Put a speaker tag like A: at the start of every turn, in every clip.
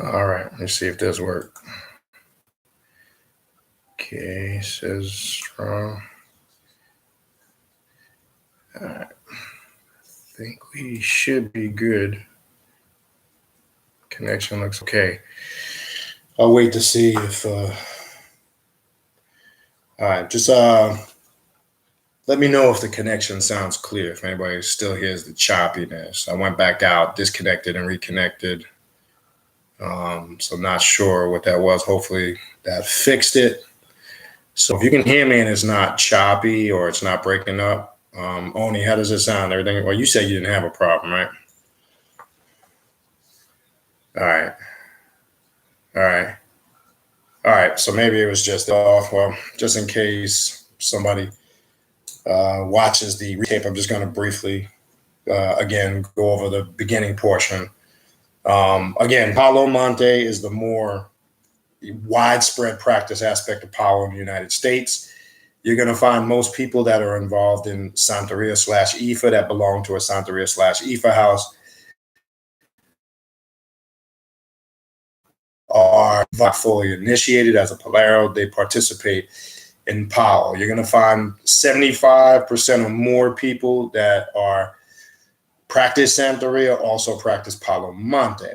A: All right, let's see if this works. Okay, says strong. All right, I think we should be good. Connection looks okay. I'll wait to see if. All right, just let me know if the connection sounds clear. If anybody still hears the choppiness, I went back out, disconnected, and reconnected. So I'm not sure what that was. Hopefully that fixed it. So if you can hear me and it's not choppy or it's not breaking up, Oni, how does it sound? Everything? Well, you said you didn't have a problem, right? All right. All right. All right. So maybe it was just off. Well, just in case somebody watches the tape, I'm just going to briefly, again, go over the beginning portion. Again, Palo Monte is the more widespread practice aspect of Palo in the United States. You're going to find most people that are involved in Santeria / Ifa that belong to a Santeria / Ifa house are fully initiated as a Palo. They participate in Palo. You're going to find 75% or more people that are practice Santeria also practice Palo Monte. All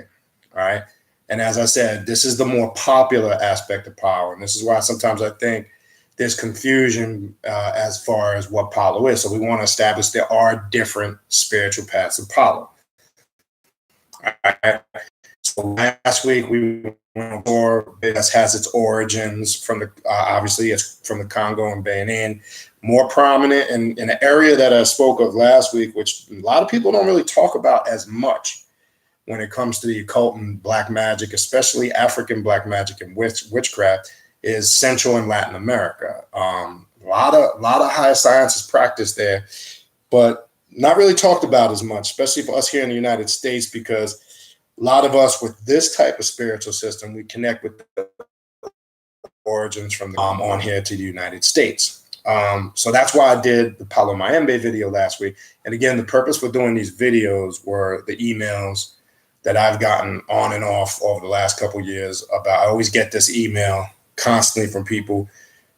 A: right. And as I said, this is the more popular aspect of Palo. And this is why sometimes I think there's confusion as far as what Palo is. So we want to establish there are different spiritual paths of Palo. All right. So last week we went over this has its origins from the obviously it's from the Congo and Benin, more prominent in an area that I spoke of last week, which a lot of people don't really talk about as much when it comes to the occult and black magic, especially African black magic and witchcraft, is Central and Latin America. A lot of high science is practiced there, but not really talked about as much, especially for us here in the United States, because a lot of us with this type of spiritual system, we connect with the origins from the on here to the United States. So that's why I did the Palo Mayembe video last week. And again, the purpose for doing these videos were the emails that I've gotten on and off over the last couple of years about, I always get this email constantly from people.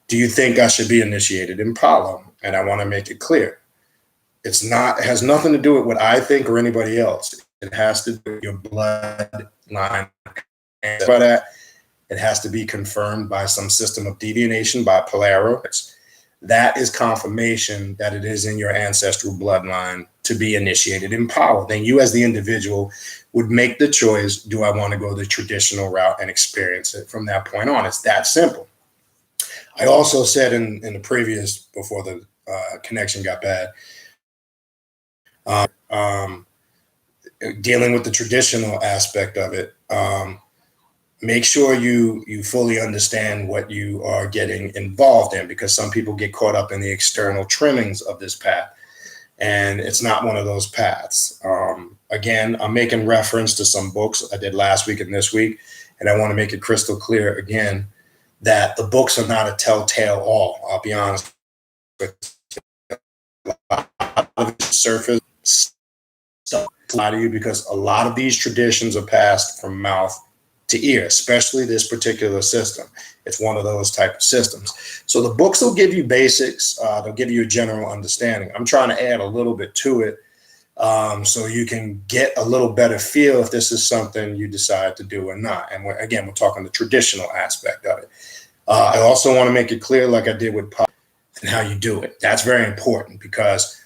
A: Do you think I should be initiated in Palo? And I want to make it clear. It has nothing to do with what I think or anybody else. It has to do with your bloodline. But it has to be confirmed by some system of deviation by Palo. That is confirmation that it is in your ancestral bloodline to be initiated in Palo. Then you as the individual would make the choice, do I want to go the traditional route and experience it from that point on? It's that simple. I also said in the previous, before the connection got bad, dealing with the traditional aspect of it, make sure you fully understand what you are getting involved in, because some people get caught up in the external trimmings of this path, and it's not one of those paths. Again, I'm making reference to some books I did last week and this week, and I want to make it crystal clear again that the books are not a telltale all. I'll be honest with you. A lot of surface stuff lie to you, because a lot of these traditions are passed from mouth to ear, especially this particular system. It's one of those type of systems. So the books will give you basics. They'll give you a general understanding. I'm trying to add a little bit to it so you can get a little better feel if this is something you decide to do or not. And we're talking the traditional aspect of it. I also want to make it clear, like I did with Palo, and how you do it. That's very important, because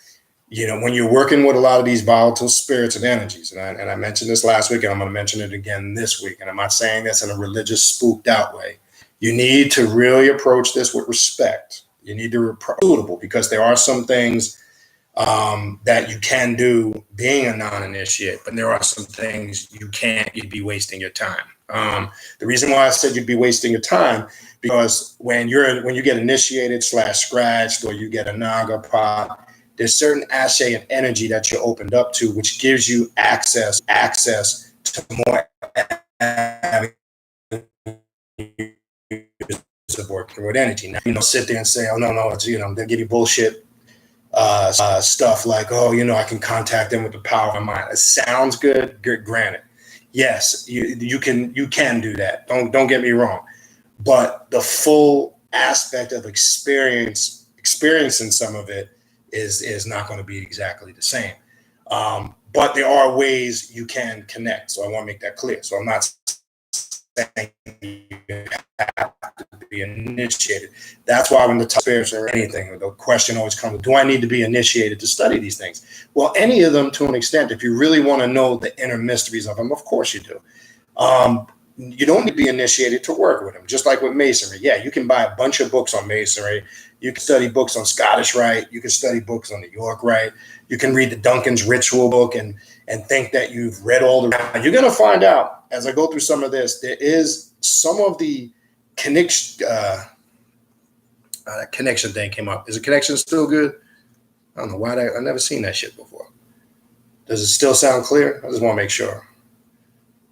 A: when you're working with a lot of these volatile spirits and energies, and I mentioned this last week, and I'm going to mention it again this week, and I'm not saying this in a religious, spooked out way. You need to really approach this with respect. You need to be suitable, because there are some things that you can do being a non-initiate, but there are some things you can't. You'd be wasting your time. The reason why I said you'd be wasting your time, because when you get initiated / scratched, or you get a naga pot, there's certain ashe and energy that you're opened up to, which gives you access to more of working with energy. Now, sit there and say, oh, no, it's, they'll give you bullshit stuff like, oh, I can contact them with the power of my mind. It sounds good, granted. Yes, you can do that. Don't get me wrong, but the full aspect of experiencing some of it is not going to be exactly the same. But there are ways you can connect. So I want to make that clear. So I'm not saying you have to be initiated. That's why when the spirits or anything, the question always comes: do I need to be initiated to study these things? Well, any of them to an extent. If you really want to know the inner mysteries of them, of course you do. You don't need to be initiated to work with them. Just like with Masonry. Yeah, you can buy a bunch of books on Masonry. You can study books on Scottish Rite. You can study books on the York Rite. You can read the Duncan's Ritual book and think that you've read all the. You're going to find out as I go through some of this. There is some of the connection. That connection thing came up. Is the connection still good? I don't know why. I've never seen that shit before. Does it still sound clear? I just want to make sure.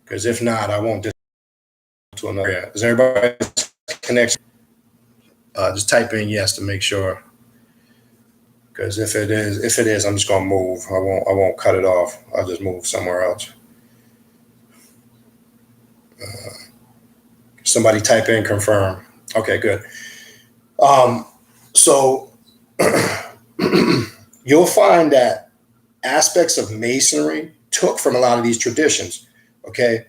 A: Because if not, I won't. To another. Yeah. Is everybody's connection? Just type in yes to make sure. Because if it is, I'm just gonna move. I won't cut it off. I'll just move somewhere else. Somebody type in confirm. Okay, good. So you'll find that aspects of Masonry took from a lot of these traditions. Okay.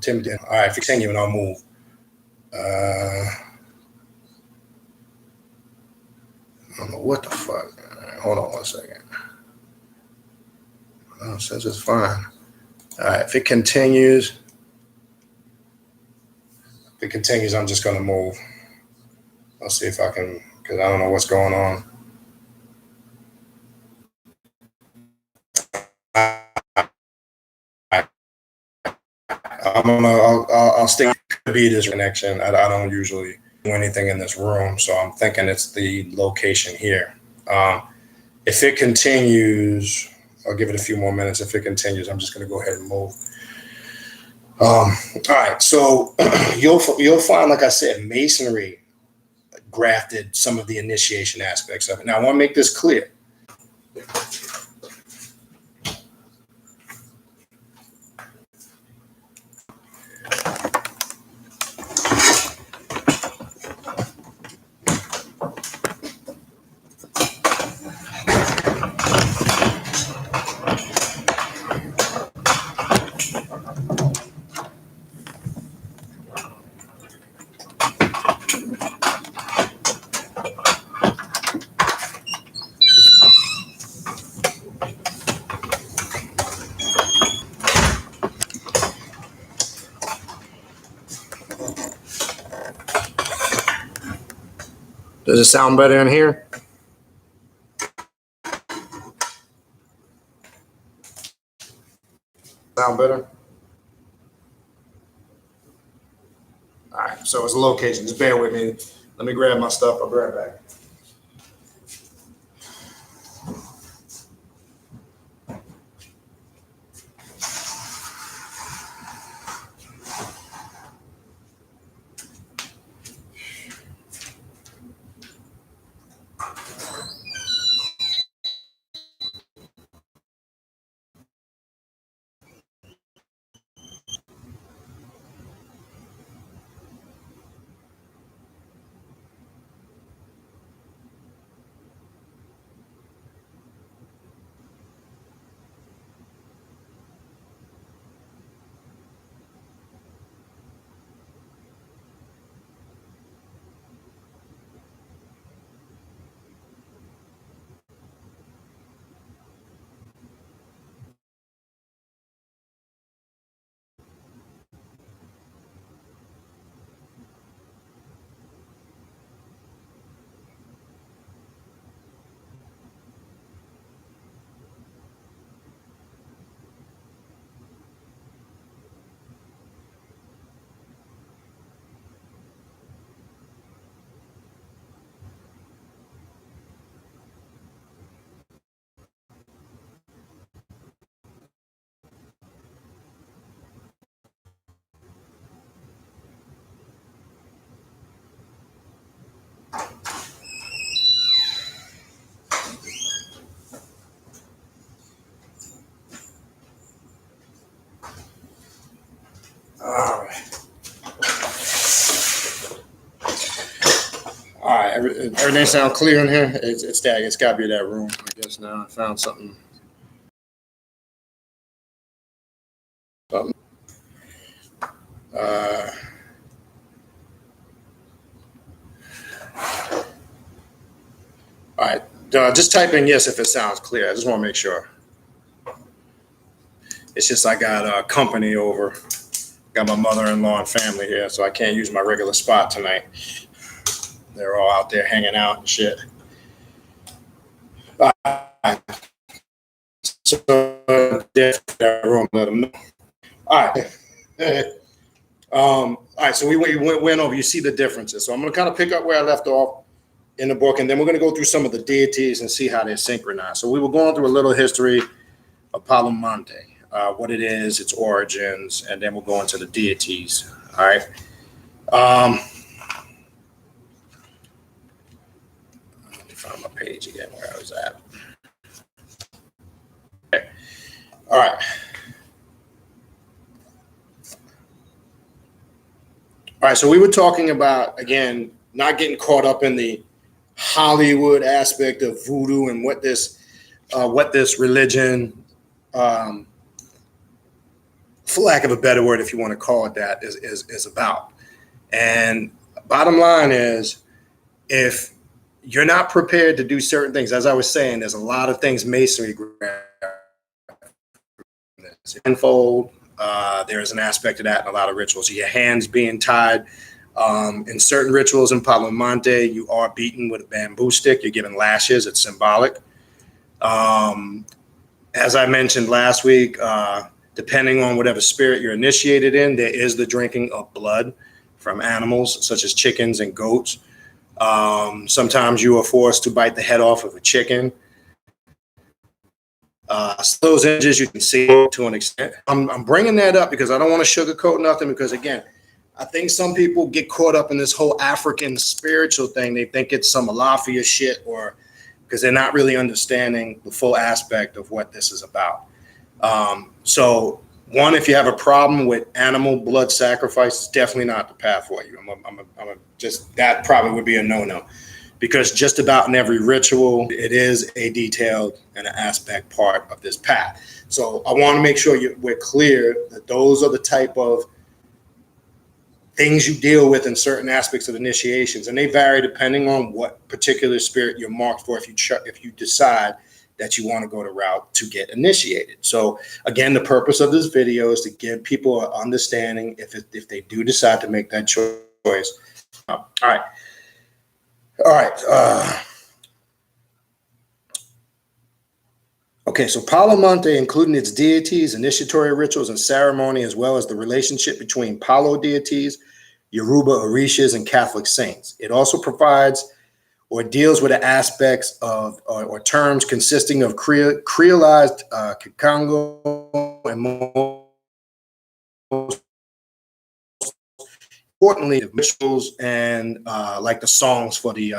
A: Tim, all right, continue and I'll move. I don't know what the fuck. All right, hold on 1 second. Oh, says it's fine. All right, if it continues, I'm just going to move. I'll see if I can, because I don't know what's going on. I'll stick to be this connection. I don't usually do anything in this room, so I'm thinking it's the location here. If it continues, I'll give it a few more minutes. If it continues, I'm just going to go ahead and move. All right, so you'll find, like I said, Masonry grafted some of the initiation aspects of it. Now, I want to make this clear. Does it sound better in here? Sound better? All right, so it's a location. Just bear with me. Let me grab my stuff. I'll be right back. Everything sound clear in here? It's that. It's got to be that room. I guess now I found something. All right. Just type in yes if it sounds clear. I just want to make sure. It's just I got company over. Got my mother-in-law and family here, so I can't use my regular spot tonight. They're all out there hanging out and shit. All right. So that room, let them know. All right. All right. So we went over. You see the differences. So I'm going to kind of pick up where I left off in the book, and then we're going to go through some of the deities and see how they're synchronized. So we were going through a little history of Palo Monte, what it is, its origins, and then we'll go into the deities. All right. Let me find my page again where I was at. Okay. All right. All right. So we were talking about, again, not getting caught up in the Hollywood aspect of voodoo and what this religion, for lack of a better word, if you want to call it that, is about. And bottom line is, if you're not prepared to do certain things, as I was saying, there's a lot of things Masonry unfold. There is an aspect of that in a lot of rituals. Your hands being tied. In certain rituals in Palo Monte, you are beaten with a bamboo stick. You're given lashes. It's symbolic. As I mentioned last week, depending on whatever spirit you're initiated in, there is the drinking of blood from animals such as chickens and goats. Sometimes you are forced to bite the head off of a chicken. Those images you can see to an extent. I'm bringing that up because I don't want to sugarcoat nothing, because again, I think some people get caught up in this whole African spiritual thing. They think it's some Alafia shit, or because they're not really understanding the full aspect of what this is about. So one, if you have a problem with animal blood sacrifice, it's definitely not the path for you. That probably would be a no-no, because just about in every ritual, it is a detailed and an aspect part of this path. So I want to make sure we're clear that those are the type of things you deal with in certain aspects of initiations, and they vary depending on what particular spirit you're marked for. If you decide that you want to go the route to get initiated. So again, the purpose of this video is to give people an understanding if they do decide to make that choice. All right. Okay, so Palo Monte, including its deities, initiatory rituals, and ceremony, as well as the relationship between Palo deities, Yoruba Orishas, and Catholic saints. It also provides or deals with the aspects of or terms consisting of creolized Kikongo and most importantly, rituals and like the songs for the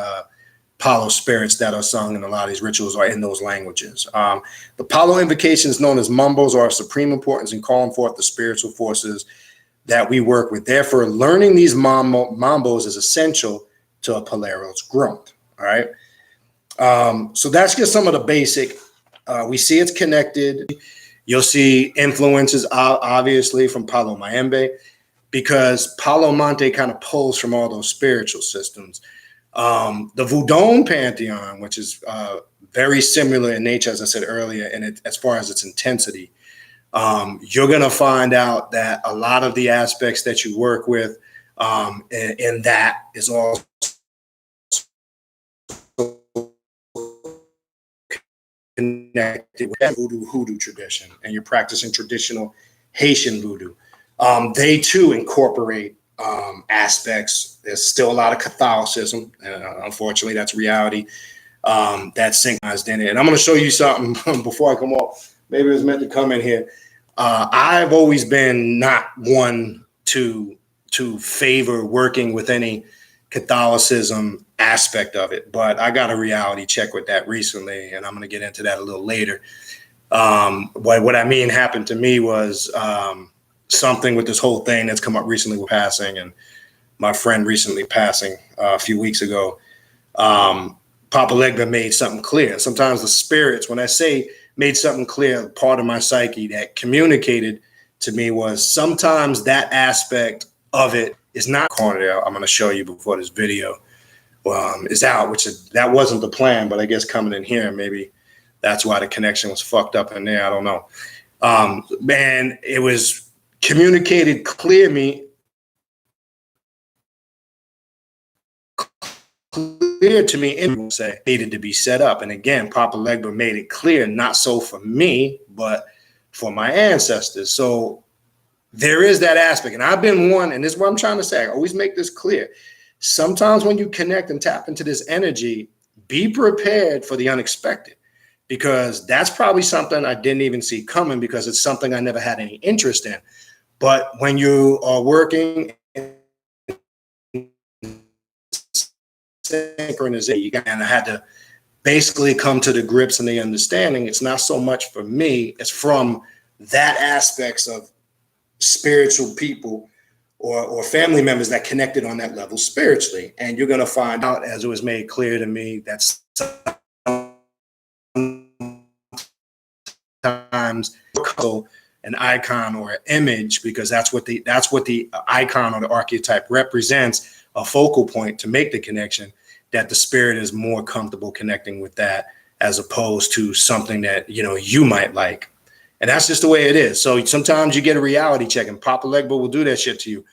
A: Palo spirits that are sung in a lot of these rituals are in those languages. The Palo invocations, known as mumbos, are of supreme importance in calling forth the spiritual forces that we work with. Therefore, learning these mambos is essential to a Palero's growth. All right. So that's just some of the basic. We see it's connected. You'll see influences, obviously, from Palo Mayembe, because Palo Monte kind of pulls from all those spiritual systems. The Vodun pantheon, which is very similar in nature, as I said earlier, and as far as its intensity, you're going to find out that a lot of the aspects that you work with in that is all connected with that hoodoo tradition, and you're practicing traditional Haitian voodoo. They too incorporate aspects. There's still a lot of Catholicism. Unfortunately, that's reality. That's synchronized in it. And I'm going to show you something before I come off. Maybe it was meant to come in here. I've always been not one to favor working with any Catholicism aspect of it, but I got a reality check with that recently, and I'm going to get into that a little later. What I mean happened to me was something with this whole thing that's come up recently with passing, and my friend recently passing a few weeks ago. Papa Legba made something clear. Sometimes the spirits, when I say made something clear, part of my psyche that communicated to me was sometimes that aspect of it is not cornered out. I'm going to show you before this video is out, that wasn't the plan, but I guess coming in here, maybe that's why the connection was fucked up in there. I don't know. Man, it was communicated clear to me and say needed to be set up. And again, Papa Legba made it clear, not so for me, but for my ancestors. So there is that aspect. And I've been one, and this is what I'm trying to say. I always make this clear. Sometimes when you connect and tap into this energy, be prepared for the unexpected, because that's probably something I didn't even see coming, because it's something I never had any interest in. But when you are working synchronization, you kind of had to basically come to the grips and the understanding. It's not so much for me, it's from that aspects of spiritual people or family members that connected on that level spiritually. And you're going to find out, as it was made clear to me, that sometimes an icon or an image, because that's what the icon or the archetype represents, a focal point to make the connection, that the spirit is more comfortable connecting with that as opposed to something that, you might like. And that's just the way it is. So sometimes you get a reality check, and Papa Legba will do that shit to you.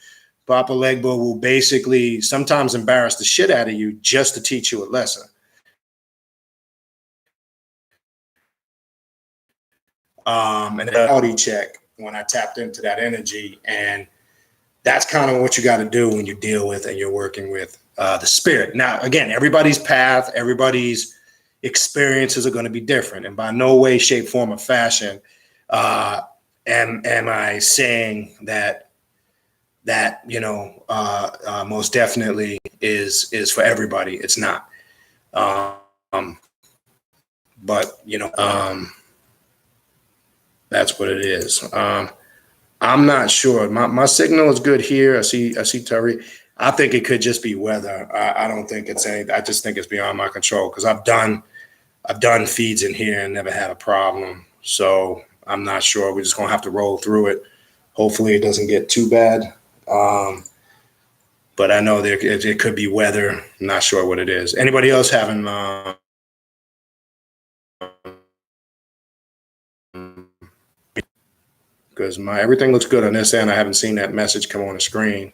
A: Papa Legba will basically sometimes embarrass the shit out of you just to teach you a lesson. And a reality check when I tapped into that energy. And that's kind of what you got to do when you deal with and you're working with the spirit. Now, again, everybody's path, everybody's experiences are going to be different. And by no way, shape, form, or fashion am I saying that most definitely is for everybody. It's not. But that's what it is. I'm not sure. My signal is good here. I see Terry. I think it could just be weather. I don't think it's anything. I just think it's beyond my control, because I've done feeds in here and never had a problem. So I'm not sure. We're just gonna have to roll through it. Hopefully it doesn't get too bad. But I know it could be weather. I'm not sure what it is. Anybody else having because everything looks good on this end. I haven't seen that message come on the screen.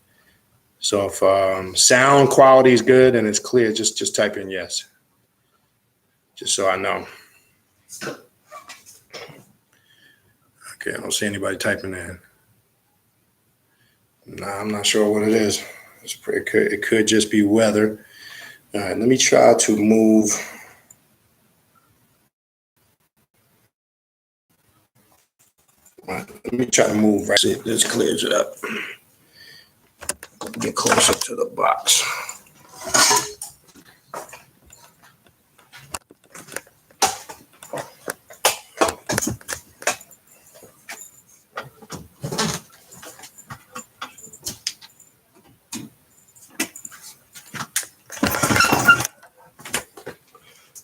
A: So if sound quality is good and it's clear, just type in yes, just so I know. Okay, I don't see anybody typing in. Nah, I'm not sure what it is. It could just be weather. All right, let me try to move. All right, let me try to move right. See if this clears it up. Get closer to the box.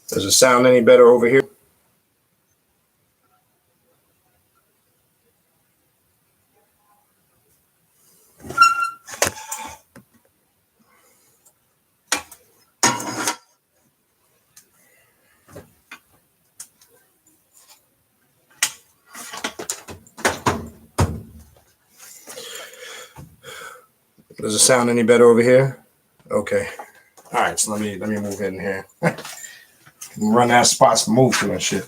A: Does it sound any better over here? Does it sound any better over here? Okay. All right, so let me move in here. Run out of spots to move to and shit.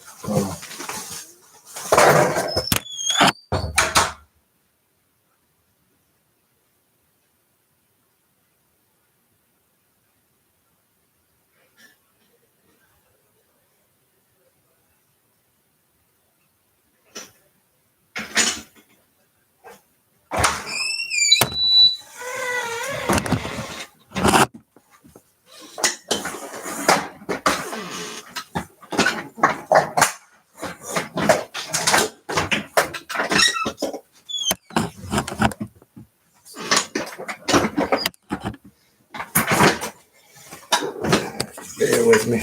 A: me.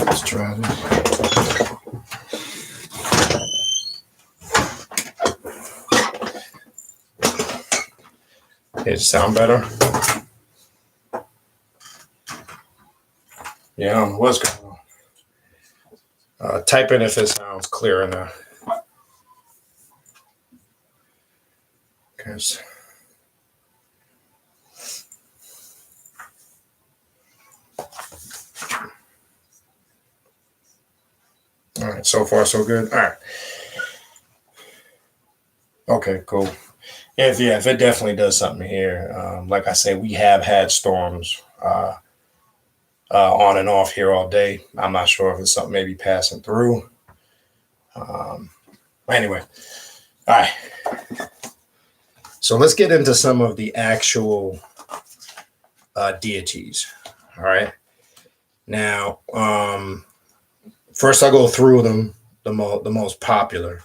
A: Let's try this. It sound better? Yeah, I don't know what's going on. Type in if it sounds clear enough. Because all right, so far so good. All right. Okay, cool. If it definitely does something here. Like I say, we have had storms on and off here all day. I'm not sure if it's something maybe passing through. Anyway, all right. So let's get into some of the actual deities. All right. Now, first I'll go through them, the most popular.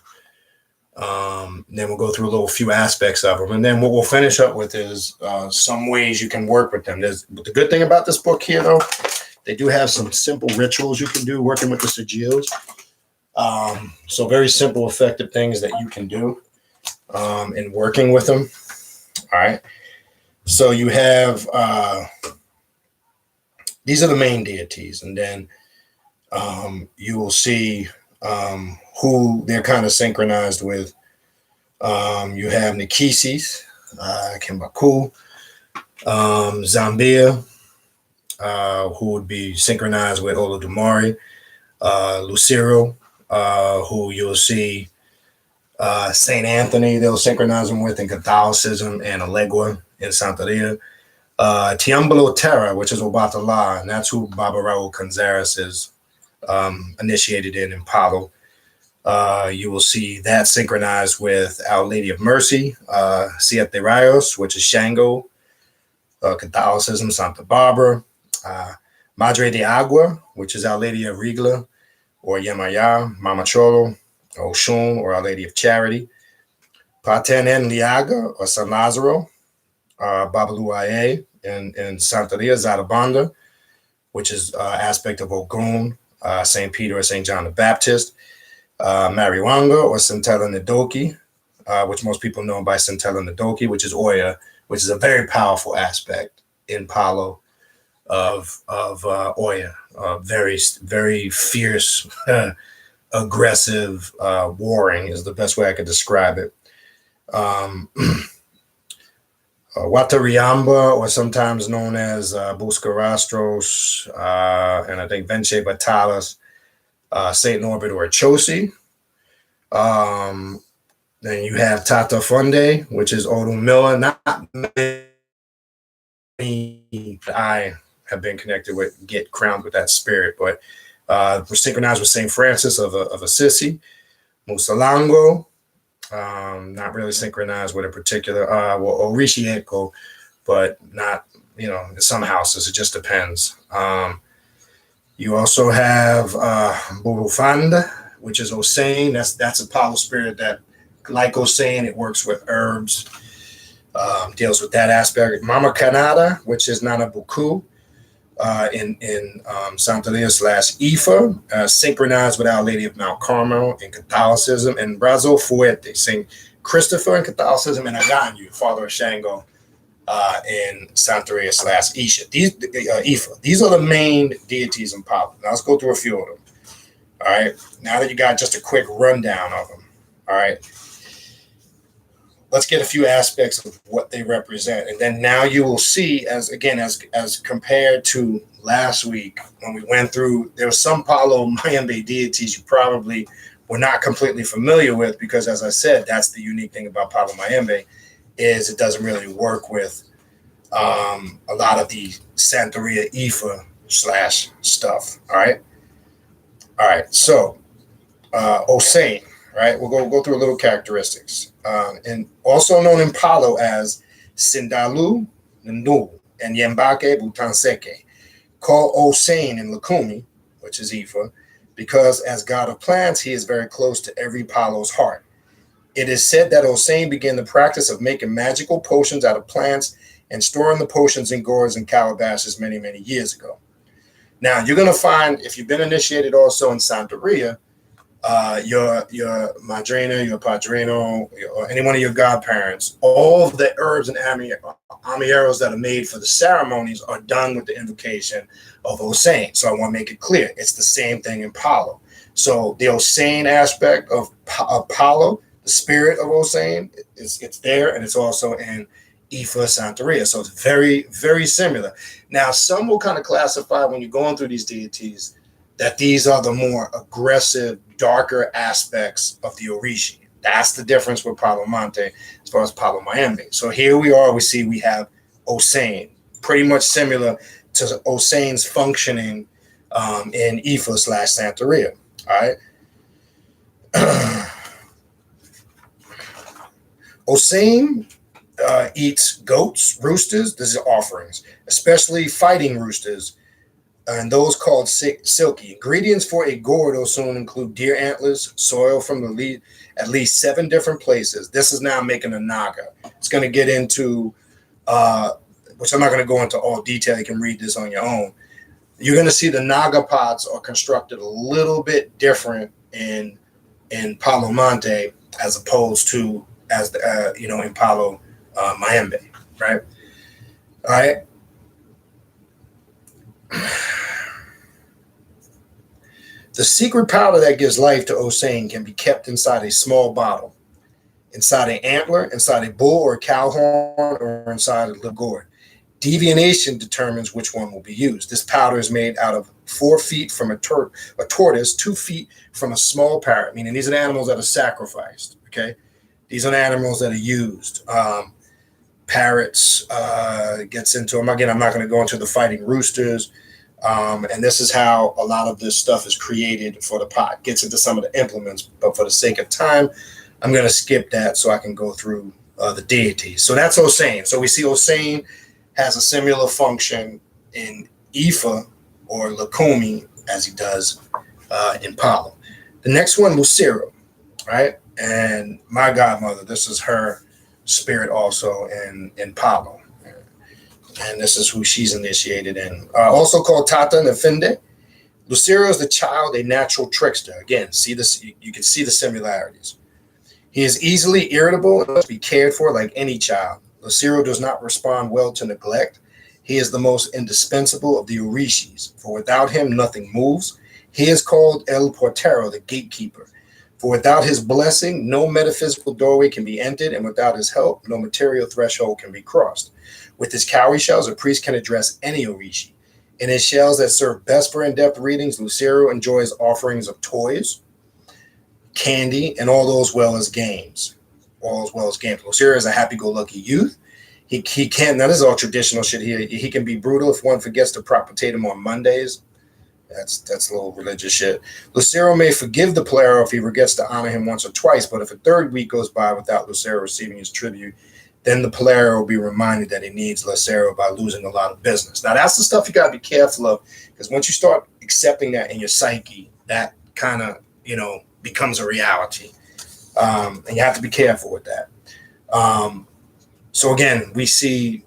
A: Then we'll go through a few aspects of them, and then what we'll finish up with is some ways you can work with them. The good thing about this book here, though, they do have some simple rituals you can do working with the sigils. So very simple, effective things that you can do in working with them. All right. So you have these are the main deities, and then you will see who they're kind of synchronized with. You have Nikisis, Kimbaku, Zambia, who would be synchronized with Olodumare, Lucero, who you'll see Saint Anthony, they'll synchronize him with in Catholicism, and Alegua in Santeria. Tiambolo Terra, which is Obatala, and that's who Baba Raul Canzares is initiated in Palo. You will see that synchronized with Our Lady of Mercy, Siete Rayos, which is Shango, Catholicism, Santa Barbara, Madre de Agua, which is Our Lady of Regla, or Yemaya, Mama Cholo, Oshun, or Our Lady of Charity, Paten Liaga, or San Lazaro, Babaluaye, and Santeria, Zarabanda, which is aspect of Ogun, St. Peter or St. John the Baptist, Mariwanga or Centella Ndoki, which most people know by Centella Ndoki, which is Oya, which is a very powerful aspect in Palo of Oya. Very, very fierce, aggressive, warring is the best way I could describe it. Watariamba, or sometimes known as Buscarastros, and I think Vence Batalas, Saint Norbert or Chosi. Then you have Tata Funde, which is Odumilla. Not many I have been connected with get crowned with that spirit, but we're synchronized with Saint Francis of Assisi. Musalango, not really synchronized with a particular, Orishi Echo, but not, in some houses, it just depends. You also have Burufanda, which is Osane. That's a Palo spirit that, like Osane, it works with herbs, deals with that aspect. Mama Canada, which is Nanabuku, in Santeria / Ifa, synchronized with Our Lady of Mount Carmel in Catholicism, and Brazo Fuerte, St. Christopher in Catholicism, and Aganyu, Father of Shango, in Santeria / Isha. Ifa. These are the main deities in Palo. Now let's go through a few of them. All right. Now that you got just a quick rundown of them. All right. Let's get a few aspects of what they represent. And then now you will see, as compared to last week when we went through, there were some Palo Mayambe deities you probably we're not completely familiar with, because as I said, that's the unique thing about Palo Mayembe, is it doesn't really work with a lot of the Santeria Ifa slash stuff. All right. So Osane, right? We'll go through a little characteristics, and also known in Palo as Sindalu Ndu and Yembake Butanseke, called Osane in Lukumi, which is Ifa, because as god of plants, he is very close to every Palo's heart. It is said that Osane began the practice of making magical potions out of plants and storing the potions in gourds and calabashes many, many years ago. Now, you're going to find, if you've been initiated also in Santeria, your madrina, your padrino, or any one of your godparents, all of the herbs and amieros that are made for the ceremonies are done with the invocation of Osane. So I want to make it clear, it's the same thing in Palo. So the Osane aspect of Palo, the spirit of Osane, it's there, and it's also in Ifa Santeria. So it's very, very similar. Now, some will kind of classify when you're going through these deities that these are the more aggressive, darker aspects of the Orishi. That's the difference with Palo Monte as far as Palo Mayembe. So here we are, we have Osane, pretty much similar to Osane's functioning in Ifa slash Santeria. All right. Osane eats goats, roosters, this is offerings, especially fighting roosters, and those called silky. Ingredients for a gourd Osune include deer antlers, soil from at least 7 different places. This is now making a naga. It's going to get into, which I'm not going to go into all detail. You can read this on your own. You're going to see the naga pots are constructed a little bit different in Palo Monte as opposed to in Palo Mayembe, right? All right. The secret powder that gives life to Osane can be kept inside a small bottle, inside an antler, inside a bull or cow horn, or inside a little gourd. Divination determines which one will be used. This powder is made out of 4 feet from a tortoise, 2 feet from a small parrot, meaning these are the animals that are sacrificed, okay? These are the animals that are used. Parrots gets into them. Again, I'm not going to go into the fighting roosters. And this is how a lot of this stuff is created for the pot. Gets into some of the implements, but for the sake of time, I'm going to skip that so I can go through the deities. So that's Osane. So we see Osane has a similar function in Ifa or Lukumi as he does in Palo. The next one, Lucero, right? And my godmother, this is her spirit also in Palo. And this is who she's initiated in. Also called Tata Nefinde. Lucero is the child, a natural trickster. Again, see this, you can see the similarities. He is easily irritable and must be cared for like any child. Lucero does not respond well to neglect. He is the most indispensable of the Orishis, for without him, nothing moves. He is called El Portero, the gatekeeper. For without his blessing, no metaphysical doorway can be entered, and without his help, no material threshold can be crossed. With his cowrie shells, a priest can address any Orishi. In his shells that serve best for in-depth readings, Lucero enjoys offerings of toys, candy, and all those well as games. Lucero is a happy-go-lucky youth. He can't, now this is all traditional shit here. He can be brutal if one forgets to prop potato him on Mondays. That's a little religious shit. Lucero may forgive the player if he forgets to honor him once or twice, but if a third week goes by without Lucero receiving his tribute, then the player will be reminded that he needs Lucero by losing a lot of business. Now, that's the stuff you got to be careful of, because once you start accepting that in your psyche, that kind of, becomes a reality. And you have to be careful with that. So again, we see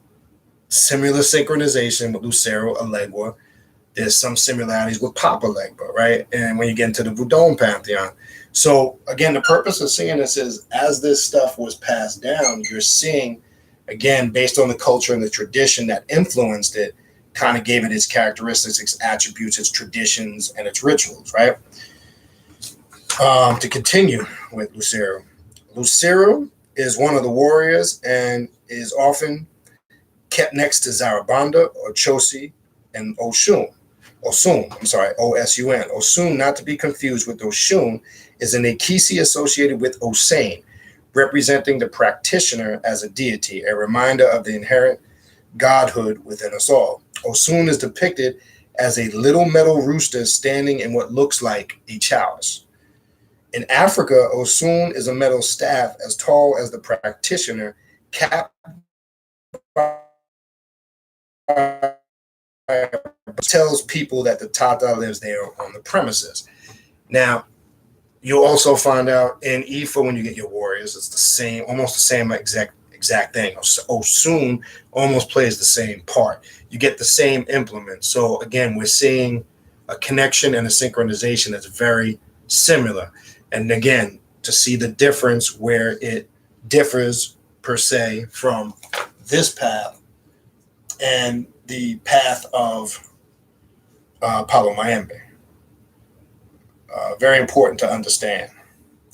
A: similar synchronization with Lucero Alegua. There's some similarities with Papa Legba, right? And when you get into the Vodun pantheon. So again, the purpose of seeing this is as this stuff was passed down, you're seeing, again, based on the culture and the tradition that influenced it, kind of gave it its characteristics, its attributes, its traditions, and its rituals, right? To continue with Lucero. Lucero is one of the warriors and is often kept next to Zarabanda or Chosi and Oshun. Osun, I'm sorry, O-S-U-N. Osun, not to be confused with Oshun, is an Akisi associated with Osain, representing the practitioner as a deity, a reminder of the inherent godhood within us all. Osun is depicted as a little metal rooster standing in what looks like a chalice. In Africa, Osun is a metal staff as tall as the practitioner, capped by tells people that the Tata lives there on the premises. Now, you'll also find out in Ifa when you get your warriors, it's the same, almost the same exact thing. Osun almost plays the same part. You get the same implement. So again, we're seeing a connection and a synchronization that's very similar. And again, to see the difference where it differs per se from this path and the path of Palo Mayembe. Very important to understand.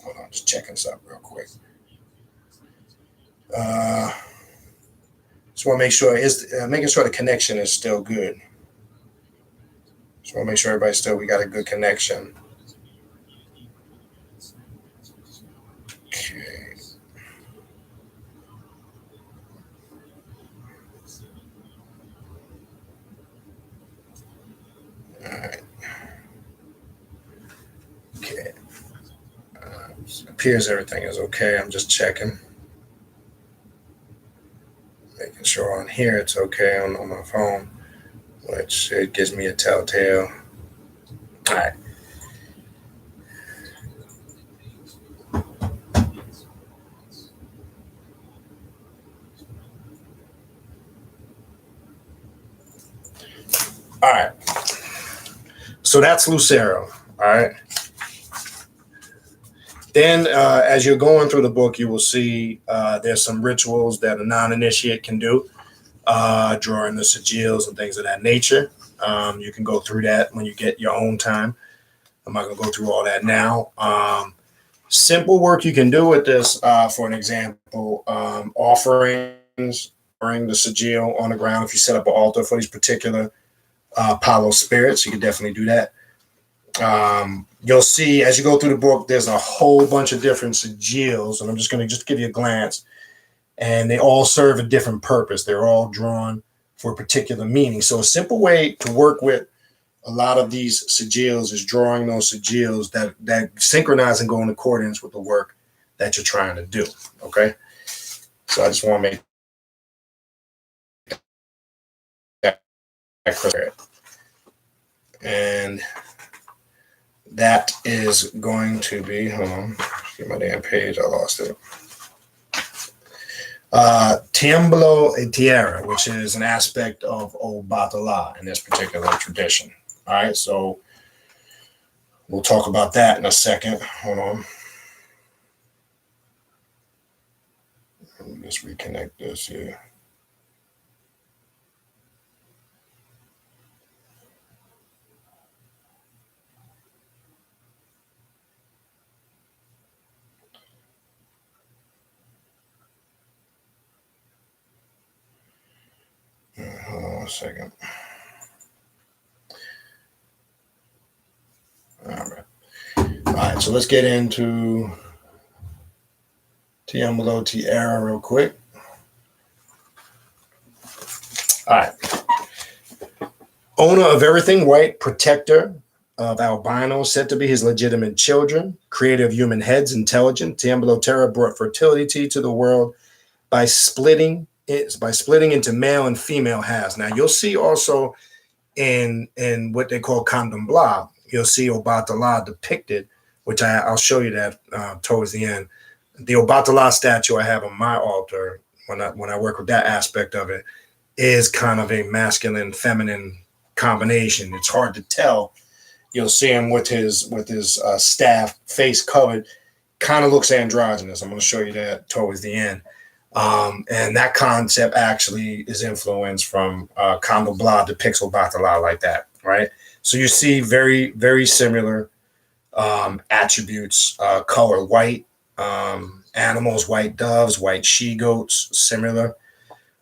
A: Hold on, just checking this out real quick. Just want to make sure making sure the connection is still good. Just want to make sure we got a good connection. Okay. All right. Okay. Appears everything is okay. I'm just checking. Making sure on here it's okay on my phone, which it gives me a telltale. All right. All right. So that's Lucero. All right. Then, as you're going through the book, you will see there's some rituals that a non-initiate can do, drawing the sigils and things of that nature. You can go through that when you get your own time. I'm not going to go through all that now. Simple work you can do with this, for an example, offerings, bring the sigil on the ground. If you set up an altar for these particular Palo spirits, you can definitely do that. You'll see as you go through the book, there's a whole bunch of different sigils, and I'm just going to give you a glance, and they all serve a different purpose. They're all drawn for a particular meaning. So a simple way to work with a lot of these sigils is drawing those sigils that synchronize and go in accordance with the work that you're trying to do. Okay. So I just want to make that clear. And that is going to be, hold on, get my damn page, I lost it. Tiemblo e Tierra, which is an aspect of Old Batala in this particular tradition. All right, so we'll talk about that in a second. Hold on. Let me just reconnect this here. Hold on a second. All right, so let's get into Tiemblo Tierra real quick. All right. Owner of everything white, protector of albinos, said to be his legitimate children, creator of human heads, intelligent, Tiemblo Terra brought fertility to the world by splitting into male and female halves. Now you'll see also in what they call Candomblé, you'll see Obatala depicted, which I'll show you that towards the end. The Obatala statue I have on my altar, when I work with that aspect of it, is kind of a masculine, feminine combination. It's hard to tell. You'll see him with his staff, face covered, kind of looks androgynous. I'm going to show you that towards the end. And that concept actually is influenced from Candomblé depicts Obatala like that, right? So you see very, very similar attributes, color white, animals, white doves, white she-goats, similar.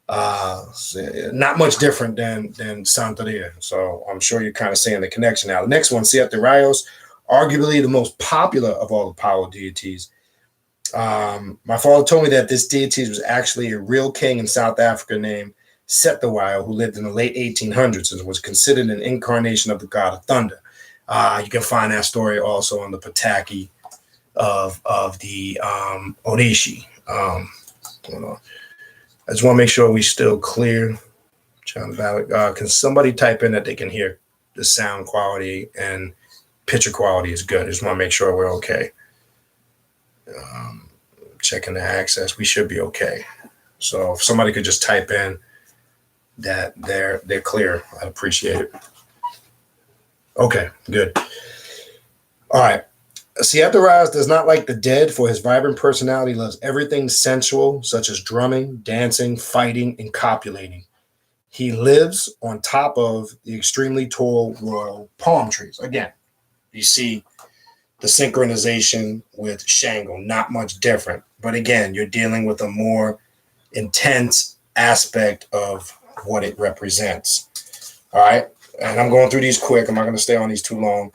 B: Not much different than Santeria. So I'm sure you're kind of seeing the connection now. The next one, Siete Rayos, arguably the most popular of all the Palo deities. My father told me that this deity was actually a real king in South Africa named Sethawayo, who lived in the late 1800s and was considered an incarnation of the god of thunder. You can find that story also on the Pataki of the Odishi. Hold on. I just want to make sure we still clear. Can somebody type in that they can hear the sound quality and picture quality is good? I just want to make sure we're okay. Checking the access, we should be okay. So if somebody could just type in that they're clear, I'd appreciate it. Okay, good. All right. Siete does not like the dead for his vibrant personality, loves everything sensual, such as drumming, dancing, fighting, and copulating. He lives on top of the extremely tall royal palm trees. Again, you see the synchronization with Shango, not much different. But again, you're dealing with a more intense aspect of what it represents. All right. And I'm going through these quick. I'm not going to stay on these too long.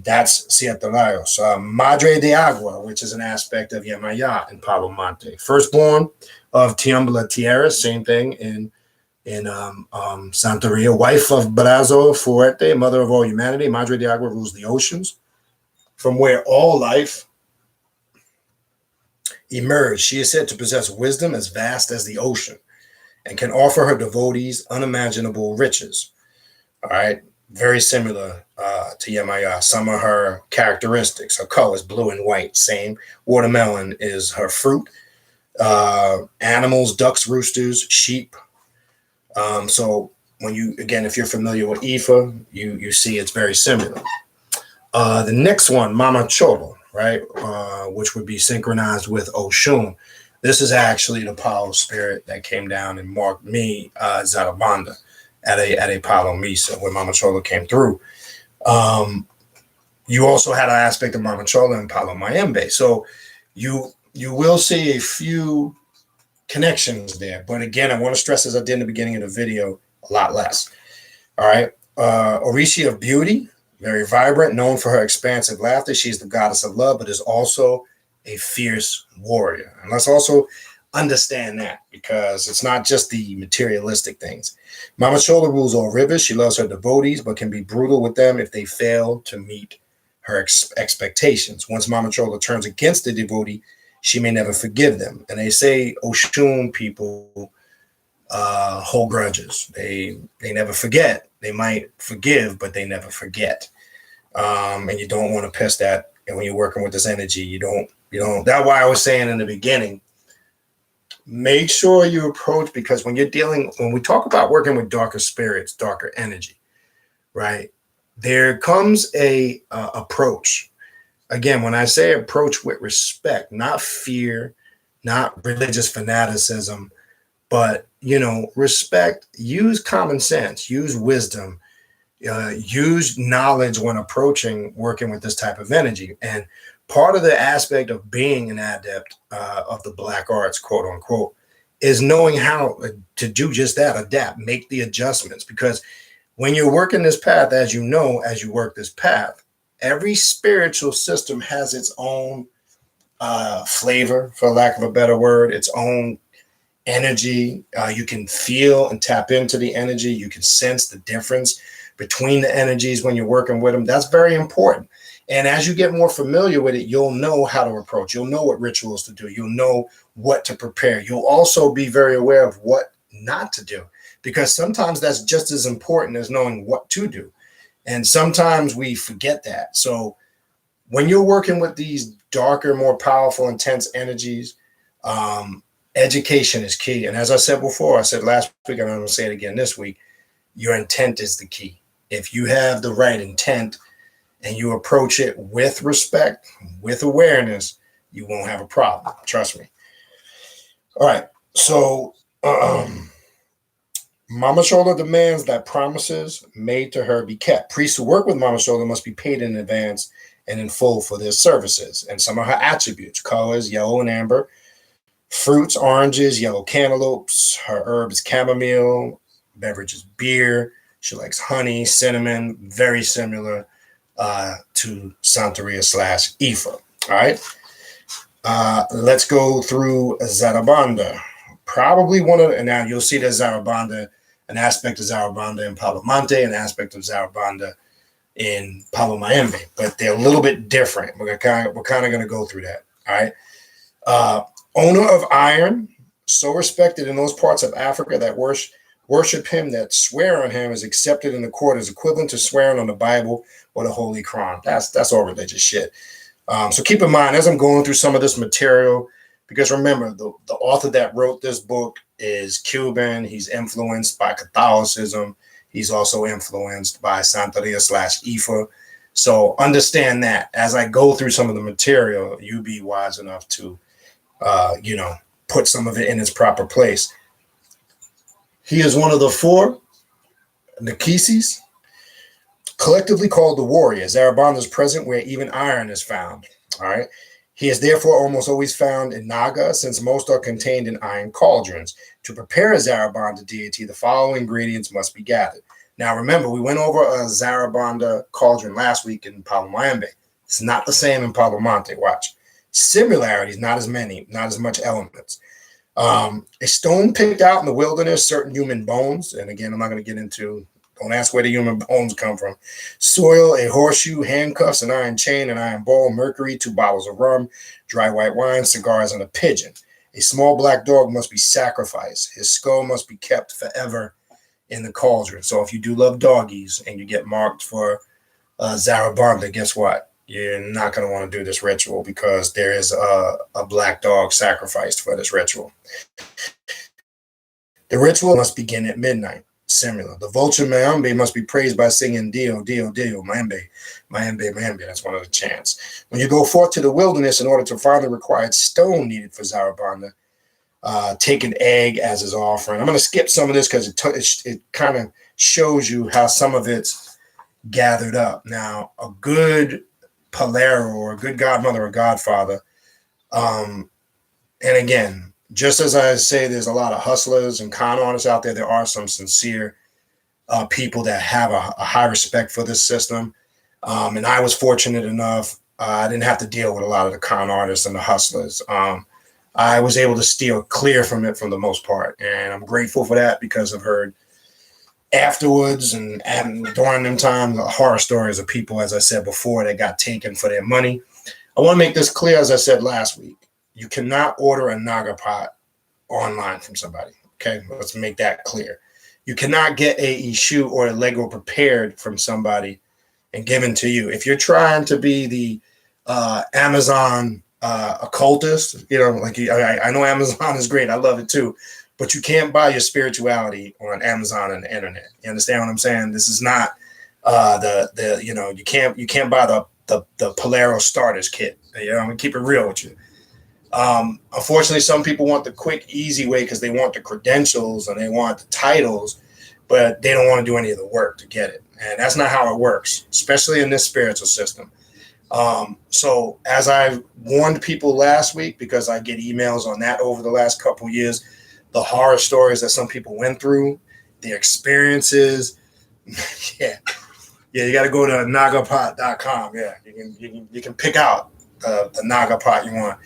B: That's Siete Rayos. Madre de Agua, which is an aspect of Yemaya in Palo Monte. Firstborn of Tiembla Tierra, same thing in Santeria. Wife of Brazo Fuerte, mother of all humanity. Madre de Agua rules the oceans, from where all life emerged. She is said to possess wisdom as vast as the ocean and can offer her devotees unimaginable riches. All right. Very similar to Yemaya. Some of her characteristics, her colors, blue and white, same. Watermelon is her fruit. Animals, ducks, roosters, sheep. So when you, again, if you're familiar with Ifa, you see it's very similar. The next one, Mama Chola, right, which would be synchronized with Oshun. This is actually the Palo spirit that came down and marked me, Zarabanda, at a Palo Misa when Mama Chola came through. You also had an aspect of Mama Chola and Palo Mayembe. So you will see a few connections there. But again, I want to stress, as I did in the beginning of the video, a lot less. All right. Orishi of beauty, very vibrant, known for her expansive laughter. She's the goddess of love, but is also a fierce warrior. And let's also understand that, because it's not just the materialistic things. Mama Chola rules all rivers. She loves her devotees, but can be brutal with them if they fail to meet her expectations. Once Mama Chola turns against the devotee, she may never forgive them. And they say Oshun people hold grudges. They never forget. They might forgive, but they never forget. And you don't want to piss that. And when you're working with this energy, you don't. That's why I was saying in the beginning, make sure you approach, because when we talk about working with darker spirits, darker energy, right? There comes a approach. Again, when I say approach with respect, not fear, not religious fanaticism, but, respect, use common sense, use wisdom, use knowledge when approaching working with this type of energy. And part of the aspect of being an adept of the black arts, quote unquote, is knowing how to do just that, adapt, make the adjustments. Because when you're working this path, as you know, as you work this path, every spiritual system has its own flavor, for lack of a better word, its own energy. You can feel and tap into the energy. You can sense the difference between the energies when you're working with them. That's very important. And as you get more familiar with it, you'll know how to approach. You'll know what rituals to do. You'll know what to prepare. You'll also be very aware of what not to do, because sometimes that's just as important as knowing what to do. And sometimes we forget that. So when you're working with these darker, more powerful, intense energies, education is key. And as I said before, I said last week, and I'm going to say it again this week, your intent is the key. If you have the right intent and you approach it with respect, with awareness, you won't have a problem. Trust me. All right. So Mama Chola demands that promises made to her be kept. Priests who work with Mama Chola must be paid in advance and in full for their services. And some of her attributes, colors, yellow and amber, Fruits, oranges, yellow cantaloupes. Her herb is chamomile. Beverage is beer. She likes honey, cinnamon, very similar to Santeria / Ifa. All right. Let's go through Zarabanda. Probably one of, and now you'll see that Zarabanda, an aspect of Zarabanda in Palo Monte, an aspect of Zarabanda in Palo Mayembe, but they're a little bit different. We're kind of going to go through that. All right. Owner of iron, so respected in those parts of Africa that worship him, that swear on him is accepted in the court as equivalent to swearing on the Bible or the Holy Quran. That's all religious shit. So keep in mind as I'm going through some of this material, because remember, the author that wrote this book is Cuban. He's influenced by Catholicism. He's also influenced by Santeria / Ifa. So understand that as I go through some of the material, you be wise enough to, put some of it in its proper place. He is one of the 4 Nkisis, collectively called the warrior. Zarabanda is present where even iron is found. All right. He is therefore almost always found in Naga, since most are contained in iron cauldrons. To prepare a Zarabanda deity, the following ingredients must be gathered. Now, remember, we went over a Zarabanda cauldron last week in Palo Mayembe. It's not the same in Palo Monte. Watch. Similarities, not as many, not as much elements. A stone picked out in the wilderness, certain human bones. And again, I'm not going to get into, don't ask where the human bones come from. Soil, a horseshoe, handcuffs, an iron chain, an iron ball, mercury, 2 bottles of rum, dry white wine, cigars, and a pigeon. A small black dog must be sacrificed. His skull must be kept forever in the cauldron. So if you do love doggies and you get marked for Zarabanda, guess what? You're not going to want to do this ritual because there is a black dog sacrificed for this ritual. The ritual must begin at midnight. Similar. The vulture Mayembe must be praised by singing Dio, Dio, Dio, Mayembe, Mayembe, Mayembe. That's one of the chants. When you go forth to the wilderness in order to find the required stone needed for Zarabanda, take an egg as his offering. I'm going to skip some of this because it kind of shows you how some of it's gathered up. Now, a good Palero or a good godmother or godfather, and again, just as I say, there's a lot of hustlers and con artists out there. There are some sincere people that have a high respect for this system. And I was fortunate enough, I didn't have to deal with a lot of the con artists and the hustlers. I was able to steer clear from it for the most part. And I'm grateful for that because I've heard afterwards and during them times, horror stories of people, as I said before, that got taken for their money. I want to make this clear, as I said last week. You cannot order a Naga pot online from somebody. Okay, let's make that clear. You cannot get a Ishu or a Lego prepared from somebody and given to you. If you're trying to be the Amazon occultist, I know Amazon is great. I love it too. But you can't buy your spirituality on Amazon and the internet. You understand what I'm saying? This is not you can't buy the Palero starters kit. I'm gonna keep it real with you. Unfortunately, some people want the quick, easy way because they want the credentials and they want the titles, but they don't want to do any of the work to get it. And that's not how it works, especially in this spiritual system. So as I warned people last week, because I get emails on that over the last couple of years, the horror stories that some people went through, the experiences. yeah, you got to go to nagapot.com. Yeah, you can pick out the Naga pot you want.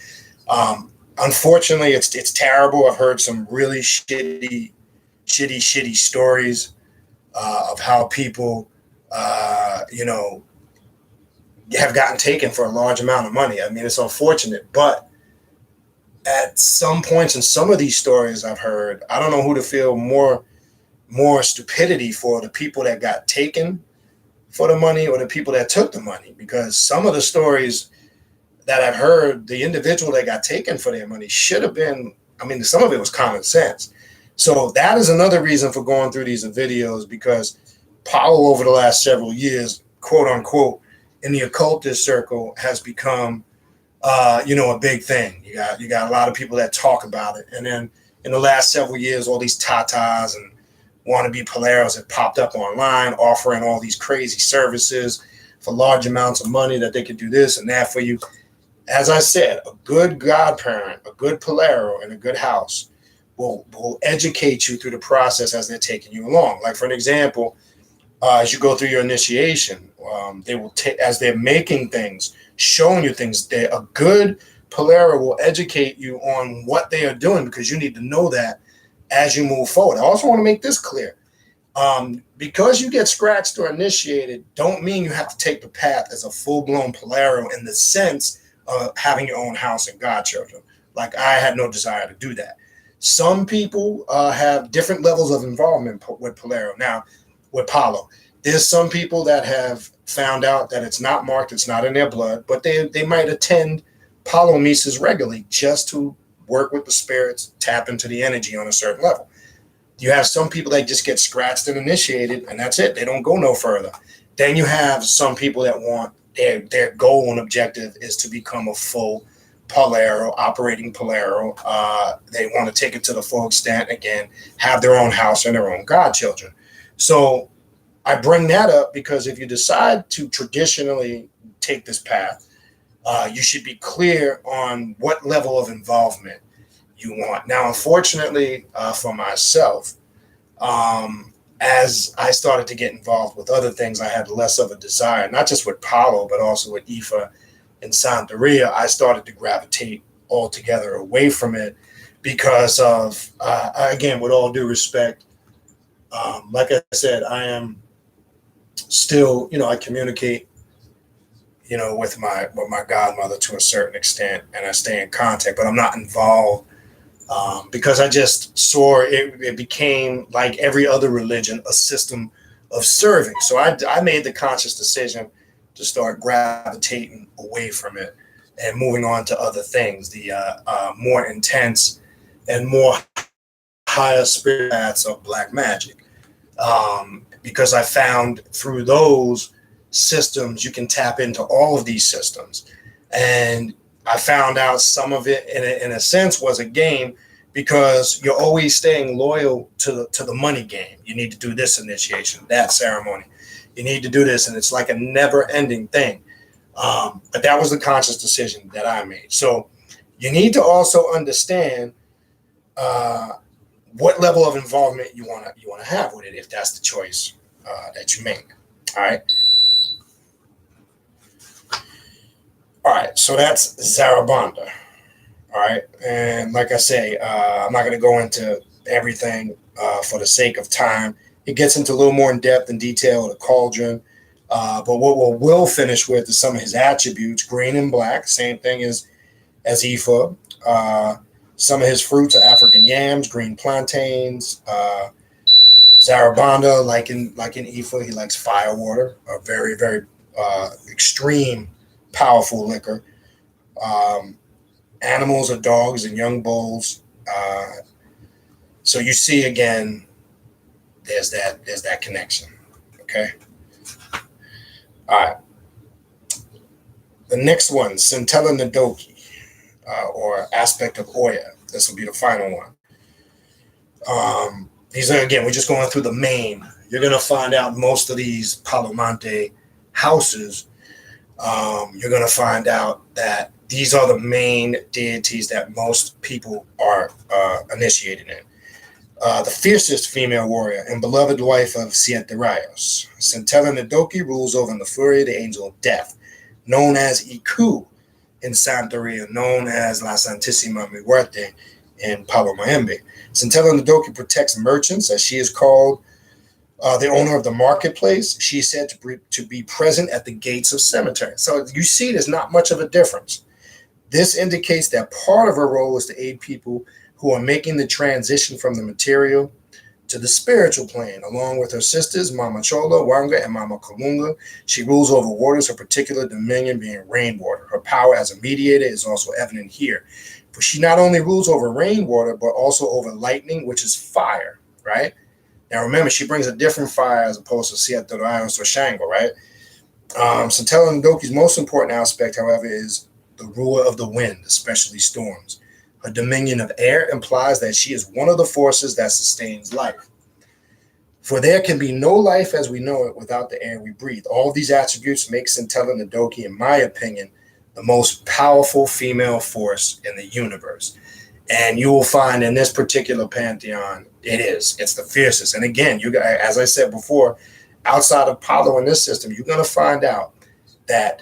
B: Unfortunately, it's terrible. I've heard some really shitty stories of how people, have gotten taken for a large amount of money. I mean, it's unfortunate, but at some points in some of these stories I've heard, I don't know who to feel more stupidity for, the people that got taken for the money or the people that took the money, because some of the stories that I've heard, the individual that got taken for their money should have been, some of it was common sense. So that is another reason for going through these videos, because Palo over the last several years, quote unquote, in the occultist circle has become, a big thing. You got a lot of people that talk about it. And then in the last several years, all these tatas and wannabe Paleros have popped up online, offering all these crazy services for large amounts of money that they could do this and that for you. As I said, a good godparent, a good Polaro, and a good house will educate you through the process as they're taking you along. Like for an example, as you go through your initiation, they will take as they're making things, showing you things. A good Polaro will educate you on what they are doing because you need to know that as you move forward. I also want to make this clear. Because you get scratched or initiated, don't mean you have to take the path as a full-blown Polaro in the sense of having your own house and godchildren. Like I had no desire to do that. Some people have different levels of involvement with Polaro. Now, with Palo, there's some people that have found out that it's not marked, it's not in their blood, but they might attend Palo Misas regularly just to work with the spirits, tap into the energy on a certain level. You have some people that just get scratched and initiated, and that's it. They don't go no further. Then you have some people that want their goal and objective is to become a full Polaro, operating Polaro. They want to take it to the full extent, again, have their own house and their own godchildren. So I bring that up because if you decide to traditionally take this path, you should be clear on what level of involvement you want. Now, unfortunately, for myself, as I started to get involved with other things, I had less of a desire, not just with Palo, but also with Ifa and Santeria. I started to gravitate altogether away from it because of, again, with all due respect, like I said, I am still, I communicate, with my godmother to a certain extent, and I stay in contact, but I'm not involved. Because I just saw it became like every other religion, a system of serving. So I made the conscious decision to start gravitating away from it and moving on to other things, the more intense and more higher spirit paths of black magic. Because I found through those systems, you can tap into all of these systems. And I found out some of it, in a sense, was a game because you're always staying loyal to the money game. You need to do this initiation, that ceremony. You need to do this, and it's like a never-ending thing. But that was the conscious decision that I made. So you need to also understand what level of involvement you want to have with it, if that's the choice that you make. All right. All right, so that's Zarabanda. All right, and like I say, I'm not going to go into everything for the sake of time. It gets into a little more in depth and detail of the cauldron. But what we'll finish with is some of his attributes: green and black, same thing as Ifa. Some of his fruits are African yams, green plantains. Zarabanda, like in Ifa, he likes fire water, a very, very extreme powerful liquor. Animals are dogs and young bulls. So you see again, there's that connection. Okay. All right. The next one, Centella Ndoki, or aspect of Oya. This will be the final one. These are, again, we're just going through the main. You're going to find out most of these Palo Monte houses. You're going to find out that these are the main deities that most people are initiated in. The fiercest female warrior and beloved wife of Siete Rayos. Centella Ndoki rules over Nefuria, the angel of death, known as Iku in Santeria, known as La Santísima Muerte in Palo Mayembe. Centella Ndoki protects merchants, as she is called, the owner of the marketplace. She is said to be present at the gates of cemeteries. So you see, there's not much of a difference. This indicates that part of her role is to aid people who are making the transition from the material to the spiritual plane. Along with her sisters, Mama Chola, Wanga, and Mama Kalunga, she rules over waters, her particular dominion being rainwater. Her power as a mediator is also evident here. For she not only rules over rainwater, but also over lightning, which is fire, right? Now remember, she brings a different fire as opposed to Siete Rayos or Shango, right? Centella Ndoki's most important aspect, however, is the ruler of the wind, especially storms. Her dominion of air implies that she is one of the forces that sustains life. For there can be no life as we know it without the air we breathe. All of these attributes make Centella Ndoki, in my opinion, the most powerful female force in the universe. And you will find in this particular pantheon, it's the fiercest. And again, you guys, as I said before, outside of Palo in this system, you're going to find out that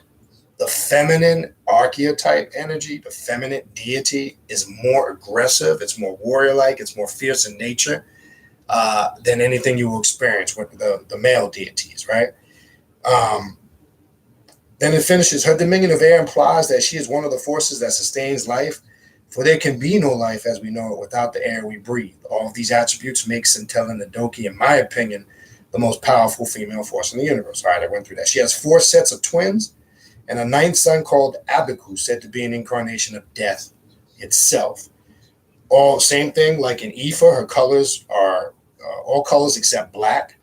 B: the feminine archetype energy, the feminine deity, is more aggressive, it's more warrior-like, it's more fierce in nature than anything you will experience with the male deities, right? Then it finishes, her dominion of air implies that she is one of the forces that sustains life, for there can be no life as we know it without the air we breathe. All of these attributes make Centella Ndoki, in my opinion, the most powerful female force in the universe. All right, I went through that. She has 4 sets of twins and a 9th son called Abiku, said to be an incarnation of death itself. All same thing, like in Ifa, her colors are all colors except black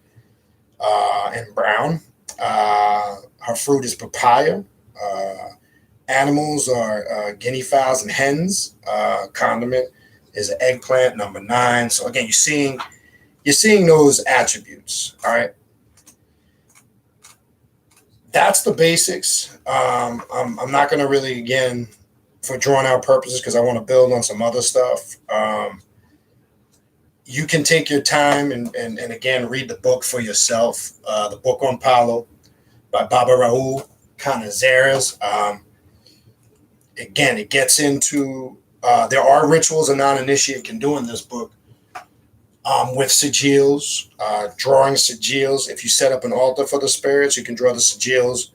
B: and brown. Her fruit is papaya. Animals are guinea fowls and hens. Condiment is an eggplant, number 9. So again, you're seeing those attributes. All right. That's the basics. I'm not going to really, again, for drawn out purposes, because I want to build on some other stuff. You can take your time and again, read the book for yourself. The book on Palo by Baba Raul Canizares. Again, it gets into, there are rituals a non-initiate can do in this book with sigils, drawing sigils. If you set up an altar for the spirits, you can draw the sigils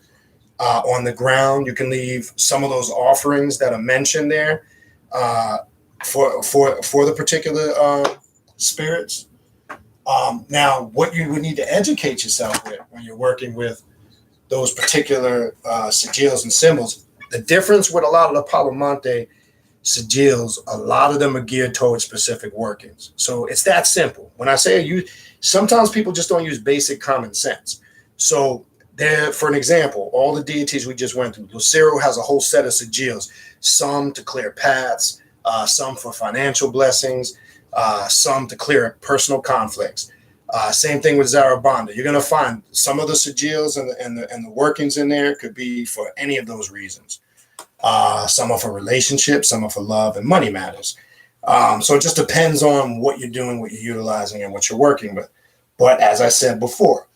B: on the ground. You can leave some of those offerings that are mentioned there for the particular spirits. Now, what you would need to educate yourself with when you're working with those particular sigils and symbols, the difference with a lot of the Palo Monte sigils, a lot of them are geared towards specific workings. So it's that simple. When I say sometimes people just don't use basic common sense. So there, for an example, all the deities we just went through, Lucero has a whole set of sigils, some to clear paths, some for financial blessings, some to clear personal conflicts. Same thing with Zarabanda. You're going to find some of the sigils and the workings in there could be for any of those reasons. Some are for relationships, some are for love and money matters. So it just depends on what you're doing, what you're utilizing, and what you're working with. But as I said before,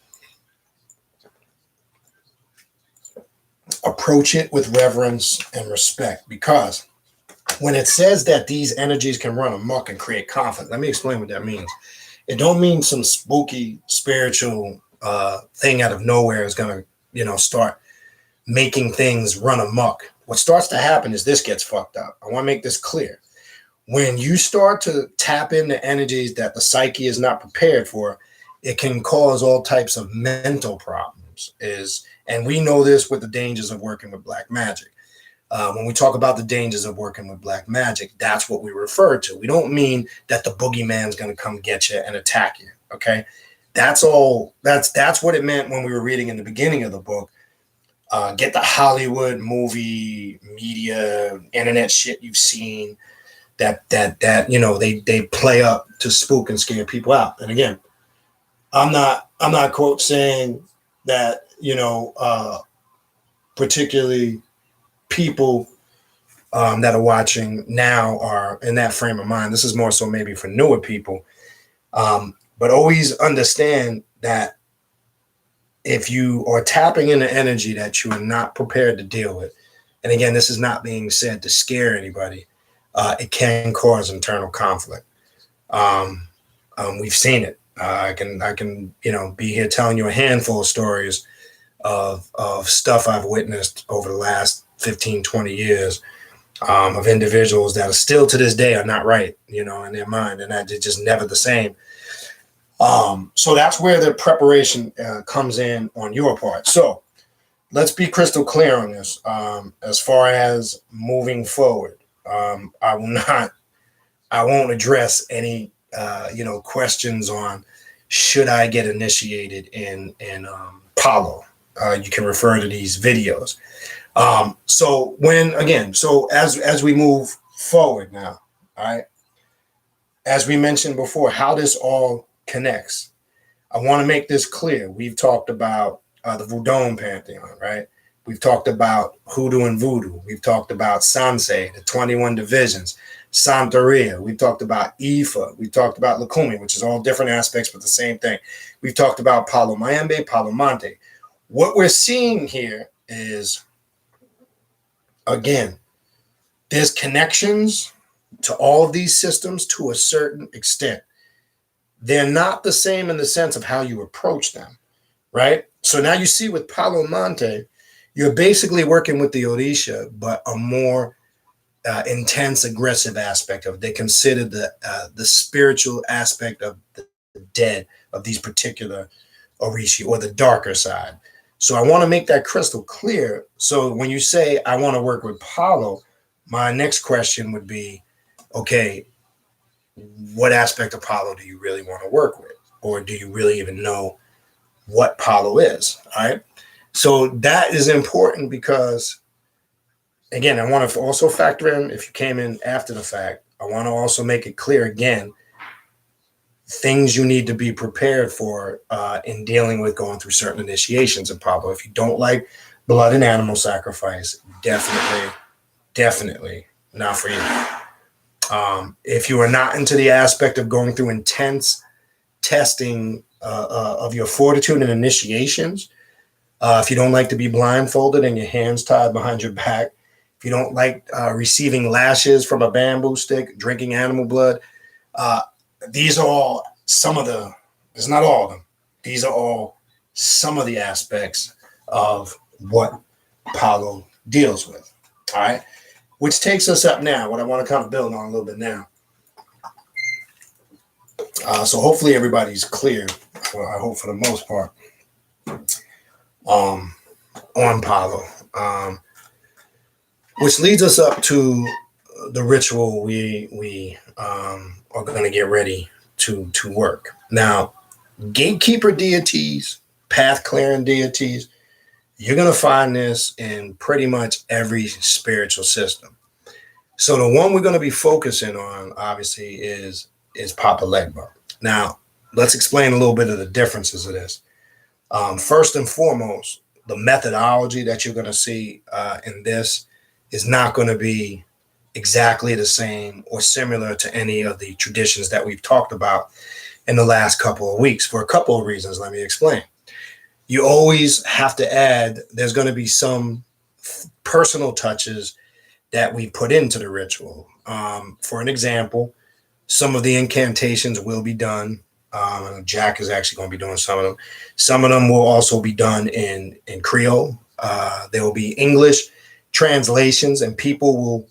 B: approach it with reverence and respect, because when it says that these energies can run amok and create conflict, let me explain what that means. It don't mean some spooky spiritual thing out of nowhere is going to, start making things run amok. What starts to happen is this gets fucked up. I want to make this clear. When you start to tap into energies that the psyche is not prepared for, it can cause all types of mental problems. And we know this with the dangers of working with black magic. When we talk about the dangers of working with black magic, that's what we refer to. We don't mean that the boogeyman's going to come get you and attack you. Okay, that's all. That's what it meant when we were reading in the beginning of the book. Get the Hollywood movie, media, internet shit you've seen that they play up to spook and scare people out. And again, I'm not quote saying that particularly people that are watching now are in that frame of mind. This is more so maybe for newer people, but always understand that if you are tapping into energy that you are not prepared to deal with, and again, this is not being said to scare anybody, it can cause internal conflict. We've seen it. I can be here telling you a handful of stories of stuff I've witnessed over the last 15, 20 years of individuals that are still to this day are not right, in their mind, and that it's just never the same. So that's where the preparation comes in on your part. So let's be crystal clear on this. As far as moving forward, I won't address any, questions on should I get initiated in Palo. You can refer to these videos. So as we move forward now, all right, as we mentioned before, how this all connects. I want to make this clear. We've talked about the Voodoo pantheon, right? We've talked about hoodoo and voodoo. We've talked about Sansei, the 21 divisions, Santeria. We've talked about Ifa. We've talked about Lukumi, which is all different aspects, but the same thing. We've talked about Palo Mayombe, Palo Monte. What we're seeing here is, again, there's connections to all of these systems to a certain extent. They're not the same in the sense of how you approach them, right? So now you see with Palo Monte, you're basically working with the Orisha, but a more intense, aggressive aspect of it. They consider the spiritual aspect of the dead of these particular Orishi, or the darker side. So I want to make that crystal clear. So when you say, I want to work with Palo, my next question would be, okay, what aspect of Palo do you really want to work with? Or do you really even know what Palo is? All right. So that is important because, again, I want to also factor in, if you came in after the fact, I want to also make it clear again, things you need to be prepared for in dealing with going through certain initiations of Palo. If you don't like blood and animal sacrifice, definitely not for you. If you are not into the aspect of going through intense testing of your fortitude and initiations, if you don't like to be blindfolded and your hands tied behind your back, if you don't like receiving lashes from a bamboo stick, drinking animal blood, these are all some of the, it's not all of them. These are all some of the aspects of what Palo deals with. All right. Which takes us up now, what I want to kind of build on a little bit now. So hopefully everybody's clear, well, I hope for the most part, on Palo. Which leads us up to the ritual we are going to get ready to work. Now, gatekeeper deities, path clearing deities, you're going to find this in pretty much every spiritual system. So the one we're going to be focusing on, obviously, is Papa Legba. Now, let's explain a little bit of the differences of this. First and foremost, the methodology that you're going to see in this is not going to be exactly the same or similar to any of the traditions that we've talked about in the last couple of weeks for a couple of reasons. Let me explain. You always have to add, there's going to be some personal touches that we put into the ritual. For an example, some of the incantations will be done. Jack is actually going to be doing some of them. Some of them will also be done in Creole. There will be English translations, and people will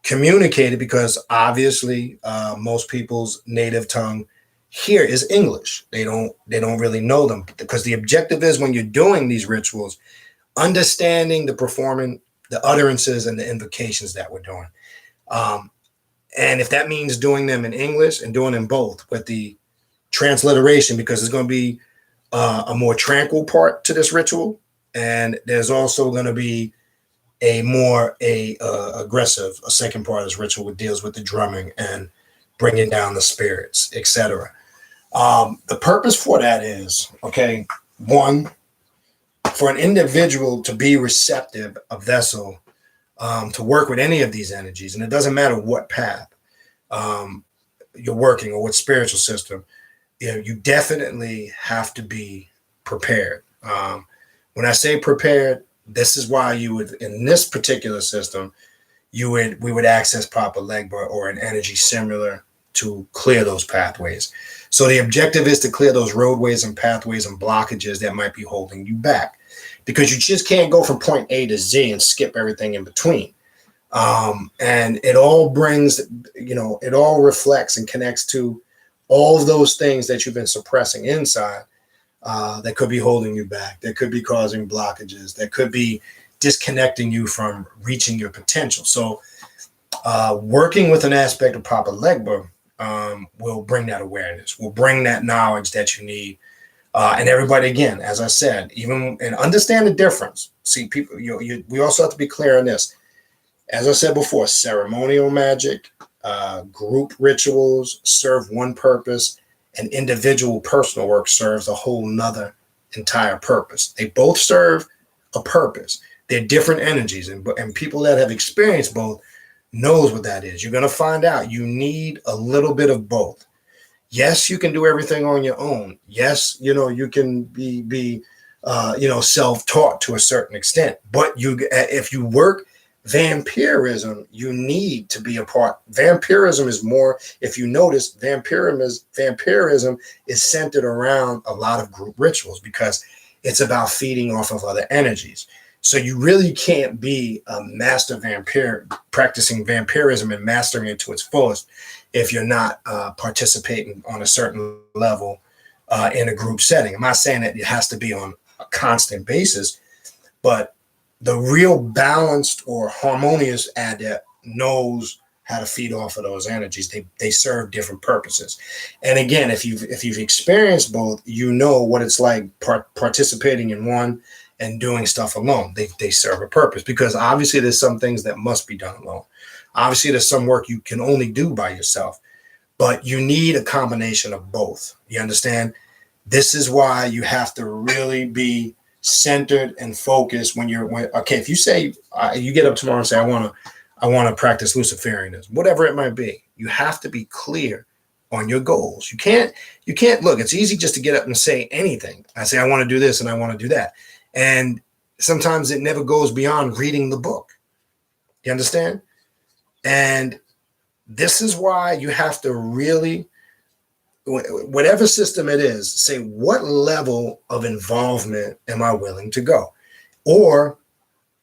B: communicate it because obviously most people's native tongue here is English. They don't really know them, because the objective is, when you're doing these rituals, understanding the performing, the utterances and the invocations that we're doing. And if that means doing them in English and doing them both with the transliteration, because there's going to be a more tranquil part to this ritual, and there's also going to be a more aggressive, a second part of this ritual, which deals with the drumming and bringing down the spirits, etc. The purpose for that is, okay, one, for an individual to be receptive, a vessel, to work with any of these energies, and it doesn't matter what path you're working or what spiritual system, you definitely have to be prepared. When I say prepared, this is why you would, in this particular system, we would access Papa Legba or an energy similar to clear those pathways. So the objective is to clear those roadways and pathways and blockages that might be holding you back, because you just can't go from point A to Z and skip everything in between. And it all brings, it all reflects and connects to all of those things that you've been suppressing inside, that could be holding you back, that could be causing blockages, that could be disconnecting you from reaching your potential. So working with an aspect of Papa Legba will bring that awareness, will bring that knowledge that you need. And everybody, again, as I said, even and understand the difference. See, people, we also have to be clear on this. As I said before, ceremonial magic, group rituals serve one purpose, and individual personal work serves a whole nother entire purpose. They both serve a purpose. They're different energies, and people that have experienced both knows what that is. You're going to find out you need a little bit of both. Yes, you can do everything on your own. Yes, you can be self-taught to a certain extent, but if you work vampirism, you need to be a part. Vampirism is more, if you notice, vampirism is centered around a lot of group rituals because it's about feeding off of other energies. So you really can't be a master vampire practicing vampirism and mastering it to its fullest if you're not participating on a certain level in a group setting. I'm not saying that it has to be on a constant basis, but the real balanced or harmonious adept knows how to feed off of those energies. They serve different purposes. And again, if you've experienced both, you know what it's like participating in one and doing stuff alone. They serve a purpose, because obviously there's some things that must be done alone. Obviously there's some work you can only do by yourself, but you need a combination of both. You understand? This is why you have to really be centered and focused okay, if you say you get up tomorrow and say, I want to practice Luciferianism, whatever it might be, you have to be clear on your goals. You can't look, it's easy just to get up and say anything. I say, I want to do this and I want to do that. And sometimes it never goes beyond reading the book. You understand? And this is why you have to really, whatever system it is, say, what level of involvement am I willing to go? Or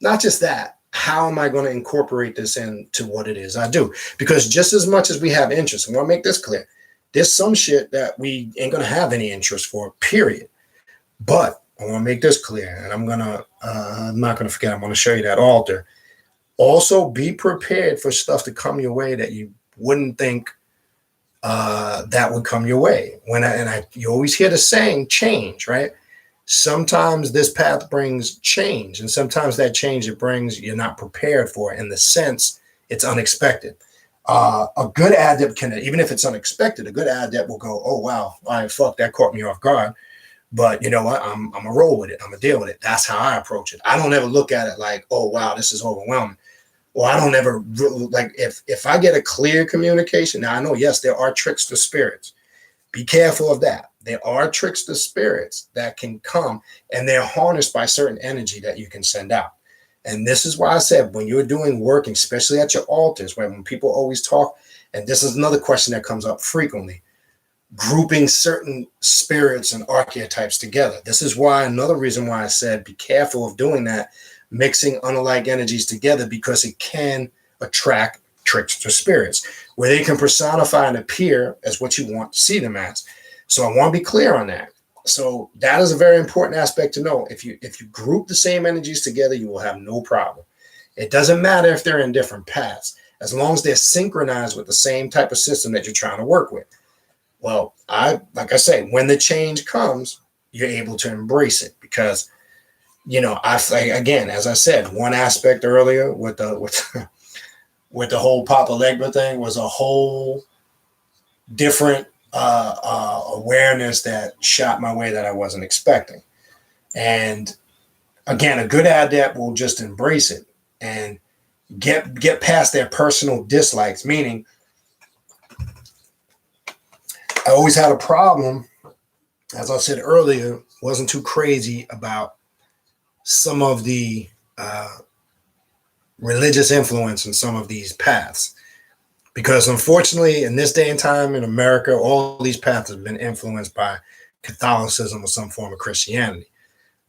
B: not just that, how am I going to incorporate this into what it is I do? Because just as much as we have interest, I want to make this clear, there's some shit that we ain't going to have any interest for, period. But I want to make this clear, and I'm not going to forget, I'm going to show you that altar. Also, be prepared for stuff to come your way that you wouldn't think that would come your way. You always hear the saying, change, right? Sometimes this path brings change, and sometimes that change it brings, you're not prepared for, in the sense it's unexpected. A good adept can, even if it's unexpected, a good adept will go, oh, wow, fuck, that caught me off guard. But you know what? I'm gonna roll with it. I'm gonna deal with it. That's how I approach it. I don't ever look at it like, oh, wow, this is overwhelming. Or I don't ever like, if I get a clear communication. Now I know, yes, there are tricks to spirits. Be careful of that. There are tricks to spirits that can come, and they're harnessed by certain energy that you can send out. And this is why I said, when you're doing work, especially at your altars, when people always talk, and this is another question that comes up frequently, grouping certain spirits and archetypes together. This is why, another reason why I said, be careful of doing that, mixing unalike energies together, because it can attract trickster spirits where they can personify and appear as what you want to see them as. So I want to be clear on that. So that is a very important aspect to know. If you group the same energies together, you will have no problem. It doesn't matter if they're in different paths, as long as they're synchronized with the same type of system that you're trying to work with. Well, like I say, when the change comes, you're able to embrace it, because, again, as I said, one aspect earlier with the whole Papa Legba thing was a whole different awareness that shot my way that I wasn't expecting. And again, a good adept will just embrace it and get past their personal dislikes, meaning I always had a problem, as I said earlier, wasn't too crazy about some of the religious influence in some of these paths. Because unfortunately, in this day and time in America, all these paths have been influenced by Catholicism or some form of Christianity.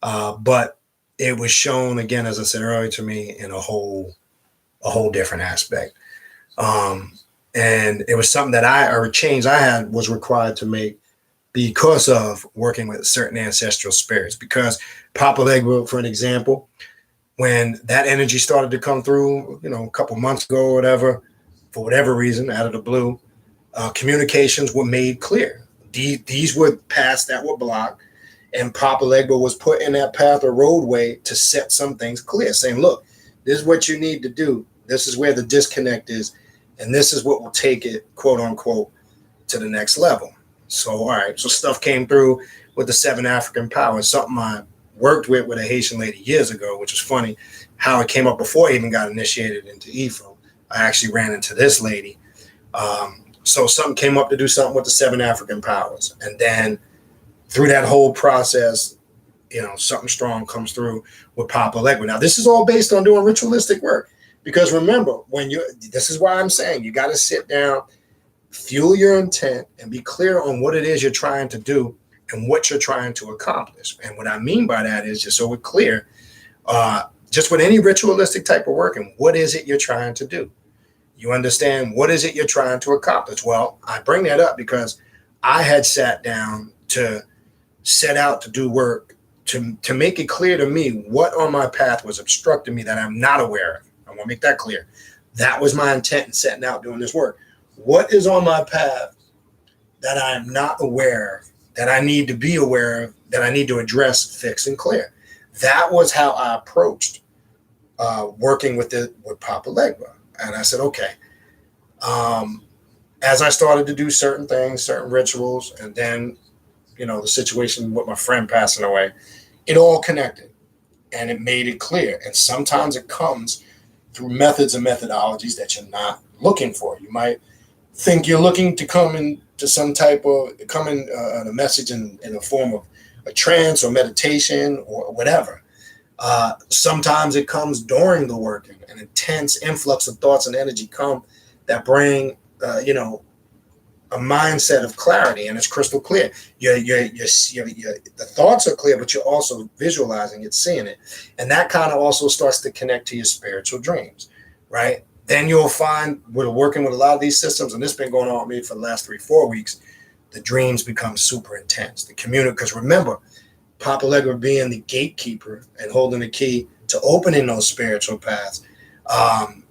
B: But it was shown, again, as I said earlier, to me in a whole different aspect. And it was something that a change I had was required to make because of working with certain ancestral spirits. Because Papa Legba, for an example, when that energy started to come through, a couple months ago or whatever, for whatever reason, out of the blue, communications were made clear. These were paths that were blocked, and Papa Legba was put in that path or roadway to set some things clear, saying, look, this is what you need to do. This is where the disconnect is. And this is what will take it, quote unquote, to the next level. So, all right. So stuff came through with the 7 African powers, something I worked with a Haitian lady years ago, which is funny how it came up before I even got initiated into Ifo. I actually ran into this lady. So something came up to do something with the 7 African powers. And then through that whole process, something strong comes through with Papa Legba. Now, this is all based on doing ritualistic work. Because remember, this is why I'm saying you got to sit down, fuel your intent, and be clear on what it is you're trying to do and what you're trying to accomplish. And what I mean by that is, just so we're clear, just with any ritualistic type of work, and what is it you're trying to do? You understand, what is it you're trying to accomplish? Well, I bring that up because I had sat down to set out to do work to make it clear to me what on my path was obstructing me that I'm not aware of. I want to make that clear. That was my intent in setting out doing this work. What is on my path that I am not aware of, that I need to be aware of, that I need to address, fix, and clear? That was how I approached working with Papa Legba. And I said, okay. As I started to do certain things, certain rituals, and then, the situation with my friend passing away, it all connected and it made it clear. And sometimes it comes through methods and methodologies that you're not looking for. You might think you're looking to come into some type of, a message in the form of a trance or meditation or whatever. Sometimes it comes during the work, an intense influx of thoughts and energy come that bring, a mindset of clarity, and it's crystal clear. The thoughts are clear, but you're also visualizing it, seeing it. And that kind of also starts to connect to your spiritual dreams, right? Then you'll find, we're working with a lot of these systems, and this has been going on with me for the last 3-4 weeks, the dreams become super intense. The community, because remember, Papa Legba being the gatekeeper and holding the key to opening those spiritual paths,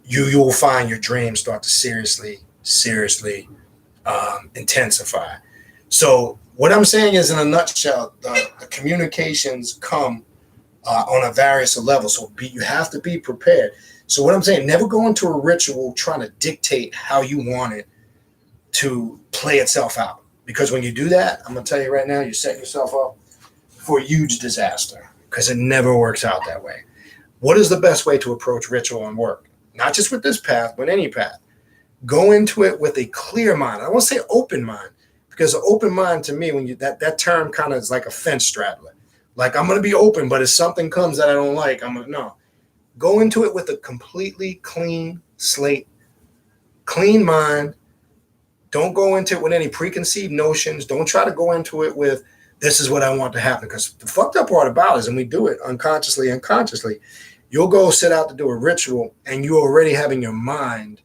B: you will find your dreams start to seriously intensify. So what I'm saying is, in a nutshell, the communications come on a various level. So you have to be prepared. So what I'm saying, never go into a ritual trying to dictate how you want it to play itself out. Because when you do that, I'm going to tell you right now, you're setting yourself up for a huge disaster, because it never works out that way. What is the best way to approach ritual and work? Not just with this path, but any path. Go into it with a clear mind. I won't say open mind, because an open mind to me, when that term kind of is like a fence straddler. Like, I'm going to be open, but if something comes that I don't like, no. Go into it with a completely clean slate, clean mind. Don't go into it with any preconceived notions. Don't try to go into it with, this is what I want to happen. Because the fucked up part about it is, and we do it unconsciously, you'll go set out to do a ritual, and you already have in your mind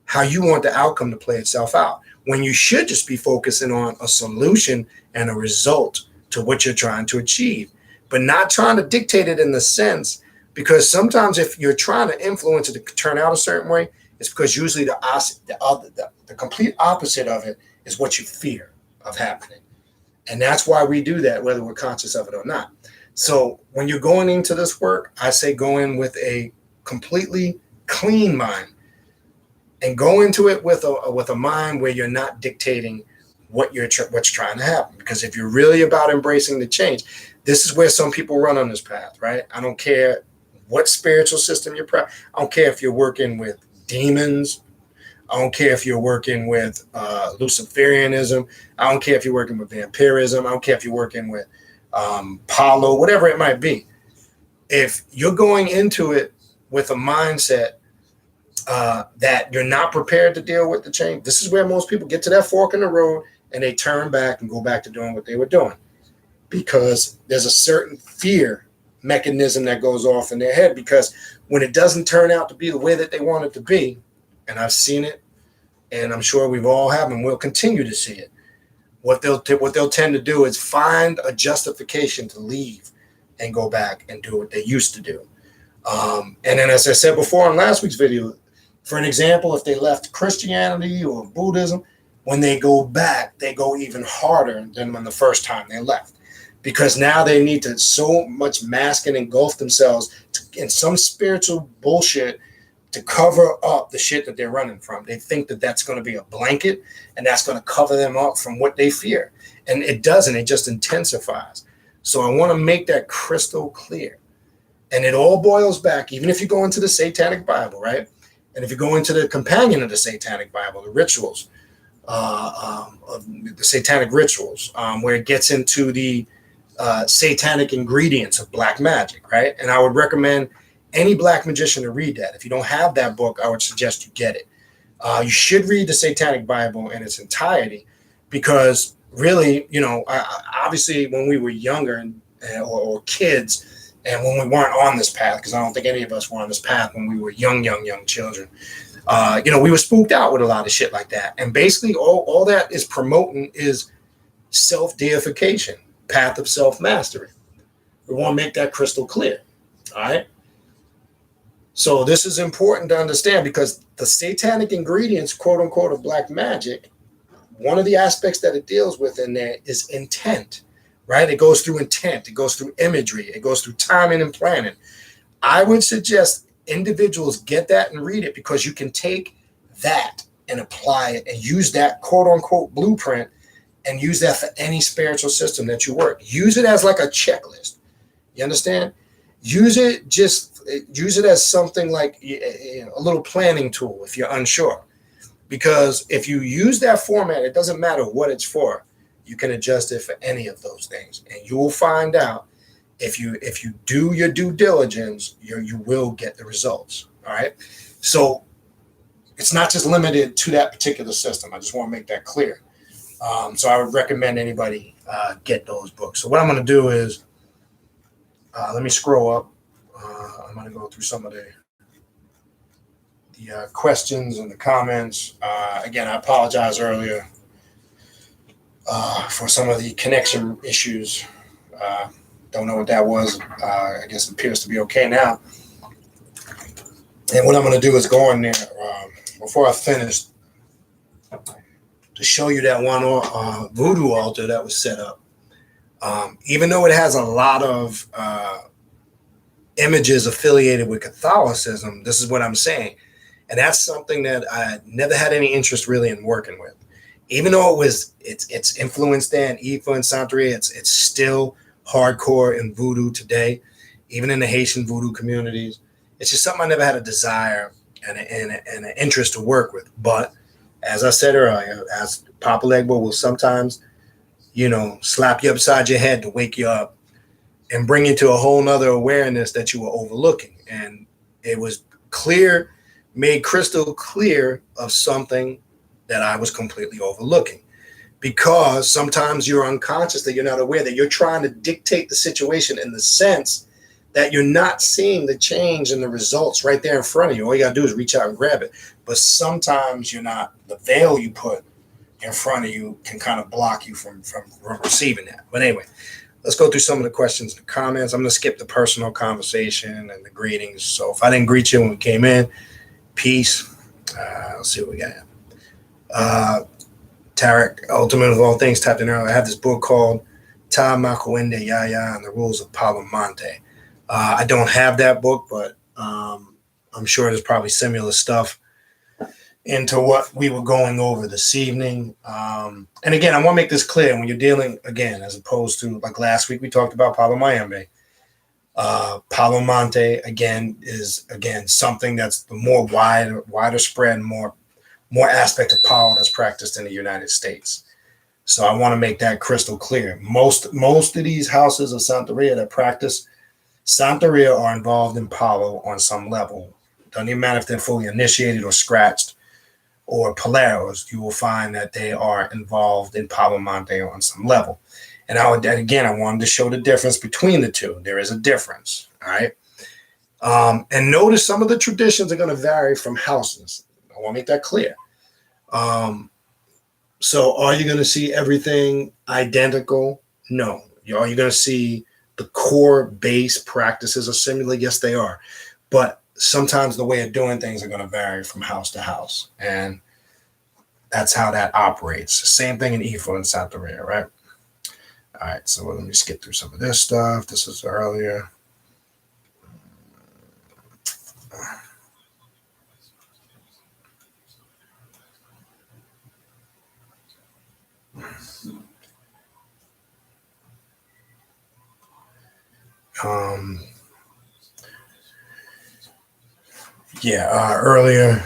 B: how you want the outcome to play itself out, when you should just be focusing on a solution and a result to what you're trying to achieve, but not trying to dictate it in the sense, because sometimes if you're trying to influence it to turn out a certain way, it's because usually the complete opposite of it is what you fear of happening. And that's why we do that, whether we're conscious of it or not. So when you're going into this work, I say go in with a completely clean mind, and go into it with a mind where you're not dictating what's trying to happen. Because if you're really about embracing the change, this is where some people run on this path, right? I don't care what spiritual system you're I don't care if you're working with demons. I don't care if you're working with Luciferianism. I don't care if you're working with vampirism. I don't care if you're working with Palo, whatever it might be. If you're going into it with a mindset that you're not prepared to deal with the change, this is where most people get to that fork in the road and they turn back and go back to doing what they were doing, because there's a certain fear mechanism that goes off in their head, because when it doesn't turn out to be the way that they want it to be, and I've seen it, and I'm sure we've all have, and we'll continue to see it, what they'll tend to do is find a justification to leave and go back and do what they used to do. And then, as I said before in last week's video, for an example, if they left Christianity or Buddhism, when they go back, they go even harder than when the first time they left, because now they need to so much mask and engulf themselves in some spiritual bullshit to cover up the shit that they're running from. They think that that's going to be a blanket and that's going to cover them up from what they fear. And it doesn't, it just intensifies. So I want to make that crystal clear. And it all boils back, even if you go into the Satanic Bible, right? And if you go into the companion of the Satanic Bible, the rituals, of the Satanic rituals, where it gets into the satanic ingredients of black magic, right? And I would recommend any black magician to read that. If you don't have that book, I would suggest you get it. You should read the Satanic Bible in its entirety, because really, obviously when we were younger or kids, and when we weren't on this path, because I don't think any of us were on this path when we were young children, we were spooked out with a lot of shit like that. And basically all that is promoting is self-deification, path of self-mastery. We want to make that crystal clear. All right. So this is important to understand, because the satanic ingredients, quote unquote, of black magic, one of the aspects that it deals with in there is intent, right? It goes through intent. It goes through imagery. It goes through timing and planning. I would suggest individuals get that and read it, because you can take that and apply it and use that quote unquote blueprint and use that for any spiritual system that you work. Use it as like a checklist. You understand? Use it as something like a little planning tool if you're unsure. Because if you use that format, it doesn't matter what it's for. You can adjust it for any of those things. And you will find out, if you do your due diligence, you will get the results. All right. So it's not just limited to that particular system. I just want to make that clear. So I would recommend anybody get those books. So what I'm going to do is, let me scroll up. I'm going to go through some of the questions and the comments. Again, I apologize earlier for some of the connection issues. Don't know what that was. I guess it appears to be okay now. And what I'm going to do is go in there before I finish to show you that one voodoo altar that was set up. Even though it has a lot of images affiliated with Catholicism, this is what I'm saying. And that's something that I never had any interest really in working with. Even though it's influenced there in Ifa and Santeria, it's still hardcore in voodoo today, even in the Haitian voodoo communities. It's just something I never had a desire and an interest to work with. But as I said earlier, as Papa Legbo will sometimes, slap you upside your head to wake you up and bring you to a whole nother awareness that you were overlooking. And it was made crystal clear of something that I was completely overlooking. Because sometimes you're unconscious, that you're not aware, that you're trying to dictate the situation in the sense that you're not seeing the change and the results right there in front of you. All you got to do is reach out and grab it. But sometimes the veil you put in front of you can kind of block you from receiving that. But anyway, let's go through some of the questions and comments. I'm going to skip the personal conversation and the greetings. So if I didn't greet you when we came in, peace. Let's see what we got. Tarek, Ultimate of All Things, tapped in earlier. I have this book called Ta Makuende Yaya and the Rules of Palo Monte. I don't have that book, but I'm sure there's probably similar stuff into what we were going over this evening. And again, I want to make this clear when you're dealing, again, as opposed to like last week, we talked about Palo Mayombe. Palo Monte, again, is something that's the more wider spread, more aspect of Palo that's practiced in the United States. So I want to make that crystal clear. Most of these houses of Santeria that practice Santeria are involved in Palo on some level. Doesn't even matter if they're fully initiated or scratched or Paleros, you will find that they are involved in Palo Monte on some level. And I wanted to show the difference between the two. There is a difference, all right? And notice some of the traditions are going to vary from houses. I want to make that clear. So are you going to see everything identical? No. Are you going to see the core base practices are similar? Yes, they are. But sometimes the way of doing things are going to vary from house to house. And that's how that operates. Same thing in Ifa and Santeria, right? All right, so let me skip through some of this stuff. This is earlier. Um, earlier,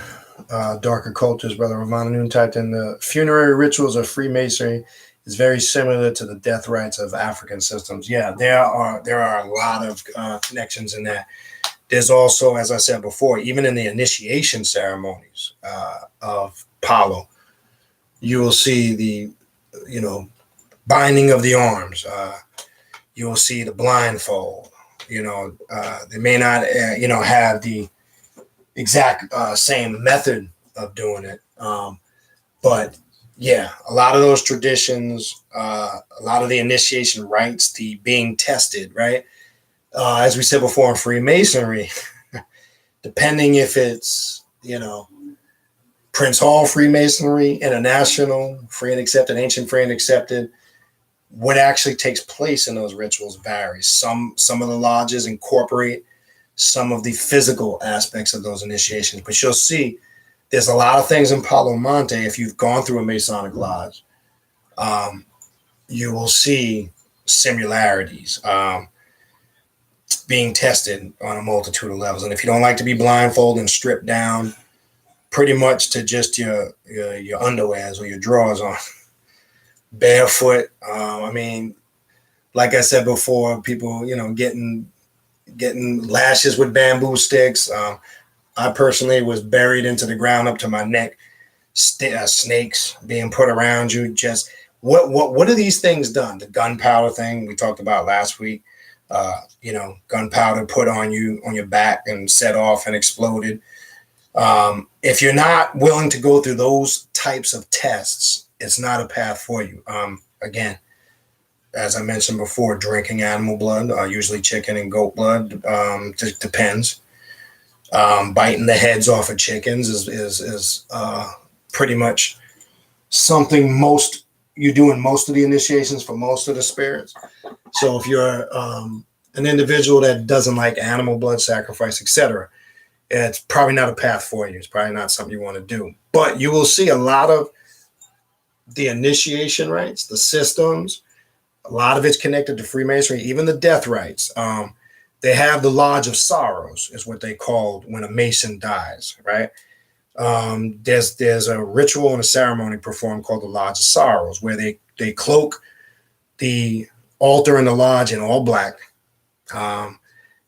B: darker cultures, Brother Ramana typed in the funerary rituals of Freemasonry is very similar to the death rites of African systems. Yeah, there are a lot of connections in that. There's also, as I said before, even in the initiation ceremonies of Palo, you will see the, binding of the arms. You will see the blindfold. They may not, have the exact same method of doing it. But yeah, a lot of those traditions, a lot of the initiation rites, the being tested, right? As we said before in Freemasonry, depending if it's, Prince Hall Freemasonry, International, Free and Accepted, Ancient Free and Accepted, what actually takes place in those rituals varies. Some of the lodges incorporate some of the physical aspects of those initiations, but you'll see there's a lot of things in Palo Monte. If you've gone through a Masonic lodge, you will see similarities being tested on a multitude of levels. And if you don't like to be blindfolded and stripped down pretty much to just your underwears or your drawers on, barefoot. Like I said before, people, getting lashes with bamboo sticks. I personally was buried into the ground up to my neck. Snakes being put around you. Just what are these things done? The gunpowder thing we talked about last week. Gunpowder put on you on your back and set off and exploded. If you're not willing to go through those types of tests, it's not a path for you. Again, as I mentioned before, drinking animal blood, usually chicken and goat blood, just depends. Biting the heads off of chickens is pretty much something you do in most of the initiations for most of the spirits. So if you're an individual that doesn't like animal blood sacrifice, etc., it's probably not a path for you. It's probably not something you want to do. But you will see a lot of the initiation rites, the systems, a lot of it's connected to Freemasonry, even the death rites. They have the Lodge of Sorrows, is what they called when a Mason dies, right? There's a ritual and a ceremony performed called the Lodge of Sorrows, where they cloak the altar and the lodge in all black.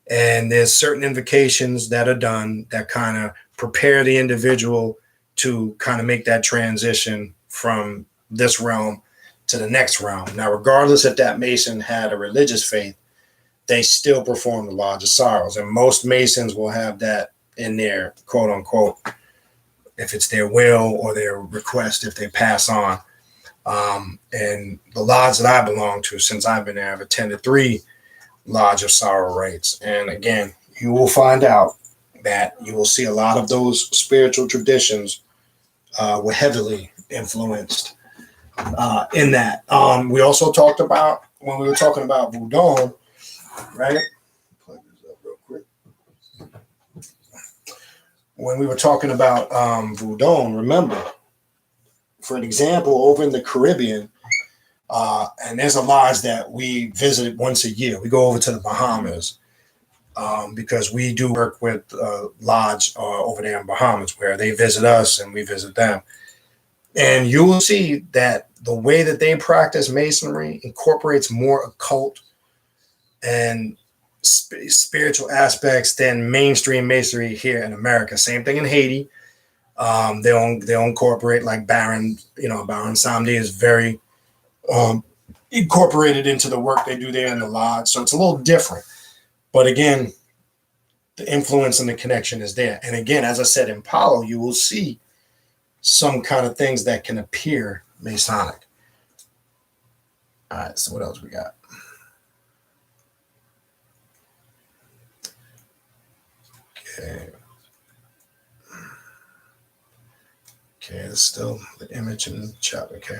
B: And there's certain invocations that are done that kind of prepare the individual to kind of make that transition from this realm to the next realm. Now, regardless if that Mason had a religious faith, they still perform the Lodge of Sorrows. And most Masons will have that in their quote unquote, if it's their will or their request, if they pass on. And the lodge that I belong to, since I've been there, I've attended 3 Lodge of Sorrow rites. And again, you will find out that you will see a lot of those spiritual traditions were heavily influenced in that. We also talked about, when we were talking about Voodoo, right? Plug this up real quick. When we were talking about Voodoo, remember, for an example, over in the Caribbean, and there's a lodge that we visited once a year. We go over to the Bahamas because we do work with lodge over there in Bahamas, where they visit us and we visit them. And you will see that the way that they practice Masonry incorporates more occult and spiritual aspects than mainstream Masonry here in America. Same thing in Haiti. They'll incorporate, like Baron Samedi is very incorporated into the work they do there in the lodge. So it's a little different. But again, the influence and the connection is there. And again, as I said, in Palo, you will see some kind of things that can appear Masonic. All right, so what else we got? Okay, it's still the image in the chat. Okay.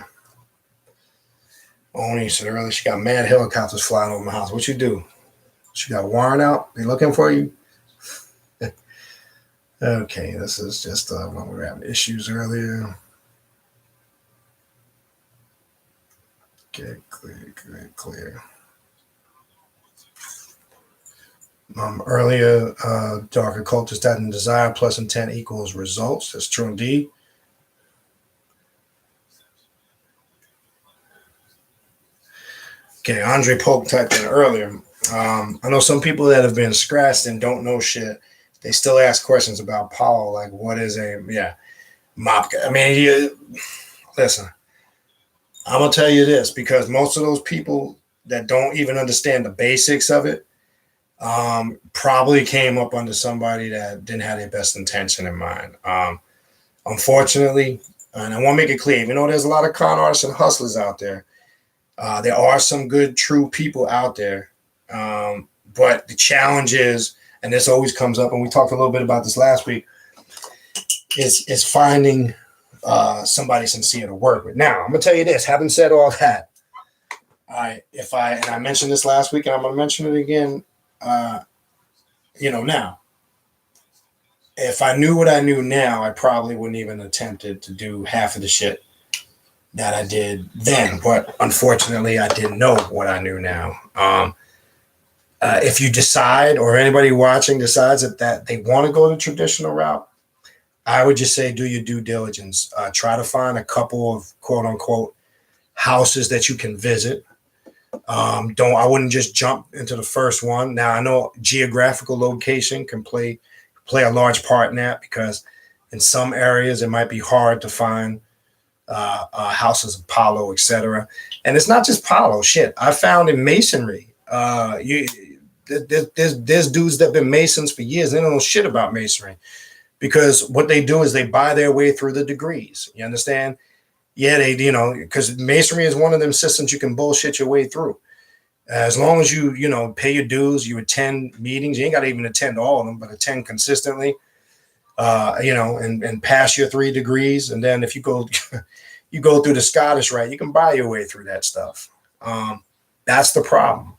B: Oni said earlier she got mad helicopters flying over my house. What you do? She got a warrant out? They looking for you? Okay, this is just when we were having issues earlier. Okay, clear. Earlier, dark occultist had in desire plus intent equals results. That's true indeed. Okay, Andre Polk typed in earlier. I know some people that have been scratched and don't know shit. They still ask questions about Palo, like what is a mob? I mean, listen. I'm gonna tell you this because most of those people that don't even understand the basics of it probably came up under somebody that didn't have their best intention in mind. Unfortunately, and I want to make it clear, even though there's a lot of con artists and hustlers out there, there are some good, true people out there. But the challenge is, and this always comes up, and we talked a little bit about this last week, is finding somebody sincere to work with. Now, I'm gonna tell you this. Having said all that, I mentioned this last week, and I'm gonna mention it again. Now, if I knew what I knew now, I probably wouldn't even attempted to do half of the shit that I did then. But unfortunately, I didn't know what I knew now. If you decide, or anybody watching decides that they want to go the traditional route, I would just say do your due diligence. Try to find a couple of quote unquote houses that you can visit. I wouldn't just jump into the first one. Now I know geographical location can play a large part in that, because in some areas it might be hard to find houses of Palo, etc. And it's not just Palo. Shit, I found in Masonry. There's dudes that have been Masons for years. They don't know shit about Masonry, because what they do is they buy their way through the degrees. You understand? Yeah, because Masonry is one of them systems you can bullshit your way through. As long as you pay your dues, you attend meetings. You ain't got to even attend all of them, but attend consistently. And pass your 3 degrees. And then if you go through the Scottish Rite, you can buy your way through that stuff. That's the problem.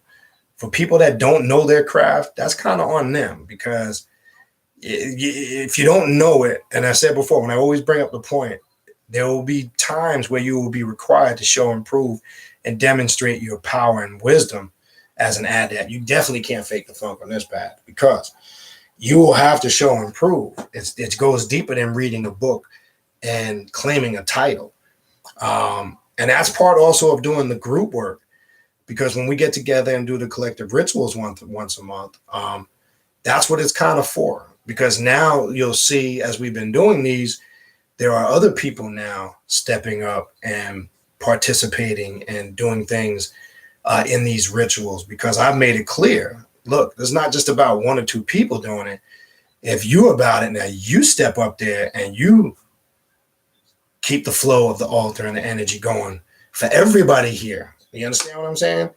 B: For people that don't know their craft, that's kind of on them, because if you don't know it, and I said before, when I always bring up the point, there will be times where you will be required to show and prove and demonstrate your power and wisdom as an adept. You definitely can't fake the funk on this path, because you will have to show and prove. It goes deeper than reading a book and claiming a title. And that's part also of doing the group work, because when we get together and do the collective rituals once a month, that's what it's kind of for. Because now you'll see, as we've been doing these, there are other people now stepping up and participating and doing things in these rituals, because I've made it clear, look, it's not just about 1 or 2 people doing it. If you about it now, you step up there and you keep the flow of the altar and the energy going for everybody here. You understand what I'm saying?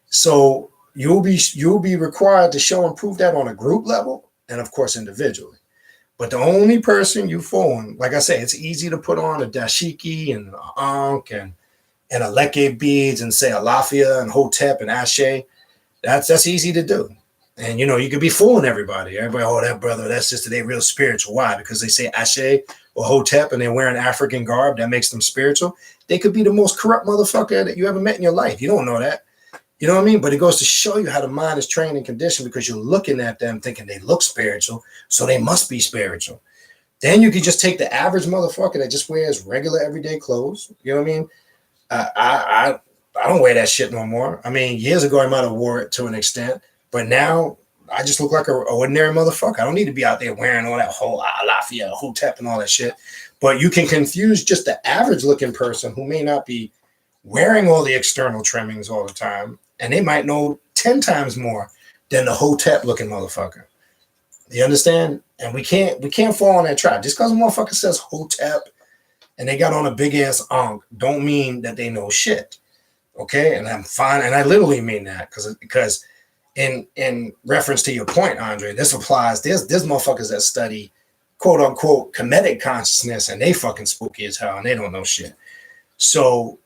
B: So you'll be required to show and prove that on a group level, and of course individually. But the only person you phone, like I say, it's easy to put on a dashiki and an ankh and a leke beads and say Alafia and Hotep and Ashe. That's easy to do. And you could be fooling everybody. Everybody, oh, that brother, that sister, they real spiritual. Why? Because they say Ashe or Hotep and they're wearing African garb. That makes them spiritual. They could be the most corrupt motherfucker that you ever met in your life. You don't know that. You know what I mean? But it goes to show you how the mind is trained and conditioned, because you're looking at them thinking they look spiritual, so they must be spiritual. Then you could just take the average motherfucker that just wears regular everyday clothes. You know what I mean? I don't wear that shit no more. I mean, years ago I might have wore it to an extent, but now I just look like an ordinary motherfucker. I don't need to be out there wearing all that whole Alafia, Hotep and all that shit. But you can confuse just the average looking person who may not be wearing all the external trimmings all the time, and they might know 10 times more than the Hotep looking motherfucker. You understand? And we can't fall on that trap. Just because a motherfucker says Hotep and they got on a big ass ankh don't mean that they know shit. Okay? And I'm fine. And I literally mean that because in reference to your point, Andre, this applies. There's motherfuckers that study quote unquote comedic consciousness, and they fucking spooky as hell and they don't know shit. So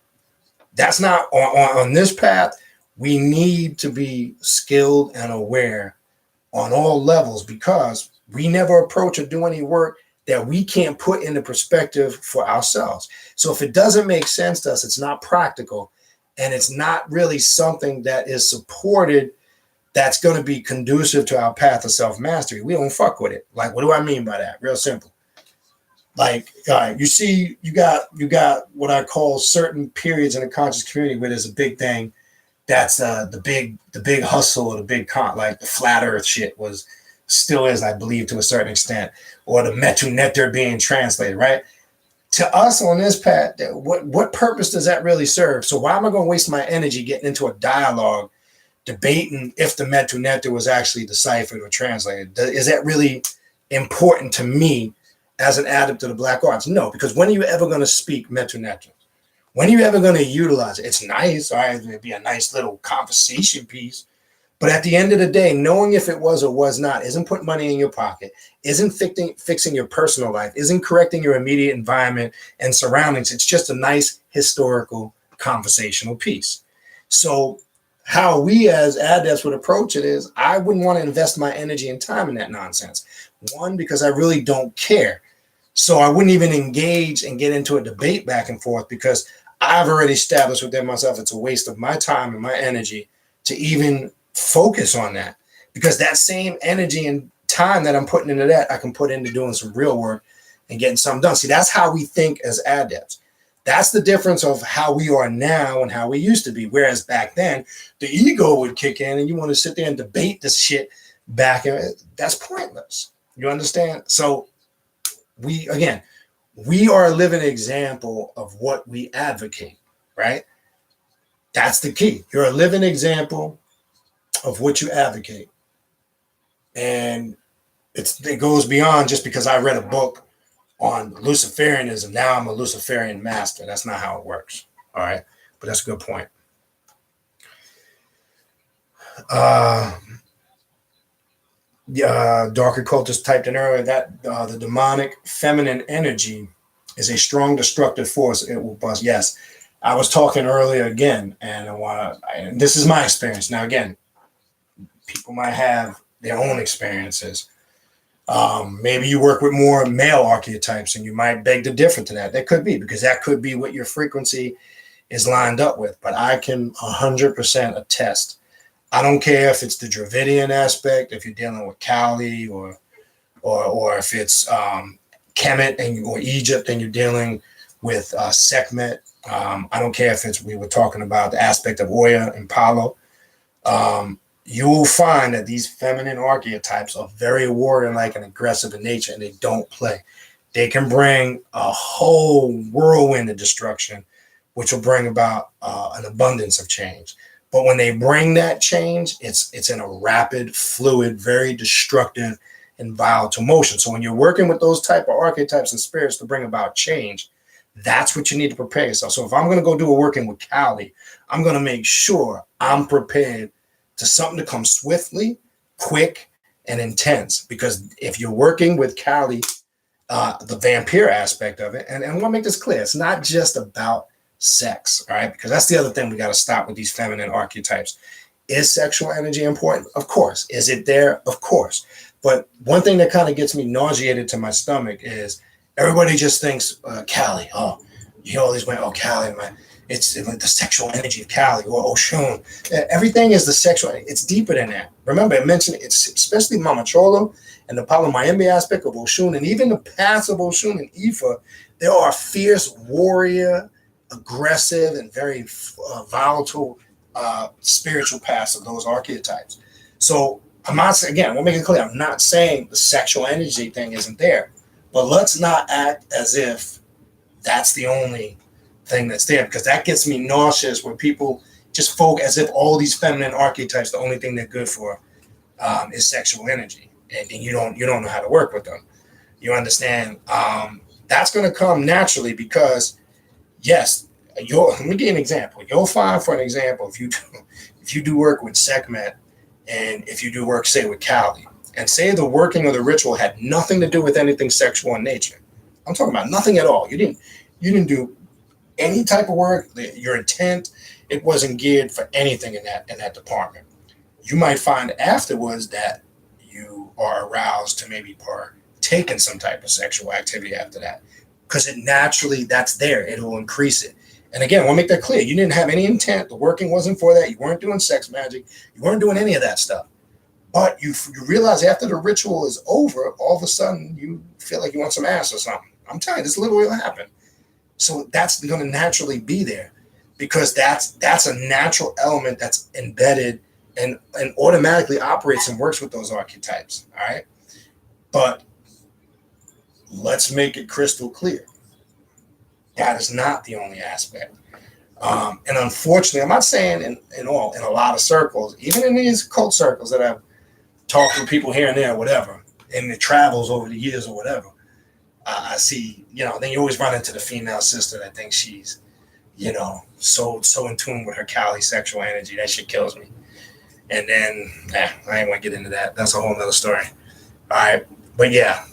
B: that's not on this path. We need to be skilled and aware on all levels, because we never approach or do any work that we can't put into perspective for ourselves. So if it doesn't make sense to us, it's not practical, and it's not really something that is supported that's going to be conducive to our path of self-mastery, we don't fuck with it. Like, what do I mean by that? Real simple. Like, you see, you got what I call certain periods in the conscious community where there's a big thing. That's the big hustle or the big like the flat earth shit still is, I believe, to a certain extent, or the Metu Nectar being translated, right? To us on this path, what purpose does that really serve? So why am I going to waste my energy getting into a dialogue, debating if the Metu Nectar was actually deciphered or translated? Is that really important to me as an adept of the black arts? No, because when are you ever going to speak Metu Nectar? When are you ever going to utilize it? It's nice, all right, it'd be a nice little conversation piece. But at the end of the day, knowing if it was or was not isn't putting money in your pocket, isn't fixing your personal life, isn't correcting your immediate environment and surroundings. It's just a nice historical conversational piece. So how we as adepts would approach it is, I wouldn't want to invest my energy and time in that nonsense. One, because I really don't care. So I wouldn't even engage and get into a debate back and forth, because I've already established within myself it's a waste of my time and my energy to even focus on that, because that same energy and time that I'm putting into that, I can put into doing some real work and getting something done. See, that's how we think as adepts. That's the difference of how we are now and how we used to be. Whereas back then, the ego would kick in and you want to sit there and debate this shit back. And that's pointless. You understand? So we are a living example of what we advocate, right? That's the key. You're a living example of what you advocate. And it goes beyond just because I read a book on Luciferianism. Now I'm a Luciferian master. That's not how it works. All right. But that's a good point. Darker Cultist typed in earlier that the demonic feminine energy is a strong destructive force. It will bust. Yes. I was talking earlier again, and this is my experience. Now, again, people might have their own experiences. Maybe you work with more male archetypes and you might beg to differ to that. That could be, because that could be what your frequency is lined up with. But I can 100% attest. I don't care if it's the Dravidian aspect, if you're dealing with Kali, or if it's Kemet or Egypt and you're dealing with Sekhmet. I don't care if we were talking about the aspect of Oya and Palo. You will find that these feminine archetypes are very warrior-like and aggressive in nature, and they don't play. They can bring a whole whirlwind of destruction, which will bring about an abundance of change. But when they bring that change, it's in a rapid, fluid, very destructive and volatile motion. So when you're working with those type of archetypes and spirits to bring about change, that's what you need to prepare yourself. So if I'm going to go do a working with Kali, I'm going to make sure I'm prepared to something to come swiftly, quick, and intense. Because if you're working with Kali, the vampire aspect of it, and I want to make this clear, it's not just about sex, all right? Because that's the other thing we got to stop with these feminine archetypes. Is sexual energy important? Of course. Is it there? Of course. But one thing that kind of gets me nauseated to my stomach is everybody just thinks Kali. Oh, you know, these women, oh, Kali, man. It's the sexual energy of Kali or Oshun. Everything is the sexual. It's deeper than that. Remember, I mentioned it's especially Mama Chola and the Palo aspect of Oshun, and even the paths of Oshun and Ifa. There are fierce warrior, aggressive, and very volatile spiritual paths of those archetypes. So I'm not, again, we'll make it clear, I'm not saying the sexual energy thing isn't there, but let's not act as if that's the only thing that's there, because that gets me nauseous when people just folk as if all these feminine archetypes, the only thing they're good for is sexual energy, and you don't know how to work with them. You understand? That's going to come naturally, because yes, let me give you an example. You'll find, for an example, if you do work with Sekhmet, and if you do work, say, with Kali, and say the working or the ritual had nothing to do with anything sexual in nature. I'm talking about nothing at all. You didn't do any type of work. Your intent, it wasn't geared for anything in that department. You might find afterwards that you are aroused to maybe partake in some type of sexual activity after that, because it naturally, that's there. It will increase it. And again, I want to make that clear. You didn't have any intent. The working wasn't for that. You weren't doing sex magic. You weren't doing any of that stuff. But you realize after the ritual is over, all of a sudden you feel like you want some ass or something. I'm telling you, this literally will happen. So that's going to naturally be there because that's a natural element that's embedded and automatically operates and works with those archetypes. All right. But let's make it crystal clear. That is not the only aspect. And unfortunately, I'm not saying in a lot of circles, even in these cult circles that I've talked to people here and there, whatever, and it travels over the years or whatever, I see, then you always run into the female sister that thinks she's, so in tune with her Kali sexual energy. That shit kills me. And then, I ain't want to get into that. That's a whole nother story. All right. But yeah.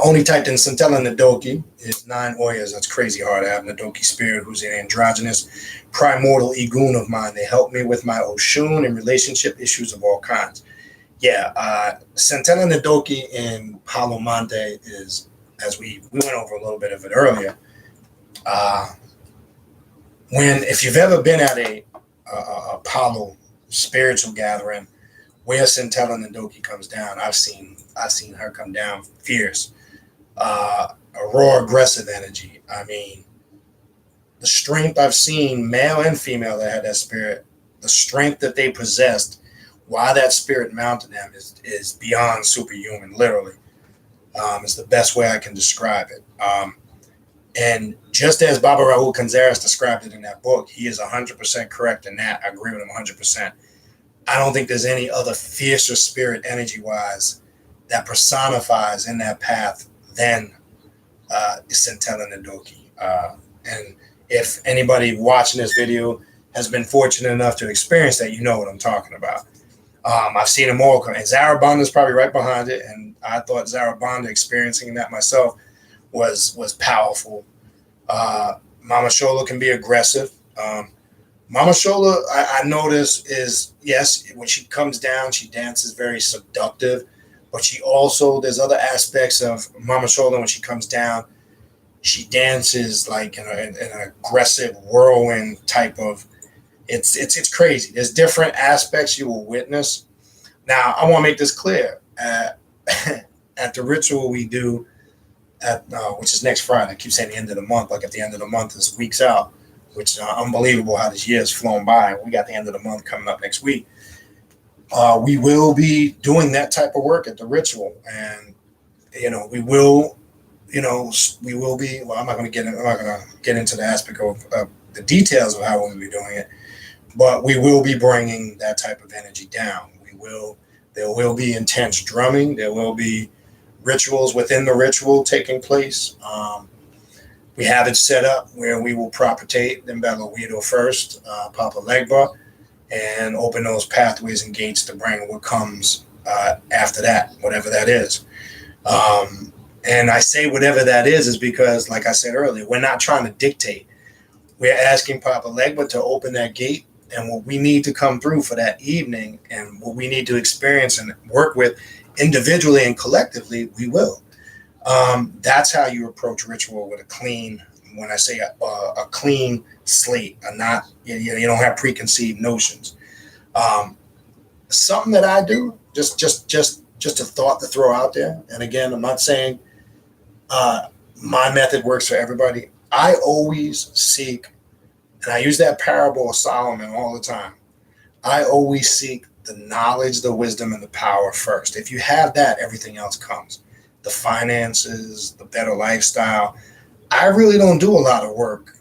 B: Only typed in Centella Ndoki is 9 Oyas. That's crazy hard. I have Ndoki spirit, who's an androgynous, primordial Egun of mine. They help me with my Oshun and relationship issues of all kinds. Yeah, Centella Ndoki in Palo Monte is, as we went over a little bit of it earlier. If you've ever been at a Palo spiritual gathering where Centella Ndoki comes down, I've seen her come down fierce, a raw aggressive energy. I mean, the strength I've seen, male and female, that had that spirit, the strength that they possessed, why that spirit mounted them is beyond superhuman. Literally, it's the best way I can describe it. And just as Baba Raul Canzares described it in that book, he is 100% correct in that. I agree with him 100%. I don't think there's any other fiercer spirit energy-wise that personifies in that path than Centella Ndoki. And if anybody watching this video has been fortunate enough to experience that, you know what I'm talking about. I've seen them all come, and Zarabanda is probably right behind it. And I thought Zarabanda, experiencing that myself, was powerful. Mama Chola can be aggressive. Mama Chola, I notice, is, yes, when she comes down, she dances very seductive, but she also, there's other aspects of Mama Chola when she comes down. She dances like in an aggressive whirlwind type of, it's crazy. There's different aspects you will witness. Now, I want to make this clear. At the ritual we do, which is next Friday, I keep saying the end of the month, like at the end of the month is weeks out, which is unbelievable how this year has flown by. We got the end of the month coming up next week. We will be doing that type of work at the ritual, and we will be. Well, I'm not going to get into the aspect of the details of how we'll be doing it, but we will be bringing that type of energy down. There will be intense drumming. There will be rituals within the ritual taking place. We have it set up where we will propagate Mbelo Wido first, Papa Legba, and open those pathways and gates to bring what comes after that, whatever that is. And I say whatever that is because, like I said earlier, we're not trying to dictate. We're asking Papa Legba to open that gate, and what we need to come through for that evening and what we need to experience and work with individually and collectively, we will. That's how you approach ritual, with a clean, when I say a clean slate, you don't have preconceived notions. Something that I do, just a thought to throw out there. And again, I'm not saying my method works for everybody. I always seek, and I use that parable of Solomon all the time. I always seek the knowledge, the wisdom, and the power first. If you have that, everything else comes. The finances, the better lifestyle. I really don't do a lot of work,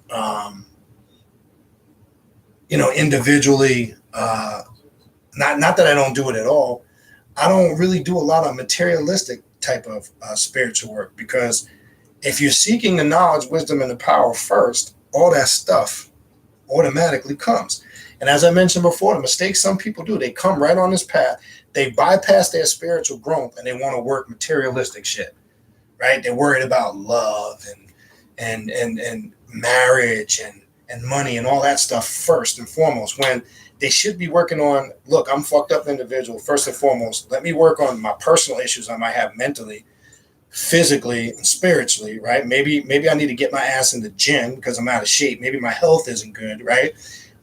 B: individually. Not that I don't do it at all. I don't really do a lot of materialistic type of spiritual work, because if you're seeking the knowledge, wisdom, and the power first, all that stuff automatically comes. And as I mentioned before, the mistake some people do, they come right on this path. They bypass their spiritual growth and they want to work materialistic shit, right? They're worried about love and marriage and money and all that stuff first and foremost, when they should be working on, look, I'm fucked up individual. First and foremost, let me work on my personal issues I might have mentally physically and spiritually, right? Maybe I need to get my ass in the gym because I'm out of shape. Maybe my health isn't good, right?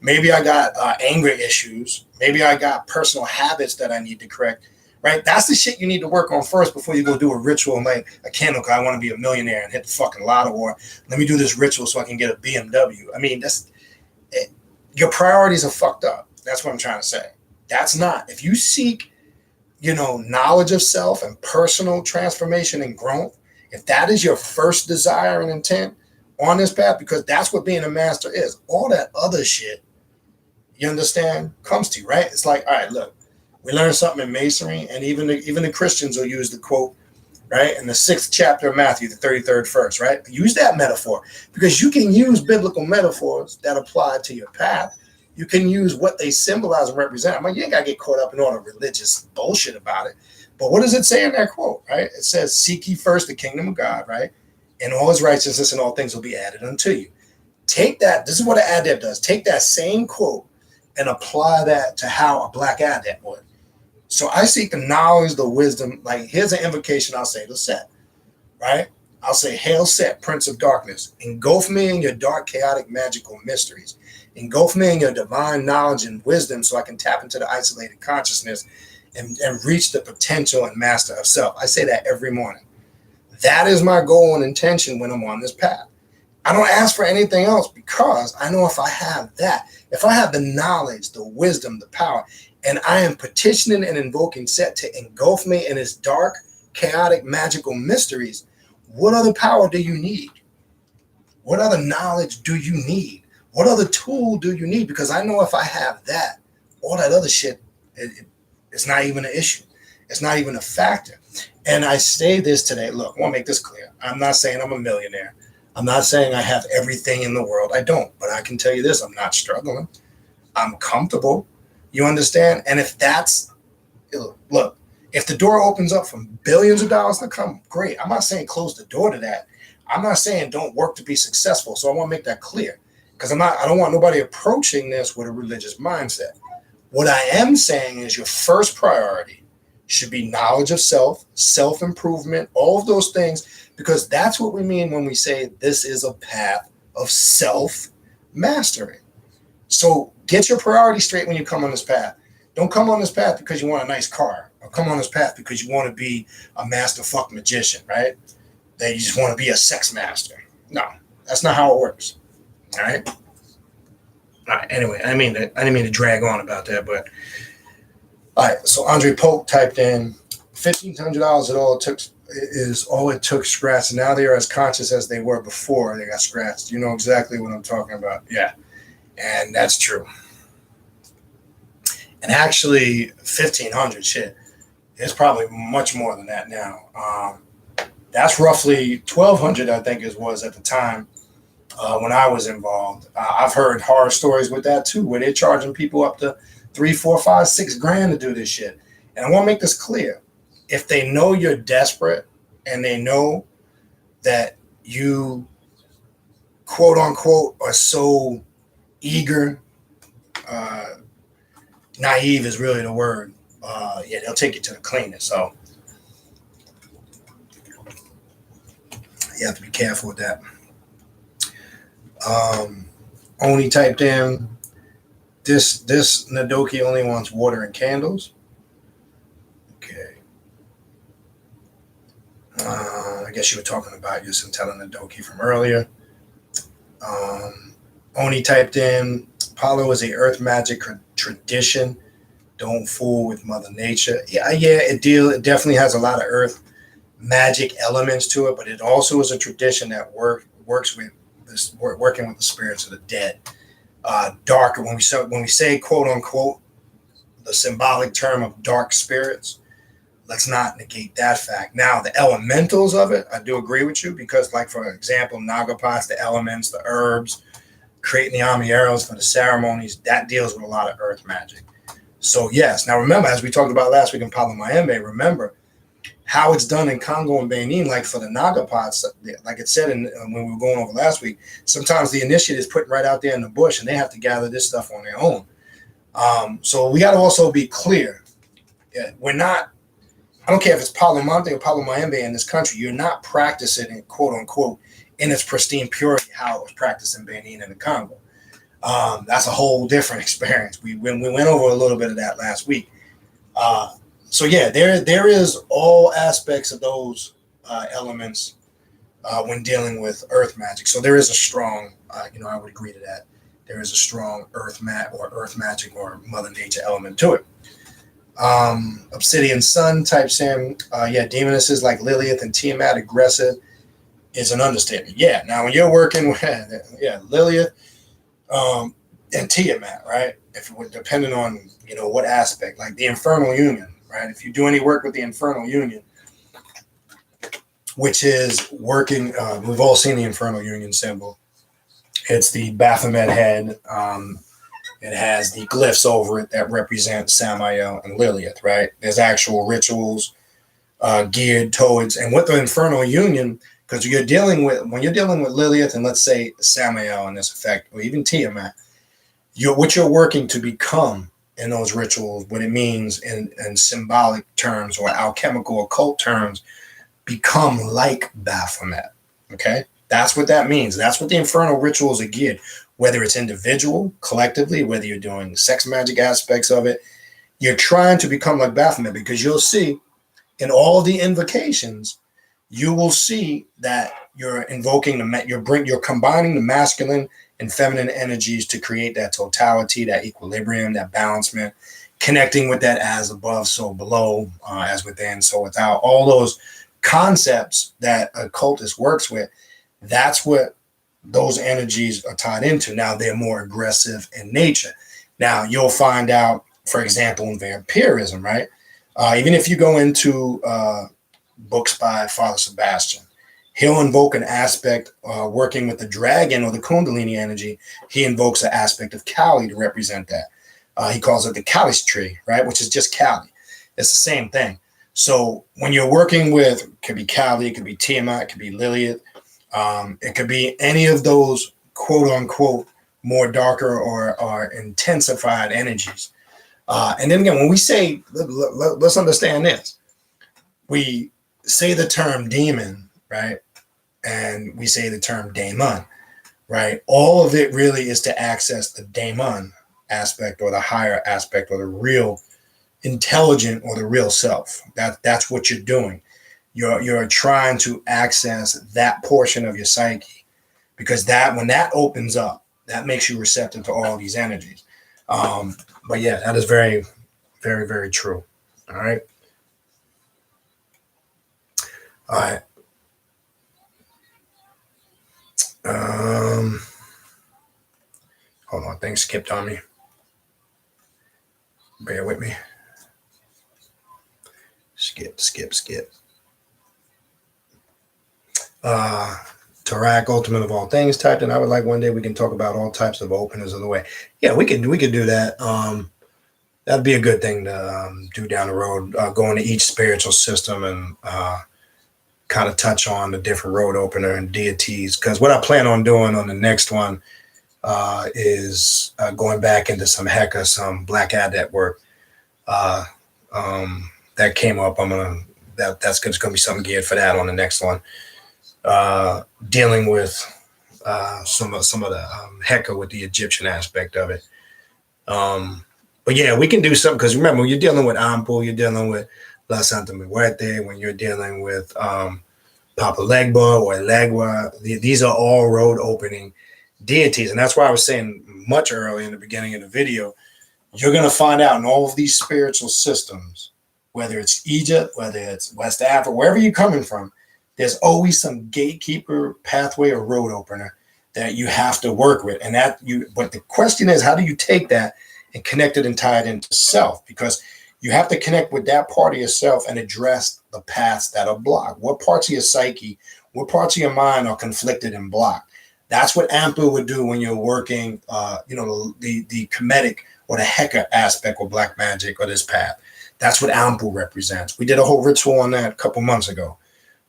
B: Maybe I got anger issues. Maybe I got personal habits that I need to correct, right? That's the shit you need to work on first before you go do a ritual like a candle. I want to be a millionaire and hit the fucking lotto, or let me do this ritual so I can get a BMW. I mean, your priorities are fucked up. That's what I'm trying to say. That's not. If you seek, knowledge of self and personal transformation and growth, if that is your first desire and intent on this path, because that's what being a master is. All that other shit, you understand, comes to you, right? It's like, all right, look, we learned something in Masonry, and even the Christians will use the quote, right? In the 6th chapter of Matthew, the 33rd verse, right? Use that metaphor, because you can use biblical metaphors that apply to your path. You can use what they symbolize and represent. I mean, you ain't got to get caught up in all the religious bullshit about it. But what does it say in that quote, right? It says, seek ye first the kingdom of God, right? And all his righteousness and all things will be added unto you. Take that. This is what an adept does. Take that same quote and apply that to how a black adept would. So I seek the knowledge, the wisdom. Like, here's an invocation I'll say to Set, right? I'll say, hail Set, Prince of Darkness. Engulf me in your dark, chaotic, magical mysteries. Engulf me in your divine knowledge and wisdom so I can tap into the isolated consciousness and reach the potential and master of self. I say that every morning. That is my goal and intention when I'm on this path. I don't ask for anything else, because I know if I have that, if I have the knowledge, the wisdom, the power, and I am petitioning and invoking Set to engulf me in his dark, chaotic, magical mysteries, what other power do you need? What other knowledge do you need? What other tool do you need? Because I know if I have that, all that other shit, it's not even an issue. It's not even a factor. And I say this today. Look, I want to make this clear. I'm not saying I'm a millionaire. I'm not saying I have everything in the world. I don't. But I can tell you this. I'm not struggling. I'm comfortable. You understand? And if that's, look, if the door opens up for billions of dollars to come, great. I'm not saying close the door to that. I'm not saying don't work to be successful. So I want to make that clear. Because I don't want nobody approaching this with a religious mindset. What I am saying is your first priority should be knowledge of self, self-improvement, all of those things, because that's what we mean when we say this is a path of self-mastery. So get your priorities straight when you come on this path. Don't come on this path because you want a nice car, or come on this path because you want to be a master fuck magician, right? That you just want to be a sex master. No, that's not how it works. All right. Anyway, I didn't mean to drag on about that, but all right. So Andre Polk typed in $1,500. All it took scratched. Now they are as conscious as they were before they got scratched. You know exactly what I'm talking about. Yeah, and that's true. And actually, 1,500 shit. It's probably much more than that now. That's roughly 1,200, I think, was at the time. When I was involved, I've heard horror stories with that too, where they're charging people up to $3, $4, $5, $6 grand to do this shit. And I want to make this clear: if they know you're desperate and they know that you, quote unquote, are so eager, naive is really the word. Yeah, they'll take you to the cleaners. So you have to be careful with that. Oni typed in this Ndoki only wants water and candles. Okay. I guess you were talking about your Centella Ndoki from earlier. Oni typed in Palo is a earth magic tradition. Don't fool with Mother Nature. Yeah, it definitely has a lot of earth magic elements to it, but it also is a tradition that works with working with the spirits of the dead. Darker, when we say quote unquote the symbolic term of dark spirits, let's not negate that fact. Now the elementals of it, I do agree with you, because like for example, Nagapots, the elements, the herbs, creating the Ami arrows for the ceremonies, that deals with a lot of earth magic. So yes, now remember, as we talked about last week in Palo, remember how it's done in Congo and Benin, like for the Nagapots, like it said when we were going over last week, sometimes the initiate is put right out there in the bush and they have to gather this stuff on their own. So we got to also be clear. Yeah, we're not I don't care if it's Palo Monte or Palo Mayembe in this country, you're not practicing it, quote unquote, in its pristine purity, how it was practiced in Benin and the Congo. That's a whole different experience. We went over a little bit of that last week. So yeah, there is all aspects of those elements when dealing with earth magic. So there is a strong, I would agree to that. There is a strong earth magic or Mother Nature element to it. Obsidian Sun type Sam, demonesses like Lilith and Tiamat, aggressive, is an understatement. Yeah, now when you're working with Lilith and Tiamat, right? If depending on what aspect, like the Infernal Union, right? If you do any work with the Infernal Union, which is working, we've all seen the Infernal Union symbol. It's the Baphomet head. It has the glyphs over it that represent Samael and Lilith, right? There's actual rituals geared towards, and with the Infernal Union, because when you're dealing with Lilith and let's say Samael in this effect, or even Tiamat, what you're working to become in those rituals, what it means in symbolic terms or alchemical occult terms, become like Baphomet. Okay, that's what that means. That's what the infernal rituals are geared. Whether it's individual, collectively, whether you're doing sex magic aspects of it, you're trying to become like Baphomet, because you'll see in all the invocations, you will see that you're invoking you're combining the masculine and feminine energies to create that totality, that equilibrium, that balancement, connecting with that as above, so below, as within, so without. All those concepts that a cultist works with, that's what those energies are tied into. Now they're more aggressive in nature. Now you'll find out, for example, in vampirism, right? Even if you go into books by Father Sebastian, he'll invoke an aspect working with the dragon or the Kundalini energy. He invokes an aspect of Kali to represent that. He calls it the Kali's tree, right? Which is just Kali. It's the same thing. So when you're working with, it could be Kali, it could be Tiamat, it could be Lilith, it could be any of those quote unquote more darker or intensified energies. And then again, when we say, let's understand this. We say the term demon, right? And we say the term daemon, right? All of it really is to access the daemon aspect or the higher aspect or the real intelligent or the real self. That's what you're doing. You're trying to access that portion of your psyche, because when that opens up, that makes you receptive to all these energies. But yeah, that is very, very, very true. All right. All right. Hold on, things skipped on me. Bear with me. Skip. Tarak, ultimate of all things, typed in. I would like one day we can talk about all types of openers of the way. Yeah, we could do that. That'd be a good thing to do down the road. Go into each spiritual system and kind of touch on the different road opener and deities. Because what I plan on doing on the next one is going back into some Heka, some Black Adept work that came up. That's going to be something geared for that on the next one. Dealing with some of the Heka with the Egyptian aspect of it. But yeah, we can do something, because remember, when you're dealing with Ampu, you're dealing with La Santa Muerte, when you're dealing with Papa Legba or Legua, these are all road opening deities. And that's why I was saying much earlier in the beginning of the video, you're going to find out in all of these spiritual systems, whether it's Egypt, whether it's West Africa, wherever you're coming from, there's always some gatekeeper, pathway, or road opener that you have to work with. But the question is, how do you take that and connect it and tie it into self? Because you have to connect with that part of yourself and address the paths that are blocked. What parts of your psyche, what parts of your mind are conflicted and blocked? That's what Ampu would do when you're working, the Kemetic or the Heka aspect or black magic or this path. That's what Ampu represents. We did a whole ritual on that a couple months ago.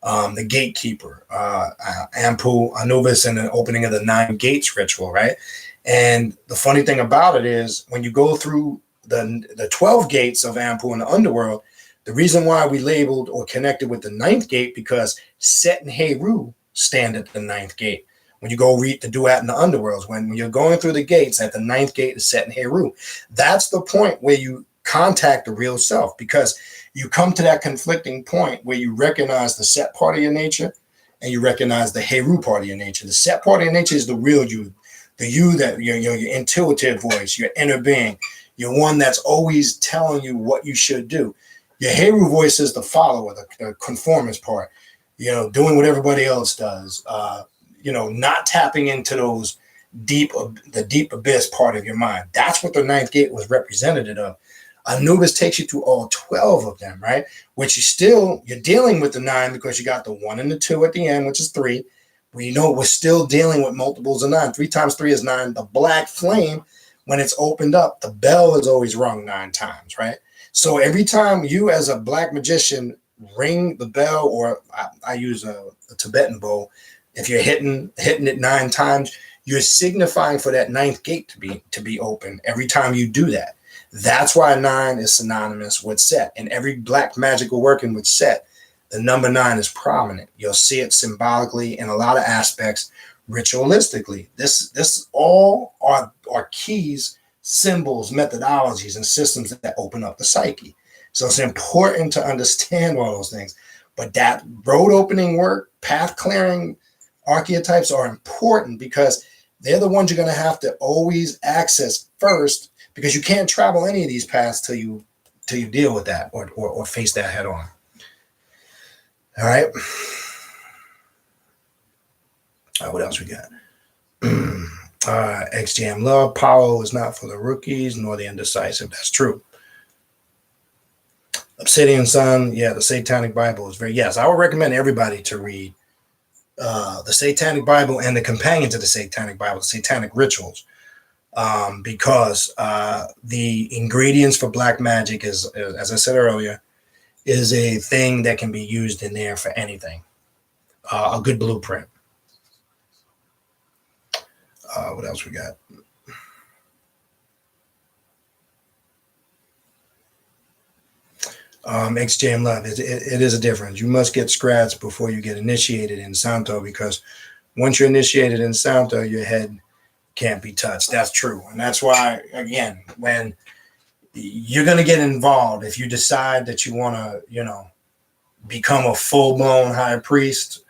B: The gatekeeper, Ampu, Anubis, and the opening of the 9 gates ritual, right? And the funny thing about it is, when you go through the 12 gates of Ampu in the underworld, The reason why we labeled or connected with the ninth gate, because Set and Heru stand at the ninth gate. When you go read the Duat and the Underworlds, when you're going through the gates at the ninth gate is Set and Heru. That's the point where you contact the real self, because you come to that conflicting point where you recognize the Set part of your nature and you recognize the Heru part of your nature. The Set part of your nature is the real you, the you that your intuitive voice, your inner being, your one that's always telling you what you should do. Your Heru voice is the follower, the conformist part, doing what everybody else does, not tapping into those the deep abyss part of your mind. That's what the ninth gate was representative of. Anubis takes you through all 12 of them, right? Which you're dealing with the 9 because you got the 1 and the 2 at the end, which is 3. We're still dealing with multiples of 9. 3 times 3 is 9. The black flame, when it's opened up, the bell is always rung 9 times, right? So every time you as a black magician ring the bell, or I use a Tibetan bowl, if you're hitting it 9 times, you're signifying for that 9th gate to be open every time you do that. That's why 9 is synonymous with Set. And every black magical working with Set, the number 9 is prominent. You'll see it symbolically in a lot of aspects, ritualistically. This all are keys, symbols, methodologies, and systems that open up the psyche. So it's important to understand all those things. But that road opening work, path clearing archetypes are important because they're the ones you're going to have to always access first, because you can't travel any of these paths till you deal with that or face that head on. All right. What else we got? XJM Love, Palo is not for the rookies nor the indecisive. That's true. Obsidian Sun, the Satanic Bible is yes, I would recommend everybody to read the Satanic Bible and the companion to the Satanic Bible, the Satanic Rituals. Because the ingredients for black magic is, as I said earlier, is a thing that can be used in there for anything. A good blueprint. What else we got? XJM Love, it is a difference. You must get scratched before you get initiated in Santo, because once you're initiated in Santo, your head can't be touched. That's true. And that's why, again, when you're going to get involved, if you decide that you want to, become a full-blown high priest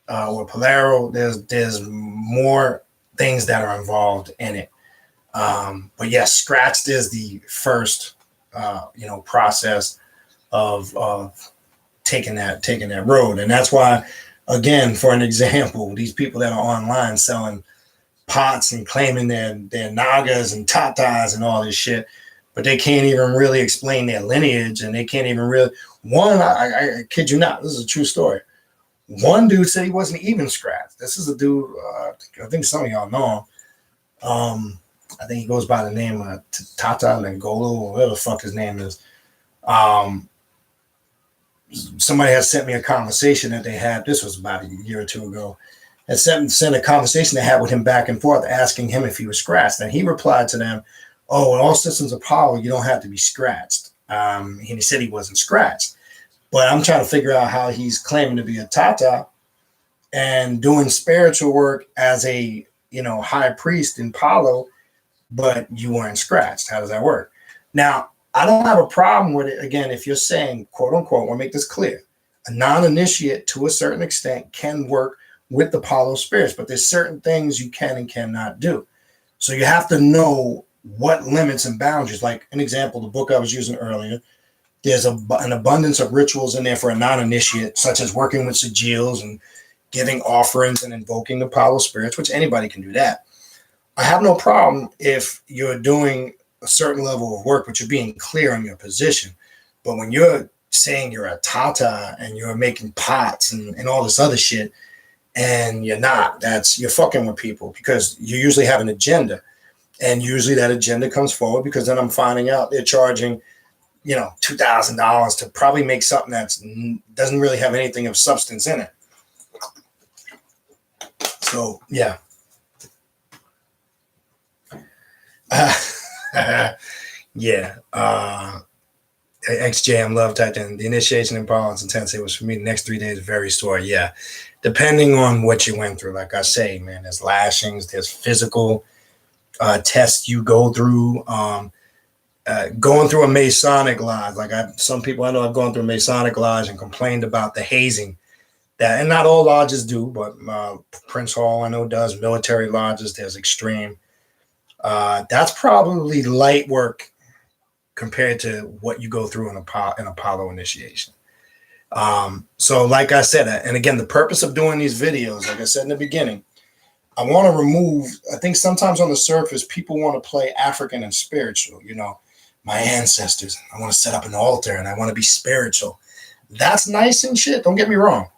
B: or Palo, there's more things that are involved in it. But yes, scratched is the first, process of taking that road. And that's why, again, for an example, these people that are online selling pots and claiming they're Nagas and Tatas and all this shit, but they can't even really explain their lineage, and they can't even really. I kid you not, this is a true story. One dude said he wasn't even scratched. This is a dude, I think some of y'all know him. I think he goes by the name of Tata Nangolo, or whatever the fuck his name is. Somebody had sent me a conversation that they had. This was about a year or two ago. And sent a conversation they had with him back and forth, asking him if he was scratched. And he replied to them, "Oh, in all systems of power, you don't have to be scratched." And he said he wasn't scratched. But I'm trying to figure out how he's claiming to be a Tata and doing spiritual work as a high priest in Palo, but you weren't scratched. How does that work? Now, I don't have a problem with it. Again, if you're saying, quote unquote, I want to make this clear, a non-initiate to a certain extent can work with the Palo spirits, but there's certain things you can and cannot do. So you have to know what limits and boundaries. Like an example, the book I was using earlier, there's an abundance of rituals in there for a non-initiate, such as working with sigils and giving offerings and invoking the Palo spirits, which anybody can do that. I have no problem if you're doing a certain level of work, but you're being clear on your position. But when you're saying you're a Tata and you're making pots and all this other shit, and you're not, you're fucking with people, because you usually have an agenda. And usually that agenda comes forward because then I'm finding out they're charging, $2,000 to probably make something that doesn't really have anything of substance in it. So, yeah. Yeah. XJM Love typed in, the initiation in Palo and intensity was for me the next 3 days very sore. Yeah. Depending on what you went through, like I say, man, there's lashings, there's physical tests you go through. Going through a Masonic lodge, like some people I know have gone through a Masonic lodge and complained about the hazing that, and not all lodges do, but Prince Hall I know does. Military lodges, there's extreme. That's probably light work compared to what you go through in a Palo initiation. So like I said, and again, the purpose of doing these videos, like I said in the beginning, I want to remove, I think sometimes on the surface, people want to play African and spiritual, you know, my ancestors, I want to set up an altar and I want to be spiritual. That's nice and shit, don't get me wrong.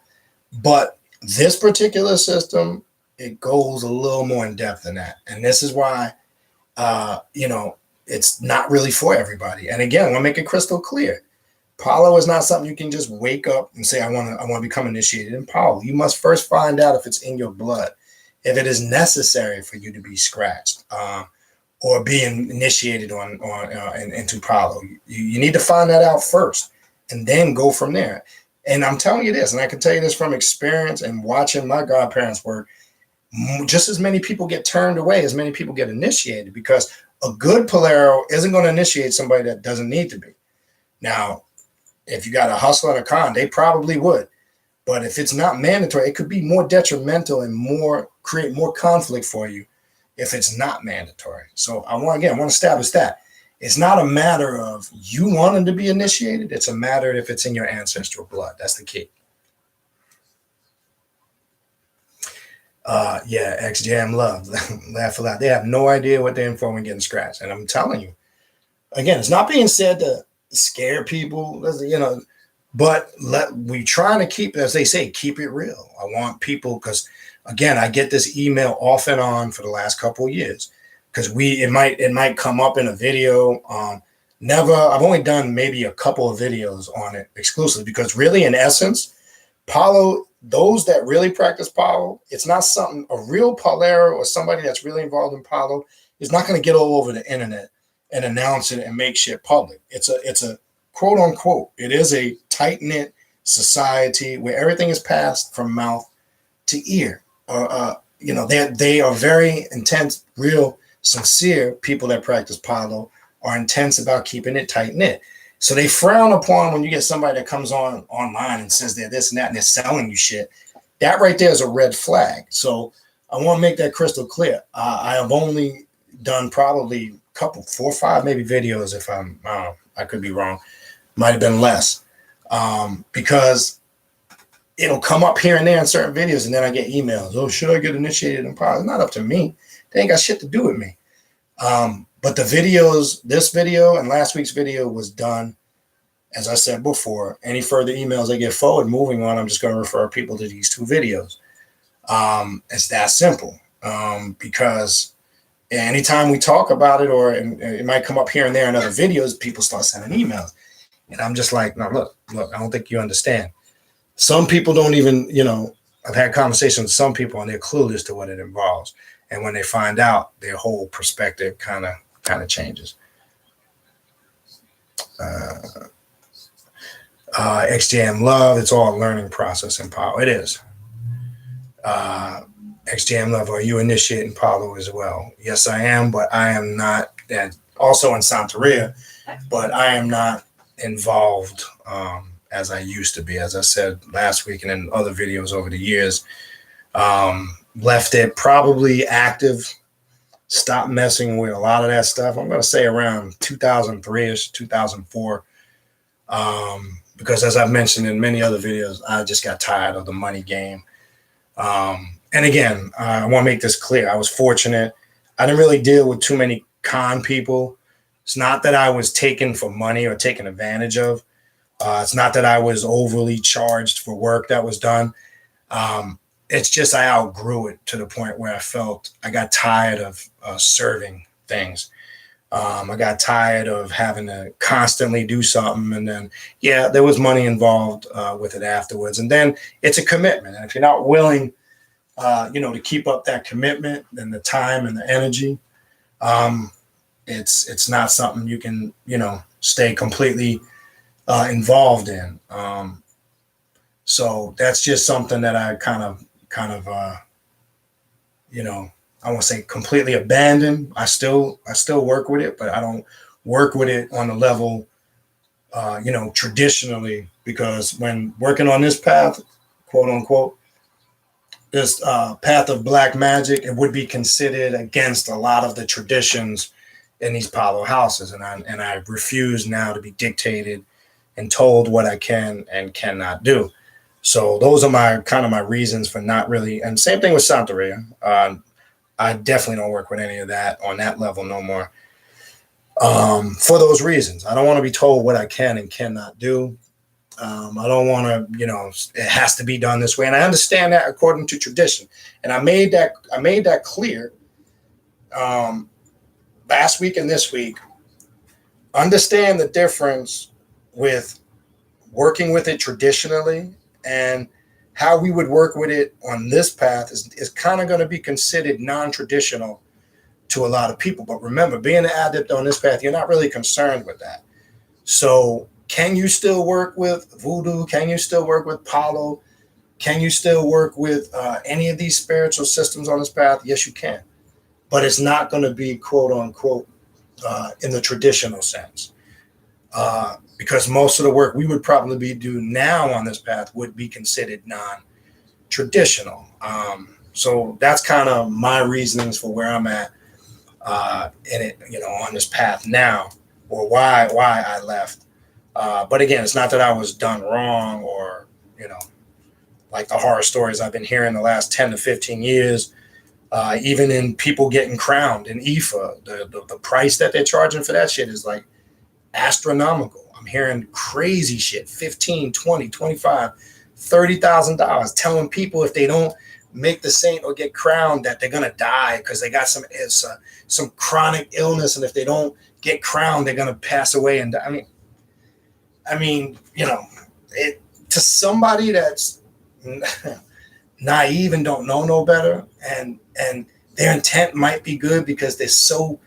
B: But this particular system, it goes a little more in depth than that. And this is why, you know, it's not really for everybody. And again, I want to make it crystal clear. Palo is not something you can just wake up and say, I want to become initiated in Palo. You must first find out if it's in your blood, if it is necessary for you to be scratched or being initiated into Palo. You need to find that out first and then go from there. And I'm telling you this, and I can tell you this from experience and watching my godparents work, just as many people get turned away as many people get initiated, because a good Polaro isn't going to initiate somebody that doesn't need to be. Now, if you got a hustle and a con, they probably would. But if it's not mandatory, it could be more detrimental and create more conflict for you if it's not mandatory. So I want to establish that. It's not a matter of you wanting to be initiated. It's a matter if it's in your ancestral blood. That's the key. Yeah, XJM Love. Laugh a lot. They have no idea what they're in for when getting scratched. And I'm telling you, again, it's not being said to scare people, you know, but we trying to keep, as they say, keep it real. I want people, because again, I get this email off and on for the last couple of years, because it might come up in a video. I've only done maybe a couple of videos on it exclusively, because really, in essence, Palo, those that really practice Palo, it's not something, a real Polaro or somebody that's really involved in Palo is not going to get all over the internet and announce it and make shit public. It's a quote unquote, it is a tight knit society where everything is passed from mouth to ear. You know, they are very intense, real, sincere people that practice Palo are intense about keeping it tight knit. So they frown upon when you get somebody that comes online and says they're this and that and they're selling you shit. That right there is a red flag. So I want to make that crystal clear. I have only done probably 4 or 5 maybe videos, if I could be wrong, might have been less, because it'll come up here and there in certain videos, and then I get emails. Oh, should I get initiated in Palo? It's not up to me. They ain't got shit to do with me. But the videos, this video and last week's video was done, as I said before. Any further emails I get forward moving on, I'm just going to refer people to these 2 videos. It's that simple, because anytime we talk about it, or it might come up here and there in other videos, people start sending emails. And I'm just like, no, look, I don't think you understand. Some people don't even, you know, I've had conversations with some people and they're clueless to what it involves. And when they find out, their whole perspective kind of changes. XJM Love, it's all a learning process in Palo. It is. XJM Love, are you initiating Palo as well? Yes, I am, but I am not, and also in Santeria, but I am not involved as I used to be. As I said last week and in other videos over the years, left it probably active, stopped messing with a lot of that stuff. I'm going to say around 2003-ish, 2004, because as I've mentioned in many other videos, I just got tired of the money game. And again, I want to make this clear. I was fortunate. I didn't really deal with too many con people. It's not that I was taken for money or taken advantage of. It's not that I was overly charged for work that was done. It's just I outgrew it to the point where I felt I got tired of serving things. I got tired of having to constantly do something. And then, yeah, there was money involved with it afterwards. And then it's a commitment. And if you're not willing, to keep up that commitment and the time and the energy, it's not something you can, stay completely involved in. So that's just something that I you know, I won't say completely abandoned. I still work with it, but I don't work with it on the level, traditionally, because when working on this path, quote unquote, this path of black magic, it would be considered against a lot of the traditions in these Palo houses, and I refuse now to be dictated and told what I can and cannot do. So those are my reasons for not really. And same thing with Santeria. I definitely don't work with any of that on that level no more. For those reasons, I don't want to be told what I can and cannot do. I don't want to, it has to be done this way. And I understand that according to tradition. And I made that clear last week and this week. Understand the difference with working with it traditionally and how we would work with it on this path is kind of going to be considered non-traditional to a lot of people. But remember, being an adept on this path, you're not really concerned with that. So can you still work with voodoo? Can you still work with Palo? Can you still work with any of these spiritual systems on this path? Yes, you can. But it's not going to be quote unquote in the traditional sense. Because most of the work we would probably be doing now on this path would be considered non-traditional. So that's kind of my reasonings for where I'm at in it, on this path now, or why I left. But again, it's not that I was done wrong or, like the horror stories I've been hearing the last 10 to 15 years, even in people getting crowned in IFA, the price that they're charging for that shit is like astronomical. I'm hearing crazy shit, 15, 20, 25, $30,000, telling people if they don't make the saint or get crowned that they're gonna die because they got some chronic illness, and if they don't get crowned, they're gonna pass away and die. I mean, it to somebody that's naive and don't know no better, and their intent might be good because they're so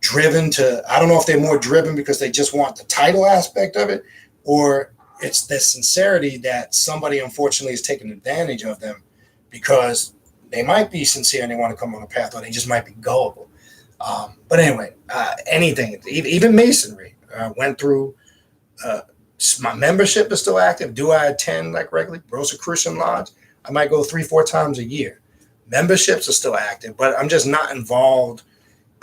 B: driven to, I don't know if they're more driven because they just want the title aspect of it, or it's the sincerity that somebody unfortunately is taking advantage of them because they might be sincere and they want to come on a path, or they just might be gullible. But anyway, anything, even Masonry, went through, my membership is still active. Do I attend like regularly? Rosicrucian Lodge, I might go 3-4 times a year. Memberships are still active, but I'm just not involved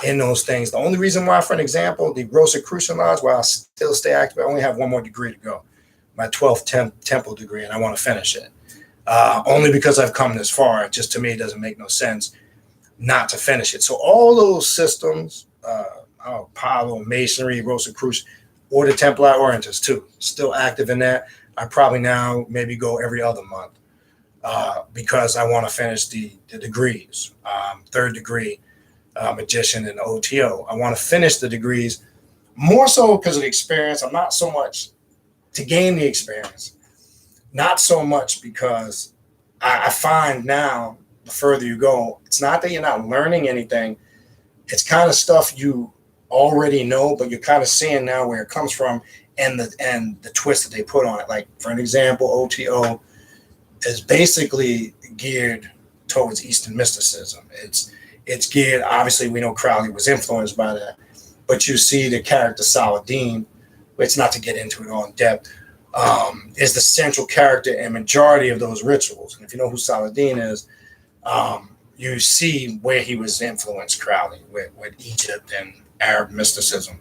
B: in those things. The only reason why, for an example, the Rosicrucian Lodge, while I still stay active, I only have one more degree to go, my 12th temple degree, and I want to finish it. Only because I've come this far. Just to me, it doesn't make no sense not to finish it. So all those systems, Palo, Masonry, Rosicrucian, or the Templar Orientals too, still active in that. I probably now maybe go every other month because I want to finish the degrees, 3rd degree, magician and OTO. I want to finish the degrees more so because of the experience. I'm not so much to gain the experience, not so much because I find now the further you go, it's not that you're not learning anything. It's kind of stuff you already know, but you're kind of seeing now where it comes from and the twist that they put on it. Like for an example, OTO is basically geared towards Eastern mysticism. It's geared, obviously we know Crowley was influenced by that, but you see the character Saladin, it's not to get into it all in depth, is the central character in majority of those rituals. And if you know who Saladin is, you see where he was influenced Crowley with Egypt and Arab mysticism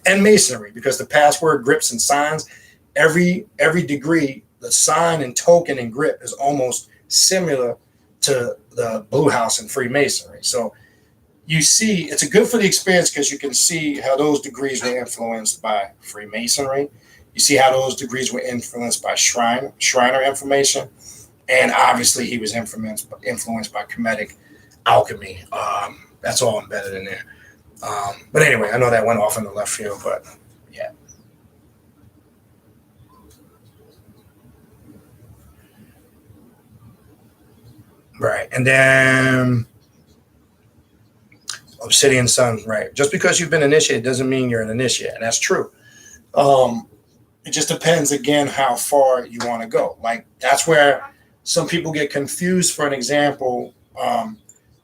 B: and Masonry, because the password, grips, and signs, every degree, the sign and token and grip is almost similar to the Blue House and Freemasonry. So you see, it's a good for the experience because you can see how those degrees were influenced by Freemasonry. You see how those degrees were influenced by Shriner information. And obviously he was influenced by Kemetic alchemy. That's all embedded in there. But anyway, I know that went off in the left field, but yeah. Right. And then Obsidian Sun, right. Just because you've been initiated doesn't mean you're an initiate. And that's true. It just depends, again, how far you want to go. Like, that's where some people get confused. For an example,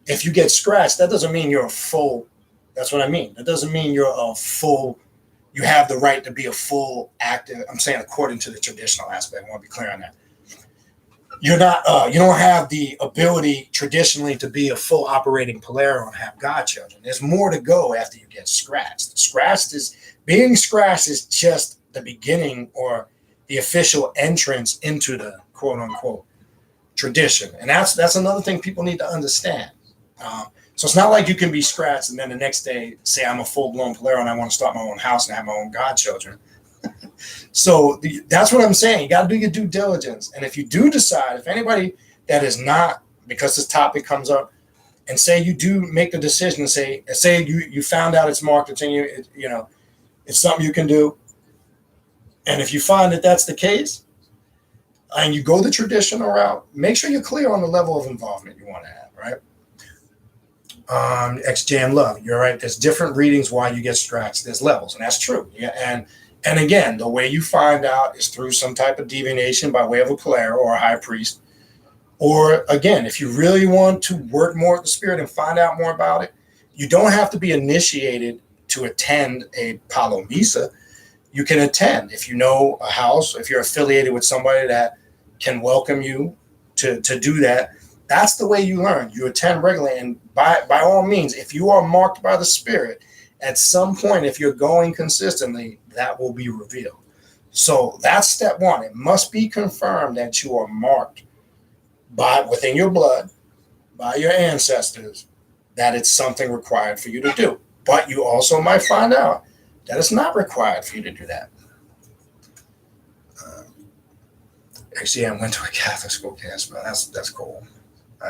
B: if you get scratched, that doesn't mean you're a full. That's what I mean. That doesn't mean you're a full. You have the right to be a full active. I'm saying according to the traditional aspect. I want to be clear on that. You're not. You don't have the ability traditionally to be a full operating Polaro and have godchildren. There's more to go after you get scratched. Being scratched is just the beginning or the official entrance into the quote unquote tradition. And that's another thing people need to understand. So it's not like you can be scratched and then the next day say I'm a full-blown Polaro and I want to start my own house and have my own godchildren. So that's what I'm saying. You got to do your due diligence. And if you do decide, if anybody that is not, because this topic comes up, and say you do make the decision and say you found out it's marked, it's in you, it's something you can do. And if you find that that's the case, and you go the traditional route, make sure you're clear on the level of involvement you want to have, right? XJM Love, you're right. There's different readings why you get scratched. There's levels, and that's true. Yeah, and again, the way you find out is through some type of divination by way of a Polaro or a high priest. Or again, if you really want to work more with the spirit and find out more about it, you don't have to be initiated to attend a Palo Misa. You can attend if you know a house, if you're affiliated with somebody that can welcome you to do that. That's the way you learn. You attend regularly, and by all means, if you are marked by the spirit, at some point, if you're going consistently, that will be revealed. So that's step one. It must be confirmed that you are marked within your blood, by your ancestors, that it's something required for you to do. But you also might find out that it's not required for you to do that. Actually, I went to a Catholic school, that's cool.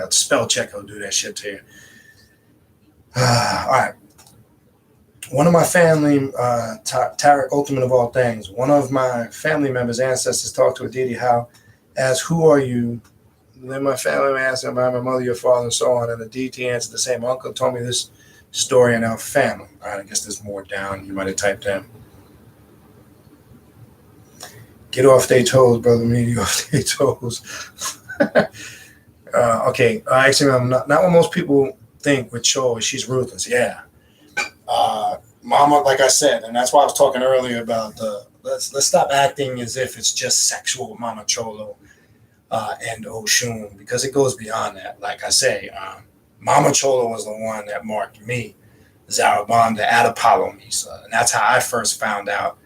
B: Spell check will do that shit to you. All right. One of my family, Tarek, ultimate of all things, one of my family members' ancestors talked to a deity as who are you? And then my family asked about my mother, your father, and so on. And the deity answered the same. Uncle told me this story in our family. All right, I guess there's more down. You might have typed in. Get off their toes, brother. Me, off their toes. Okay. Actually, I'm not what most people think with Chola. She's ruthless. Yeah. Mama, like I said, and that's why I was talking earlier about let's stop acting as if it's just sexual Mama Chola and Oshun, because it goes beyond that. Like I say, Mama Chola was the one that marked me, Zarabanda, at Apollo Misa, and that's how I first found out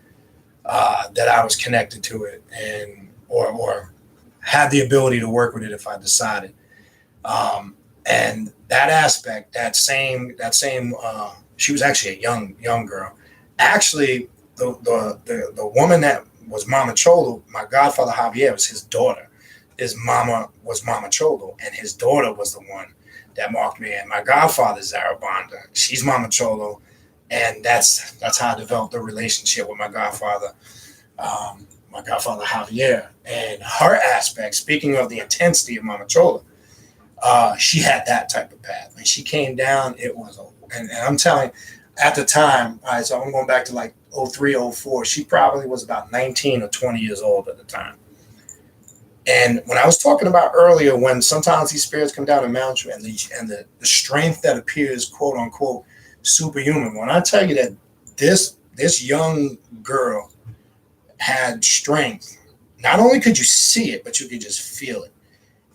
B: that I was connected to it and or had the ability to work with it if I decided. And that aspect, that same. She was actually a young girl. Actually, the woman that was Mama Chola, my godfather Javier, was his daughter. His mama was Mama Chola, and his daughter was the one that marked me. And my godfather Zarabanda, she's Mama Chola, and that's how I developed a relationship with my godfather Javier. And her aspect, speaking of the intensity of Mama Chola, she had that type of path. When she came down, it was and I'm telling you, at the time, all right, so I'm going back to like 03, 04, she probably was about 19 or 20 years old at the time. And when I was talking about earlier, when sometimes these spirits come down and mount you and the strength that appears, quote unquote, superhuman, when I tell you that this young girl had strength, not only could you see it, but you could just feel it.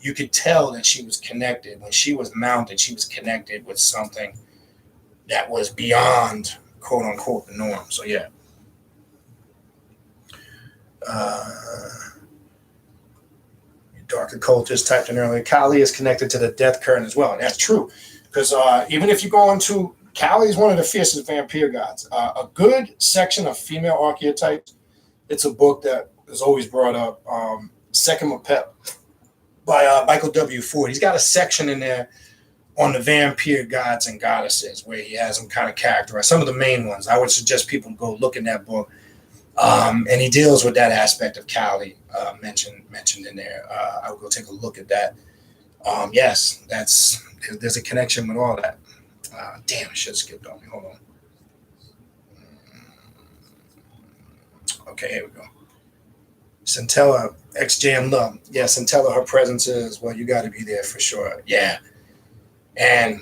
B: You could tell that she was connected. When she was mounted, she was connected with something that was beyond, quote unquote, the norm. So yeah. Dark occultist typed in earlier. Kali is connected to the death current as well. And that's true. Because even if you go into Kali is one of the fiercest vampire gods. A good section of female archetypes. It's a book that is always brought up. Second Mapep by Michael W. Ford. He's got a section in there on the vampire gods and goddesses where he has them kind of characterized. Some of the main ones. I would suggest people go look in that book. And he deals with that aspect of Kali mentioned in there. I will go take a look at that. Yes, there's a connection with all that. Damn, I should have skipped on me. Hold on. Okay, here we go. Centella, XJM Love. Yeah, Centella, her presence is, well, you got to be there for sure. Yeah. And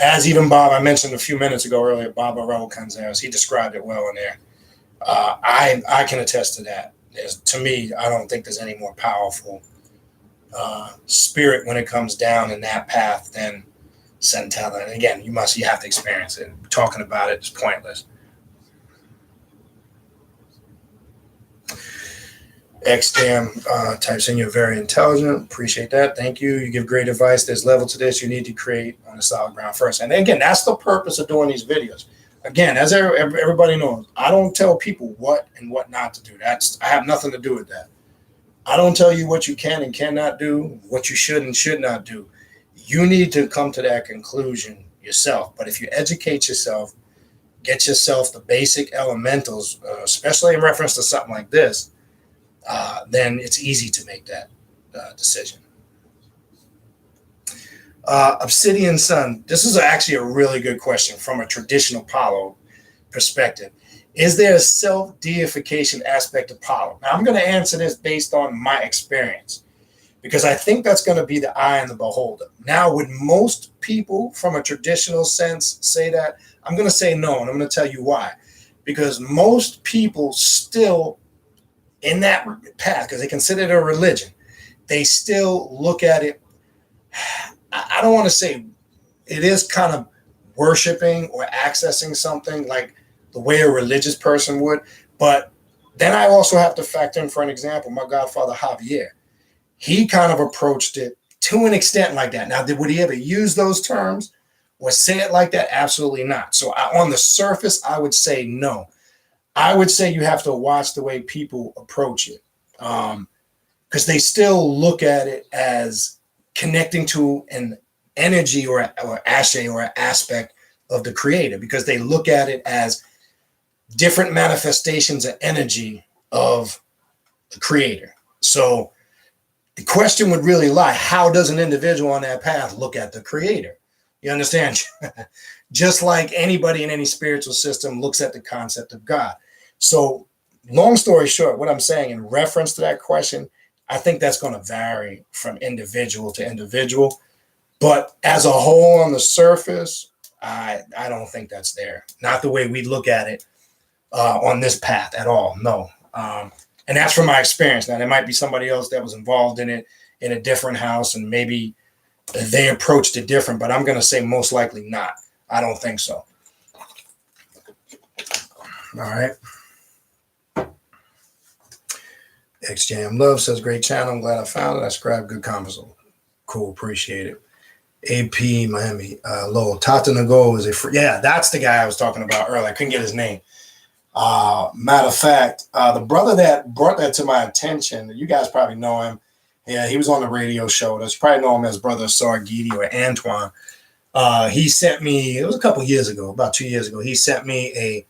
B: as even Bob, I mentioned a few minutes ago earlier, Bob Arel Canzares, he described it well in there. I can attest to that. To me, I don't think there's any more powerful spirit when it comes down in that path than Centella. And again, you have to experience it. Talking about it is pointless. XDam types in, you're very intelligent. Appreciate that. Thank you. You give great advice. There's level to this. You need to create on a solid ground first. And again, that's the purpose of doing these videos. Again, as everybody knows, I don't tell people what and what not to do. I have nothing to do with that. I don't tell you what you can and cannot do, what you should and should not do. You need to come to that conclusion yourself. But if you educate yourself, get yourself the basic elementals, especially in reference to something like this, then it's easy to make that decision. Obsidian Sun, this is actually a really good question from a traditional Palo perspective. Is there a self-deification aspect of Palo? Now, I'm going to answer this based on my experience, because I think that's going to be the eye and the beholder. Now, would most people from a traditional sense say that? I'm going to say no, and I'm going to tell you why. Because most people still in that path, because they consider it a religion, they still look at it, I don't want to say it is kind of worshiping or accessing something like the way a religious person would, but then I also have to factor in, for an example, my godfather Javier. He kind of approached it to an extent like that. Now, would he ever use those terms or say it like that? Absolutely not. So on the surface, I would say no. I would say you have to watch the way people approach it, because they still look at it as connecting to an energy or ashe or an aspect of the creator, because they look at it as different manifestations of energy of the creator. So the question would really lie, how does an individual on that path look at the creator? You understand? Just like anybody in any spiritual system looks at the concept of God. So long story short, what I'm saying in reference to that question, I think that's going to vary from individual to individual. But as a whole on the surface, I don't think that's there. Not the way we look at it on this path at all. No. And that's from my experience. Now, there might be somebody else that was involved in it in a different house, and maybe they approached it different, but I'm going to say most likely not. I don't think so. All right. XJM Love says, great channel. I'm glad I found it. I subscribe. Good comments. Cool. Appreciate it. AP Miami. Lowell. Tata Nago is yeah, that's the guy I was talking about earlier. I couldn't get his name. Matter of fact, the brother that brought that to my attention, you guys probably know him. Yeah, he was on the radio show. You probably know him as Brother Sargidi or Antoine. He sent me, it was a couple years ago, about 2 years ago, he sent me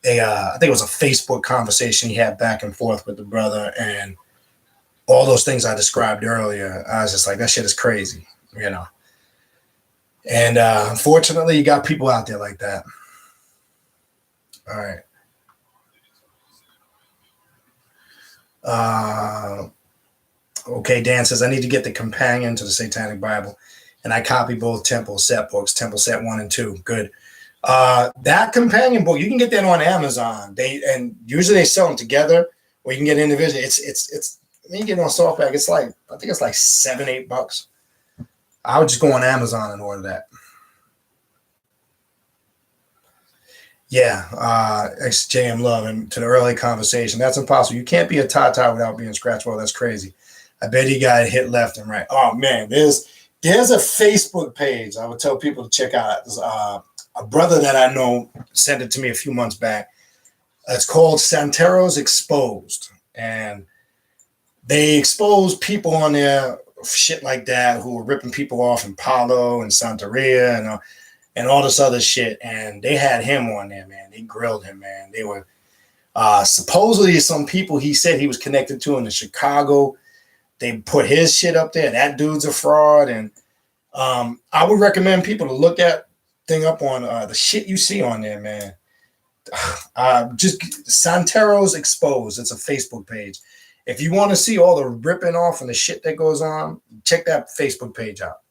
B: I think it was a Facebook conversation he had back and forth with the brother, and all those things I described earlier. I was just like, that shit is crazy, you know. And unfortunately, you got people out there like that. All right. Okay, Dan says, I need to get the companion to the Satanic Bible, and I copy both Temple Set books, Temple Set 1 and 2. Good. That companion book, you can get that on Amazon. Usually they sell them together, or you can get individually. It's when you get it on softback, it's like, I think it's like $7-8. I would just go on Amazon and order that. Yeah, XJM Love, and to the early conversation, that's impossible. You can't be a Tata without being scratched. Well, that's crazy. I bet he got hit left and right. Oh man, there's a Facebook page I would tell people to check out. A brother that I know sent it to me a few months back. It's called Santeros Exposed, and they expose people on there, shit like that, who were ripping people off in Palo and Santeria and all this other shit. And they had him on there, man. They grilled him, man. They were supposedly some people he said he was connected to in Chicago. They put his shit up there. That dude's a fraud. And I would recommend people to look that thing up on the shit you see on there, man. Just Santeros Exposed. It's a Facebook page. If you want to see all the ripping off and the shit that goes on, check that Facebook page out.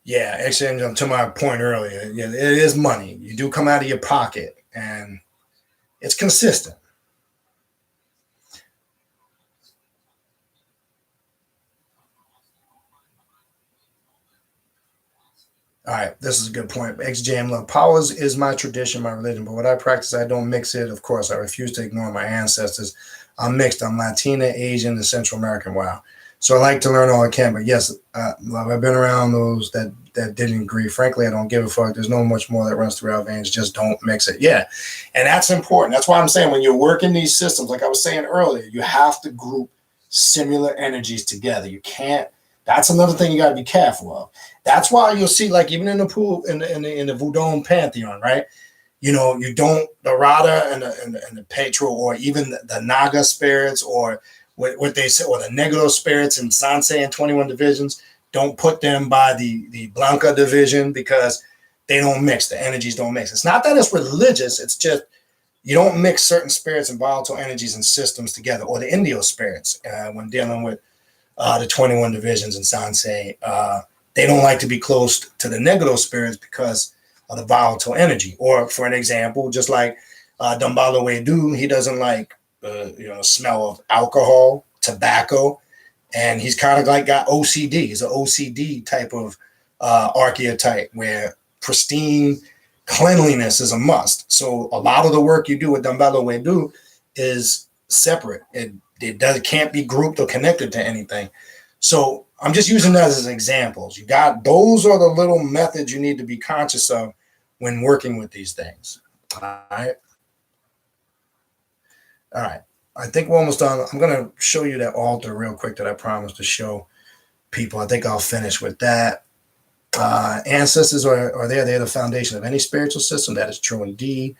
B: Yeah, actually, to my point earlier, yeah, it is money. You do come out of your pocket, and it's consistent. All right, this is a good point. XJM Love. Powers is my tradition, my religion, but what I practice, I don't mix it. Of course, I refuse to ignore my ancestors. I'm mixed. I'm Latina, Asian, and Central American. Wow. So I like to learn all I can. But yes, love, I've been around those that didn't agree. Frankly, I don't give a fuck. There's no much more that runs through our veins. Just don't mix it. Yeah, and that's important. That's why I'm saying when you're working these systems, like I was saying earlier, you have to group similar energies together. You can't. That's another thing you got to be careful of. That's why you'll see, like even in the pool, in the Voodoo pantheon, right? You know, you don't the Rada and the Petro, or even the Naga spirits, or what they say, or the Negro spirits in Sansei and 21 divisions. Don't put them by the Blanca division, because they don't mix. The energies don't mix. It's not that it's religious. It's just you don't mix certain spirits and volatile energies and systems together, or the Indio spirits when dealing with the 21 divisions in Sansei. They don't like to be close to the Negro spirits because of the volatile energy. Or for an example, just like Dambala Wedu, he doesn't like smell of alcohol, tobacco, and he's kind of like got OCD. He's an OCD type of archetype where pristine cleanliness is a must. So a lot of the work you do with Dambala Wedu is separate. It can't be grouped or connected to anything. So I'm just using that as examples. Those are the little methods you need to be conscious of when working with these things. All right. I think we're almost done. I'm going to show you that altar real quick that I promised to show people. I think I'll finish with that. Ancestors are there. They're the foundation of any spiritual system. That is true indeed.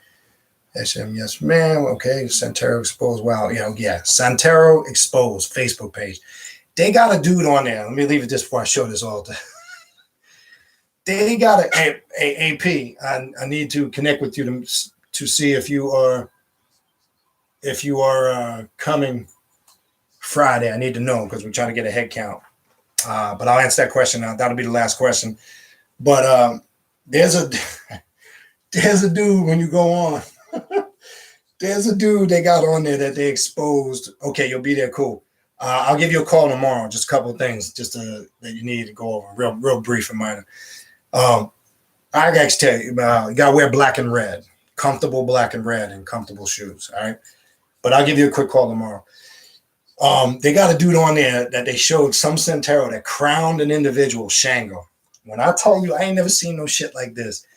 B: SM, yes, ma'am. Okay. Santero Exposed. Wow. Yeah. Santero Exposed Facebook page. They got a dude on there. Let me leave it just before I show this altar. They got a AP. I need to connect with you to see if you are coming Friday. I need to know because we're trying to get a head count. But I'll answer that question now. That'll be the last question. But there's a dude when you go on. There's a dude they got on there that they exposed. Okay, you'll be there. Cool. I'll give you a call tomorrow. Just a couple of things that you need to go over. Real brief and minor. I got to tell you, you got to wear black and red. Comfortable black and red and comfortable shoes. All right. But I'll give you a quick call tomorrow. They got a dude on there that they showed some Centero that crowned an individual, Shango. When I tell you, I ain't never seen no shit like this.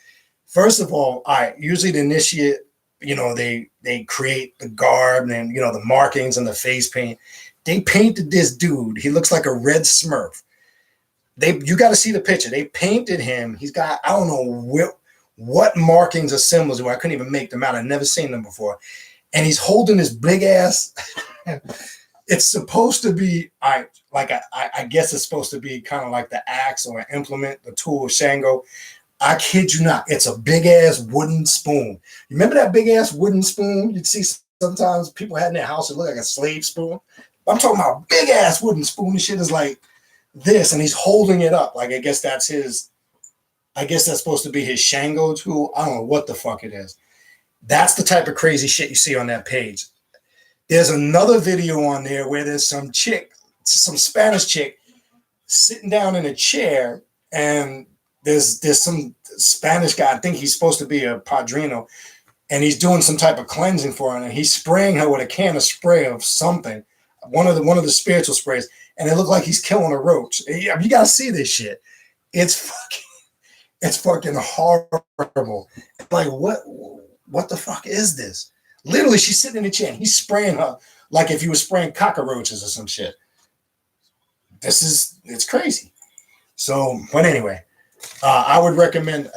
B: First of all, usually the initiate, they create the garb and, the markings and the face paint. They painted this dude. He looks like a red Smurf. You got to see the picture. They painted him. He's got, I don't know what markings or symbols were. I couldn't even make them out. I've never seen them before. And he's holding this big ass. It's supposed to be, I guess it's supposed to be kind of like the axe or an implement, the tool of Shango. I kid you not. It's a big ass wooden spoon. You remember that big ass wooden spoon you'd see sometimes people had in their house? It looked like a slave spoon. I'm talking about big ass wooden spoon. The shit is like this, and he's holding it up. Like, I guess that's supposed to be his Shango tool. I don't know what the fuck it is. That's the type of crazy shit you see on that page. There's another video on there where there's some Spanish chick sitting down in a chair, and there's some Spanish guy. I think he's supposed to be a padrino, and he's doing some type of cleansing for her, and he's spraying her with a can of spray of something. One of the spiritual sprays, and it looked like he's killing a roach. You got to see this shit. It's fucking horrible. Like, what the fuck is this? Literally, she's sitting in a chair. He's spraying her like if he was spraying cockroaches or some shit. It's crazy. So, but anyway, I would recommend,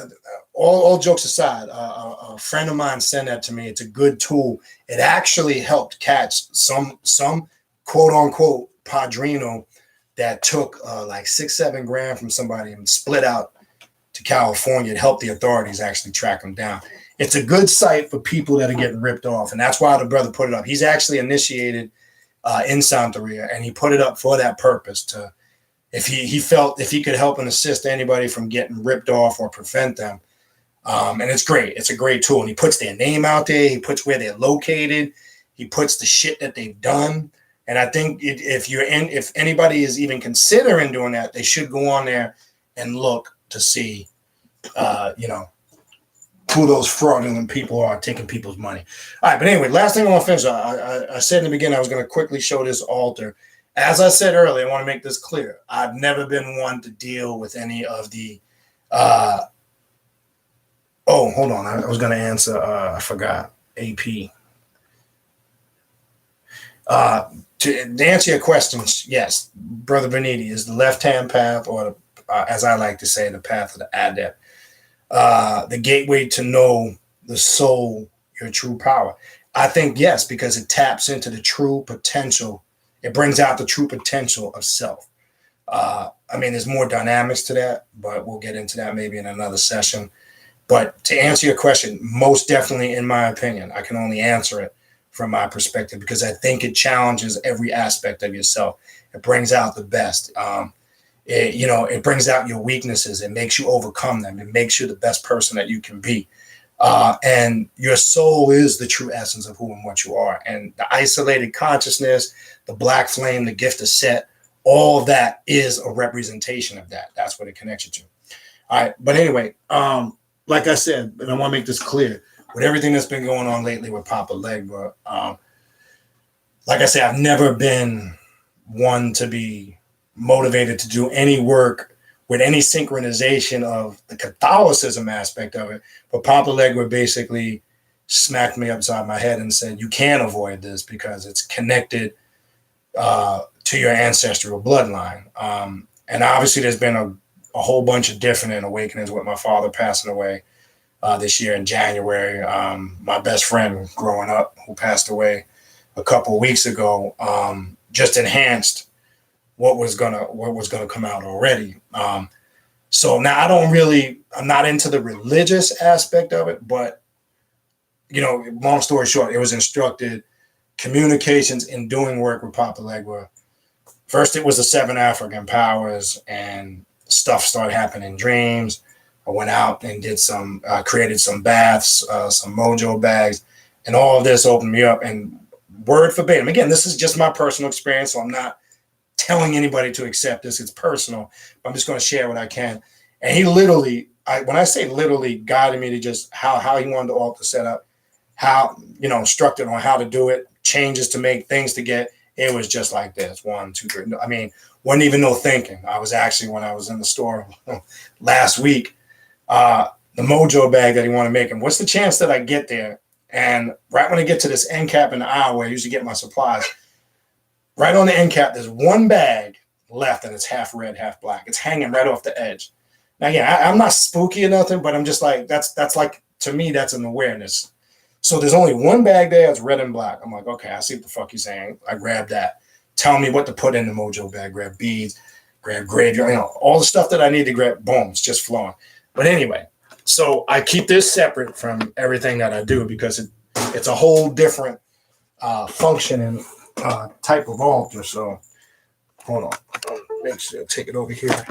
B: all jokes aside, a friend of mine sent that to me. It's a good tool. It actually helped catch some quote unquote padrino that took like 6-7 grand from somebody and split out to California to help the authorities actually track them down. It's a good site for people that are getting ripped off, and that's why the brother put it up. He's actually initiated in Santeria, and he put it up for that purpose, to if he felt if he could help and assist anybody from getting ripped off or prevent them. And it's great. It's a great tool. And he puts their name out there. He puts where they're located. He puts the shit that they've done. And I think if anybody is even considering doing that, they should go on there and look to see, who those fraudulent people are taking people's money. All right, but anyway, last thing I want to finish. I said in the beginning I was going to quickly show this altar. As I said earlier, I want to make this clear. I've never been one to deal with any of the. Hold on. I was going to answer. I forgot. AP. To answer your questions, yes, Brother Beniti, is the left-hand path, or as I like to say, the path of the adept. The gateway to know the soul, your true power. I think yes, because it taps into the true potential. It brings out the true potential of self. There's more dynamics to that, but we'll get into that maybe in another session. But to answer your question, most definitely, in my opinion, I can only answer it from my perspective because I think it challenges every aspect of yourself. It brings out the best. It brings out your weaknesses. It makes you overcome them. It makes you the best person that you can be. And your soul is the true essence of who and what you are. And the isolated consciousness, the black flame, the gift of Set, all of that is a representation of that. That's what it connects you to. All right. But anyway, like I said, and I want to make this clear, with everything that's been going on lately with Papa Legba, like I said, I've never been one to be motivated to do any work with any synchronization of the Catholicism aspect of it. But Papa Legba basically smacked me upside my head and said, you can't avoid this because it's connected to your ancestral bloodline. And obviously there's been a whole bunch of different awakenings with my father passing away this year in January. My best friend growing up, who passed away a couple of weeks ago, just enhanced what was gonna come out already. So now I'm not into the religious aspect of it, but long story short, it was instructed communications in doing work with Papa Legba. First, it was the 7 African powers, and stuff started happening in dreams. I went out and did created some baths, some mojo bags, and all of this opened me up. And word verbatim, again, this is just my personal experience, so I'm not telling anybody to accept this. It's personal. But I'm just going to share what I can. And he literally, when I say literally, guided me to just how he wanted the altar set up, how, instructed on how to do it, changes to make, things to get. It was just like this, 1, 2, 3. Wasn't even no thinking. I was actually, when I was in the store last week, the mojo bag that he wanted to make, and what's the chance that I get there? And right when I get to this end cap in the aisle where I usually get my supplies, right on the end cap, there's one bag left, and it's half red, half black. It's hanging right off the edge. Now, again, I'm not spooky or nothing, but I'm just like, that's like, to me, that's an awareness. So there's only one bag there that's red and black. I'm like, okay, I see what the fuck you're saying. I grabbed that. Tell me what to put in the mojo bag. Grab beads, grab graveyard, all the stuff that I need to grab. Boom, it's just flowing. But anyway, so I keep this separate from everything that I do because it's a whole different functioning type of altar. So hold on. Make sure I take it over here.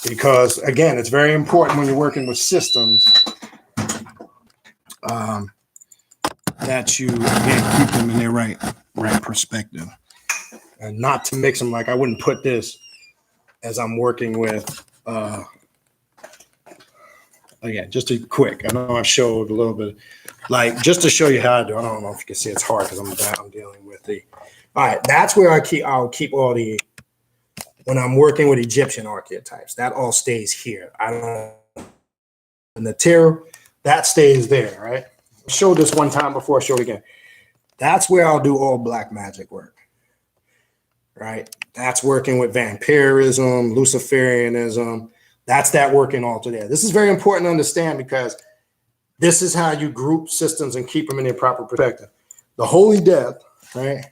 B: Because again, it's very important when you're working with systems that you again keep them in their right perspective. And not to mix them. Like I wouldn't put this as I'm working with again, just a quick. I know I showed a little bit, like just to show you how I do. I don't know if you can see it's hard because I'm dealing with the. All right, that's where I'll keep all the when I'm working with Egyptian archetypes. That all stays here. I don't. And the tarot that stays there, right? I showed this one time before. I showed it again. That's where I'll do all black magic work. Right? That's working with vampirism, Luciferianism. That's that working altar there. This is very important to understand because this is how you group systems and keep them in their proper perspective. The Holy Death, right?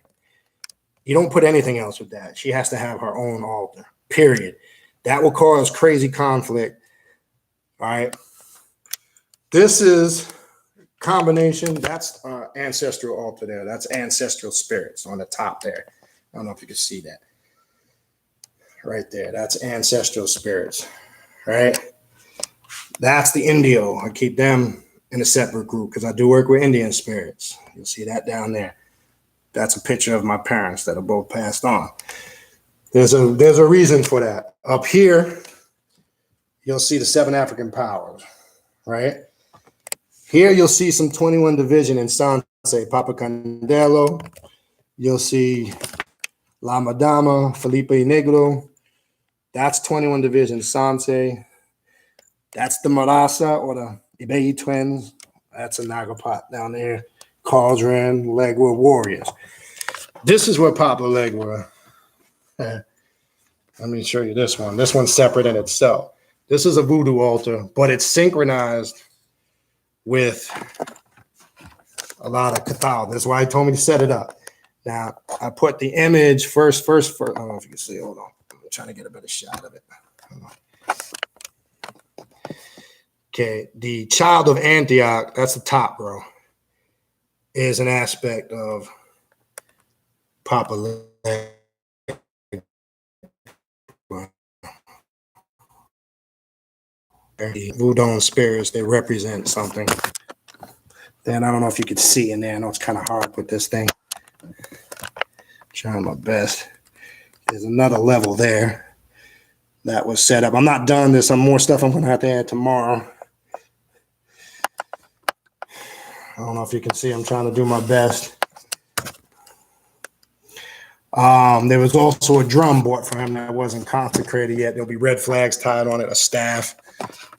C: You don't put anything else with that. She has to have her own altar, period. That will cause crazy conflict. All right. This is combination. That's ancestral altar there. That's ancestral spirits on the top there. I don't know if you can see that. Right there. That's ancestral spirits. Right. That's the Indio. I keep them in a separate group because I do work with Indian spirits. You'll see that down there. That's a picture of my parents that are both passed on. There's a reason for that. Up here, you'll see the 7 African powers, right? Here you'll see some 21 division in Sanse, Papa Candelo. You'll see La Madama, Felipe Negro. That's 21 division Sanse. That's the Marasa or the Ibeyi twins. That's a Nagapot down there. Cauldron, Legua warriors. This is where Papa Legua. Let me show you this one. This one's separate in itself. This is a voodoo altar, but it's synchronized with a lot of Cathal. That's why he told me to set it up. Now, I put the image first. I don't know if you can see. Hold on. I'm trying to get a better shot of it. Okay, the child of Antioch, that's the top, bro, is an aspect of Papa Legua. The voodoo spirits, they represent something. Then I don't know if you could see in there. I know it's kind of hard with this thing. Trying my best. There's another level there that was set up. I'm not done. There's some more stuff I'm going to have to add tomorrow. I don't know if you can see. I'm trying to do my best. There was also a drum bought for him that wasn't consecrated yet. There'll be red flags tied on it, a staff,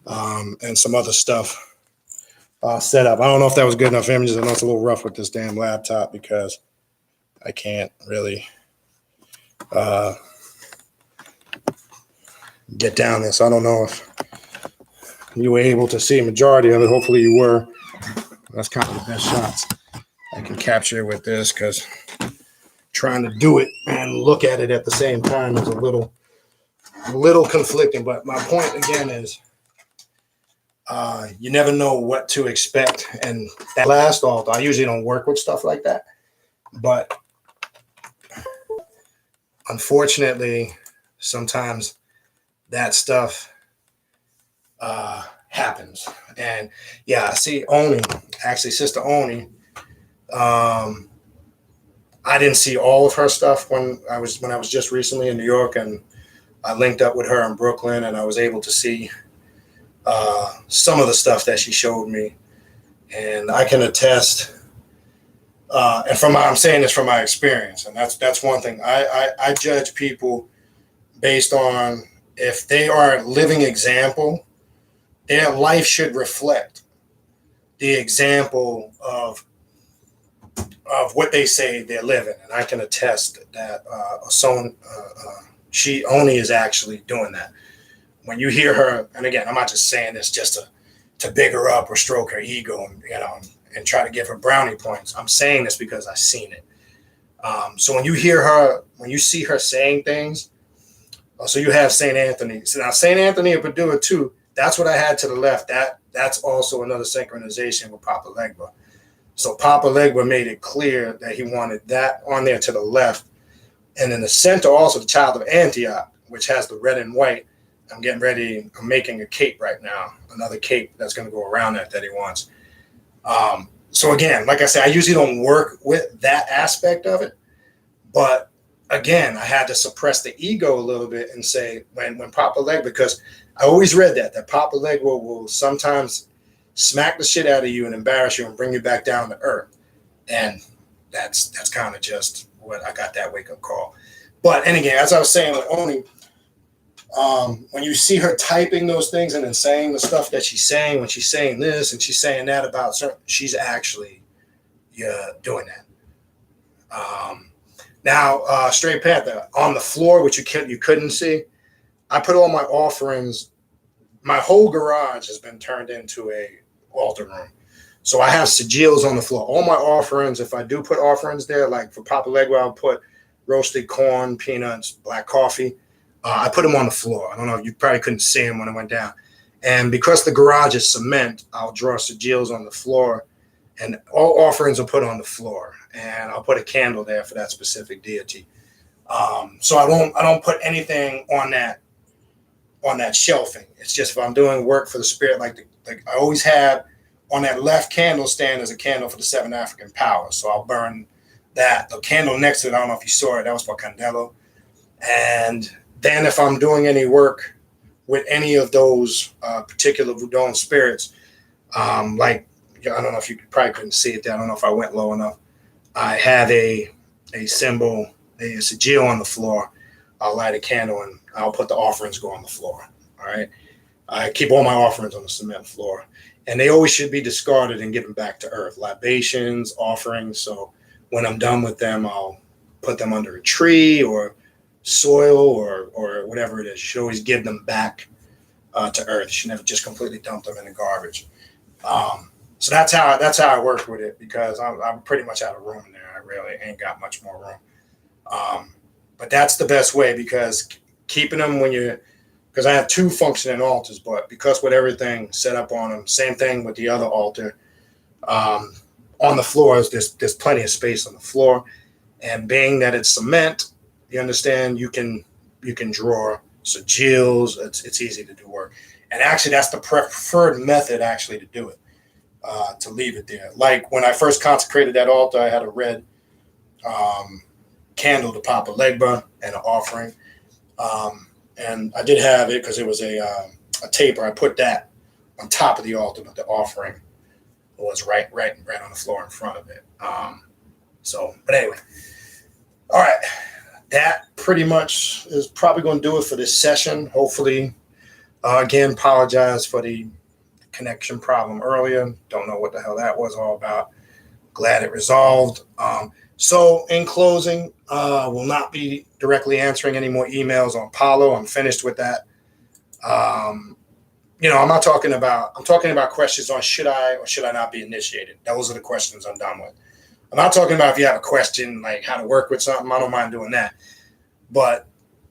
C: and some other stuff set up. I don't know if that was good enough images. I know it's a little rough with this damn laptop because I can't really get down this. I don't know if you were able to see a majority of it. Hopefully you were. That's kind of the best shots I can capture with this because trying to do it and look at it at the same time is a little conflicting. But my point again is you never know what to expect. And that last altar, I usually don't work with stuff like that. But unfortunately, sometimes that stuff happens. And yeah, see, Oni, actually, Sister Oni, I didn't see all of her stuff when I was just recently in New York, and I linked up with her in Brooklyn, and I was able to see some of the stuff that she showed me. And I can attest, and I'm saying this from my experience, and that's one thing. I judge people based on if they are a living example, their life should reflect the example of what they say they're living. And I can attest that Oni is actually doing that. When you hear her, and again, I'm not just saying this just to big her up or stroke her ego and try to give her brownie points. I'm saying this because I've seen it. So when you hear her, when you see her saying things, so you have St. Anthony. So now St. Anthony of Padua too, that's what I had to the left. That's also another synchronization with Papa Legba. So Papa Legba made it clear that he wanted that on there to the left. And in the center also the child of Antioch, which has the red and white. I'm making a cape right now, another cape that's going to go around that he wants. So again, like I said, I usually don't work with that aspect of it. But again, I had to suppress the ego a little bit and say when Papa Legba, because I always read that Papa Legba will sometimes smack the shit out of you and embarrass you and bring you back down to earth. And that's kind of just what I got that wake-up call. But, and again, as I was saying with Oni, when you see her typing those things and then saying the stuff that she's saying, when she's saying this and she's saying that about certain, she's actually doing that. Now, Straight Panther, on the floor, which you couldn't see, I put all my offerings. My whole garage has been turned into a altar room. So I have sigils on the floor. All my offerings, if I do put offerings there, like for Papa Legba, I'll put roasted corn, peanuts, black coffee. I put them on the floor. I don't know, you probably couldn't see them when I went down. And because the garage is cement, I'll draw sigils on the floor, and all offerings are put on the floor. And I'll put a candle there for that specific deity. So I don't put anything on that shelving. It's just if I'm doing work for the spirit, like I always have on that left candle stand is a candle for the 7 African powers. So I'll burn that. The candle next to it, I don't know if you saw it, that was for Candelo. And then if I'm doing any work with any of those particular Voodoo spirits, like, I don't know if you probably couldn't see it there. I don't know if I went low enough. I have a symbol, a sigil on the floor. I'll light a candle and I'll put the offerings go on the floor. All right. I keep all my offerings on the cement floor, and they always should be discarded and given back to earth. Libations, offerings. So when I'm done with them, I'll put them under a tree or soil or whatever it is. You should always give them back to earth. You should never just completely dump them in the garbage. So that's how I work with it, because I'm pretty much out of room in there. I really ain't got much more room. But that's the best way, because keeping them because I have 2 functioning altars, but because with everything set up on them, same thing with the other altar, on the floors, there's plenty of space on the floor. And being that it's cement, you understand, you can draw sigils. It's easy to do work. And actually, that's the preferred method actually to do it, to leave it there. Like when I first consecrated that altar, I had a red candle to Papa Legba and an offering. And I did have it because it was a taper. I put that on top of the altar, but the offering was right on the floor in front of it. But anyway, all right. That pretty much is probably going to do it for this session. Hopefully, again, apologize for the connection problem earlier. Don't know what the hell that was all about. Glad it resolved. So in closing, will not be directly answering any more emails on Palo. I'm finished with that. I'm talking about questions on should I or should I not be initiated. Those are the questions I'm done with. I'm not talking about if you have a question like how to work with something. I don't mind doing that. But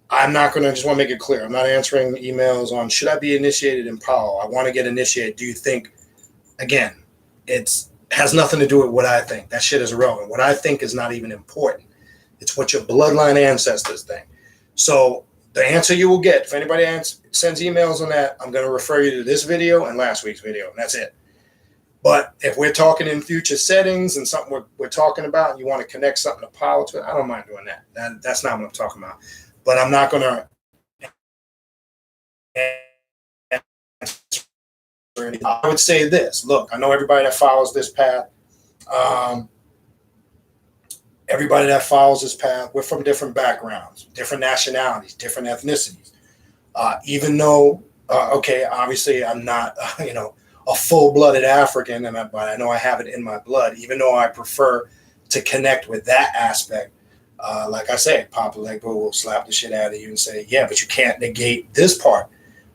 C: I'm not going to, just want to make it clear, I'm not answering emails on should I be initiated in Palo. I want to get initiated. Do you think, again, it's has nothing to do with what I think. That shit is irrelevant. What I think is not even important. It's what your bloodline ancestors think. So the answer you will get, if anybody sends emails on that, I'm going to refer you to this video and last week's video, and that's it. But if we're talking in future settings and something we're talking about, and you want to connect something to Palo to it, I don't mind doing that. That's not what I'm talking about. But I'm not going to. I would say this. Look, I know everybody that follows this path. We're from different backgrounds, different nationalities, different ethnicities. Even though, obviously I'm not, a full-blooded African, but I know I have it in my blood. Even though I prefer to connect with that aspect, like I said, Papa Legba will slap the shit out of you and say, yeah, but you can't negate this part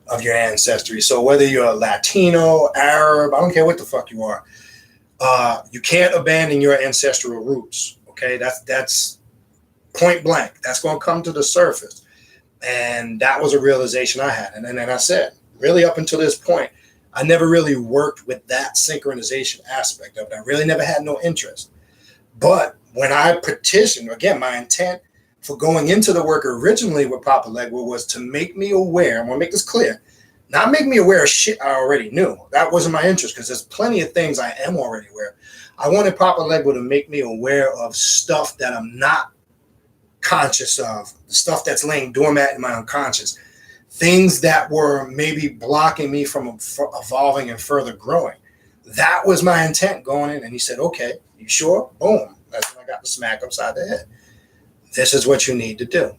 C: of your ancestry. So whether you're Latino, Arab, I don't care what the fuck you are, you can't abandon your ancestral roots. Okay, that's point blank. That's going to come to the surface, and that was a realization I had. And then I said, really, up until this point, I never really worked with that synchronization aspect of it. I really never had no interest. But when I petitioned, again, my intent for going into the work originally with Papa Legba was to make me aware. I'm going to make this clear. Not make me aware of shit I already knew. That wasn't my interest, because there's plenty of things I am already aware of. I wanted Papa Legba to make me aware of stuff that I'm not conscious of, the stuff that's laying dormant in my unconscious, things that were maybe blocking me from evolving and further growing. That was my intent going in. And he said, okay, you sure? Boom. That's when I got the smack upside the head. This is what you need to do.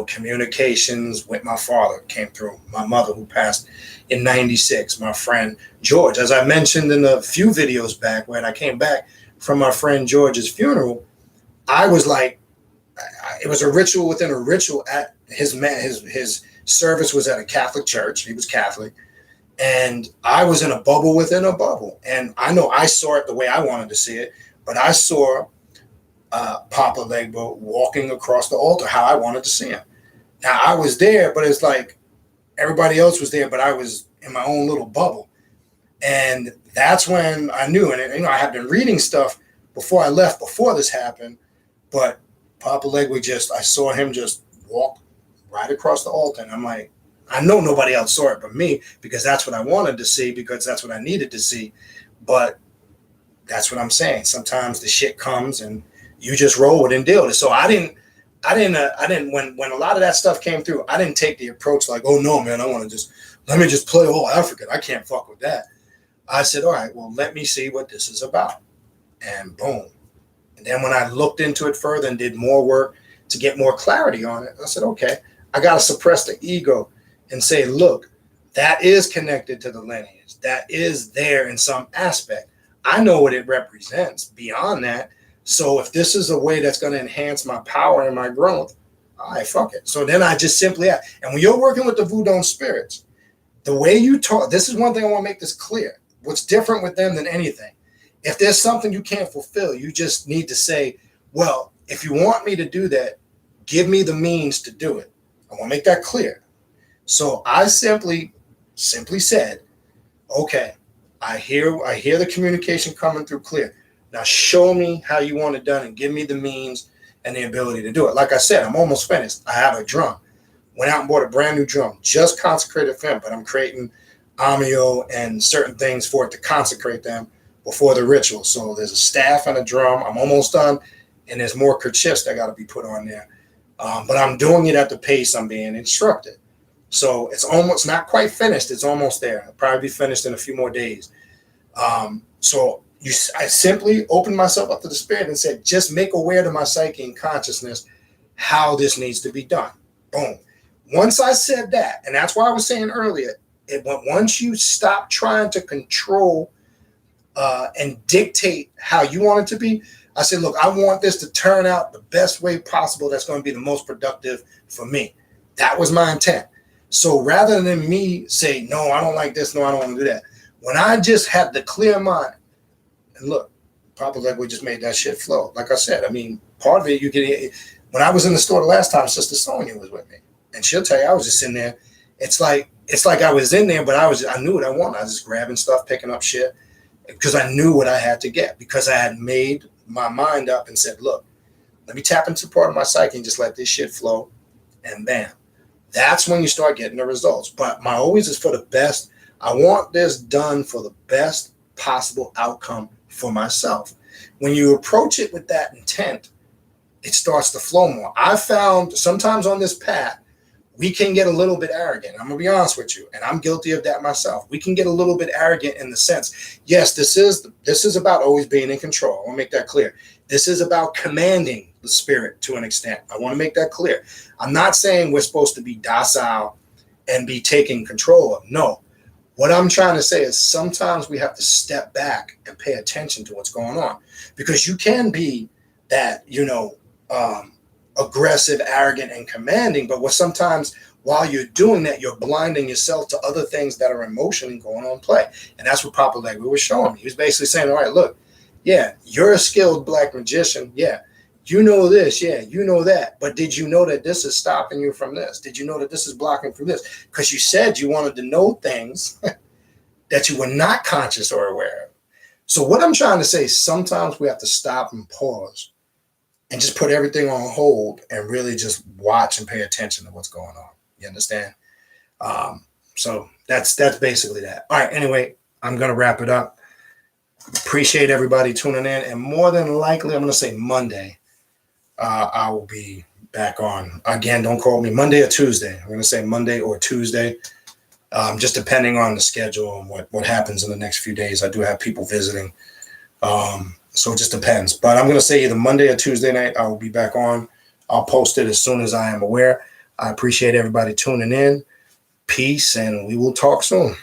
C: Communications with my father came through. My mother, who passed in 96. My friend George, as I mentioned in a few videos back, when I came back from my friend George's funeral, I was like, it was a ritual within a ritual. At his service was at a Catholic church. He was Catholic. And I was in a bubble within a bubble. And I know I saw it the way I wanted to see it, but I saw Papa Legba walking across the altar, how I wanted to see him. Now I was there, but it's like everybody else was there, but I was in my own little bubble. And that's when I knew, and you know, I had been reading stuff before I left, before this happened, but Papa Legba I saw him just walk right across the altar. And I'm like, I know nobody else saw it but me, because that's what I wanted to see, because that's what I needed to see. But that's what I'm saying. Sometimes the shit comes and you just roll with it and deal with it. So I didn't, when a lot of that stuff came through, I didn't take the approach like, oh no, man, let me just play all African. I can't fuck with that. I said, all right, well, let me see what this is about. And boom. And then when I looked into it further and did more work to get more clarity on it, I said, okay, I got to suppress the ego and say, look, that is connected to the lineage. That is there in some aspect. I know what it represents beyond that. So if this is a way that's going to enhance my power and my growth, all right, fuck it. So then I just simply ask. And when you're working with the voodoo spirits, the way you talk, this is one thing I want to make this clear. What's different with them than anything? If there's something you can't fulfill, you just need to say, well, if you want me to do that, give me the means to do it. I want to make that clear. So I simply said, okay, I hear the communication coming through clear. Now show me how you want it done and give me the means and the ability to do it. Like I said, I'm almost finished. I have a drum. Went out and bought a brand new drum, just consecrated for him, but I'm creating amio and certain things for it to consecrate them before the ritual. So there's a staff and a drum. I'm almost done. And there's more kerchiefs that got to be put on there. But I'm doing it at the pace I'm being instructed. So it's almost not quite finished. It's almost there. I'll probably be finished in a few more days. I simply opened myself up to the spirit and said, just make aware to my psyche and consciousness how this needs to be done. Boom. Once I said that, and that's why I was saying earlier, once you stop trying to control and dictate how you want it to be, I said, look, I want this to turn out the best way possible that's going to be the most productive for me. That was my intent. So rather than me say, no, I don't like this, no, I don't want to do that. When I just had the clear mind, and look, Papa Legba just made that shit flow. Like I said, I mean, part of it, when I was in the store the last time, Sister Sonia was with me. And she'll tell you, I was just in there. It's like I was in there, but I knew what I wanted. I was just grabbing stuff, picking up shit, because I knew what I had to get, because I had made my mind up and said, look, let me tap into part of my psyche and just let this shit flow. And bam, that's when you start getting the results. But my always is for the best. I want this done for the best possible outcome for myself. When you approach it with that intent, it starts to flow more. I found sometimes on this path, we can get a little bit arrogant. I'm going to be honest with you, and I'm guilty of that myself. We can get a little bit arrogant in the sense, yes, this is about always being in control. I want to make that clear. This is about commanding the spirit to an extent. I want to make that clear. I'm not saying we're supposed to be docile and be taking control of. No. What I'm trying to say is sometimes we have to step back and pay attention to what's going on, because you can be that, aggressive, arrogant, and commanding, but sometimes while you're doing that, you're blinding yourself to other things that are emotionally going on play. And that's what Papa Legba was showing me. He was basically saying, all right, look, yeah, you're a skilled black magician. Yeah, you know this. Yeah, you know that. But did you know that this is stopping you from this? Did you know that this is blocking from this? Because you said you wanted to know things that you were not conscious or aware of. So what I'm trying to say is sometimes we have to stop and pause and just put everything on hold and really just watch and pay attention to what's going on. You understand? So that's basically that. All right. Anyway, I'm going to wrap it up. Appreciate everybody tuning in. And more than likely, I'm going to say Monday, I will be back on. Again, don't call me Monday or Tuesday. I'm going to say Monday or Tuesday, just depending on the schedule and what happens in the next few days. I do have people visiting. So it just depends. But I'm going to say either Monday or Tuesday night, I will be back on. I'll post it as soon as I am aware. I appreciate everybody tuning in. Peace, and we will talk soon.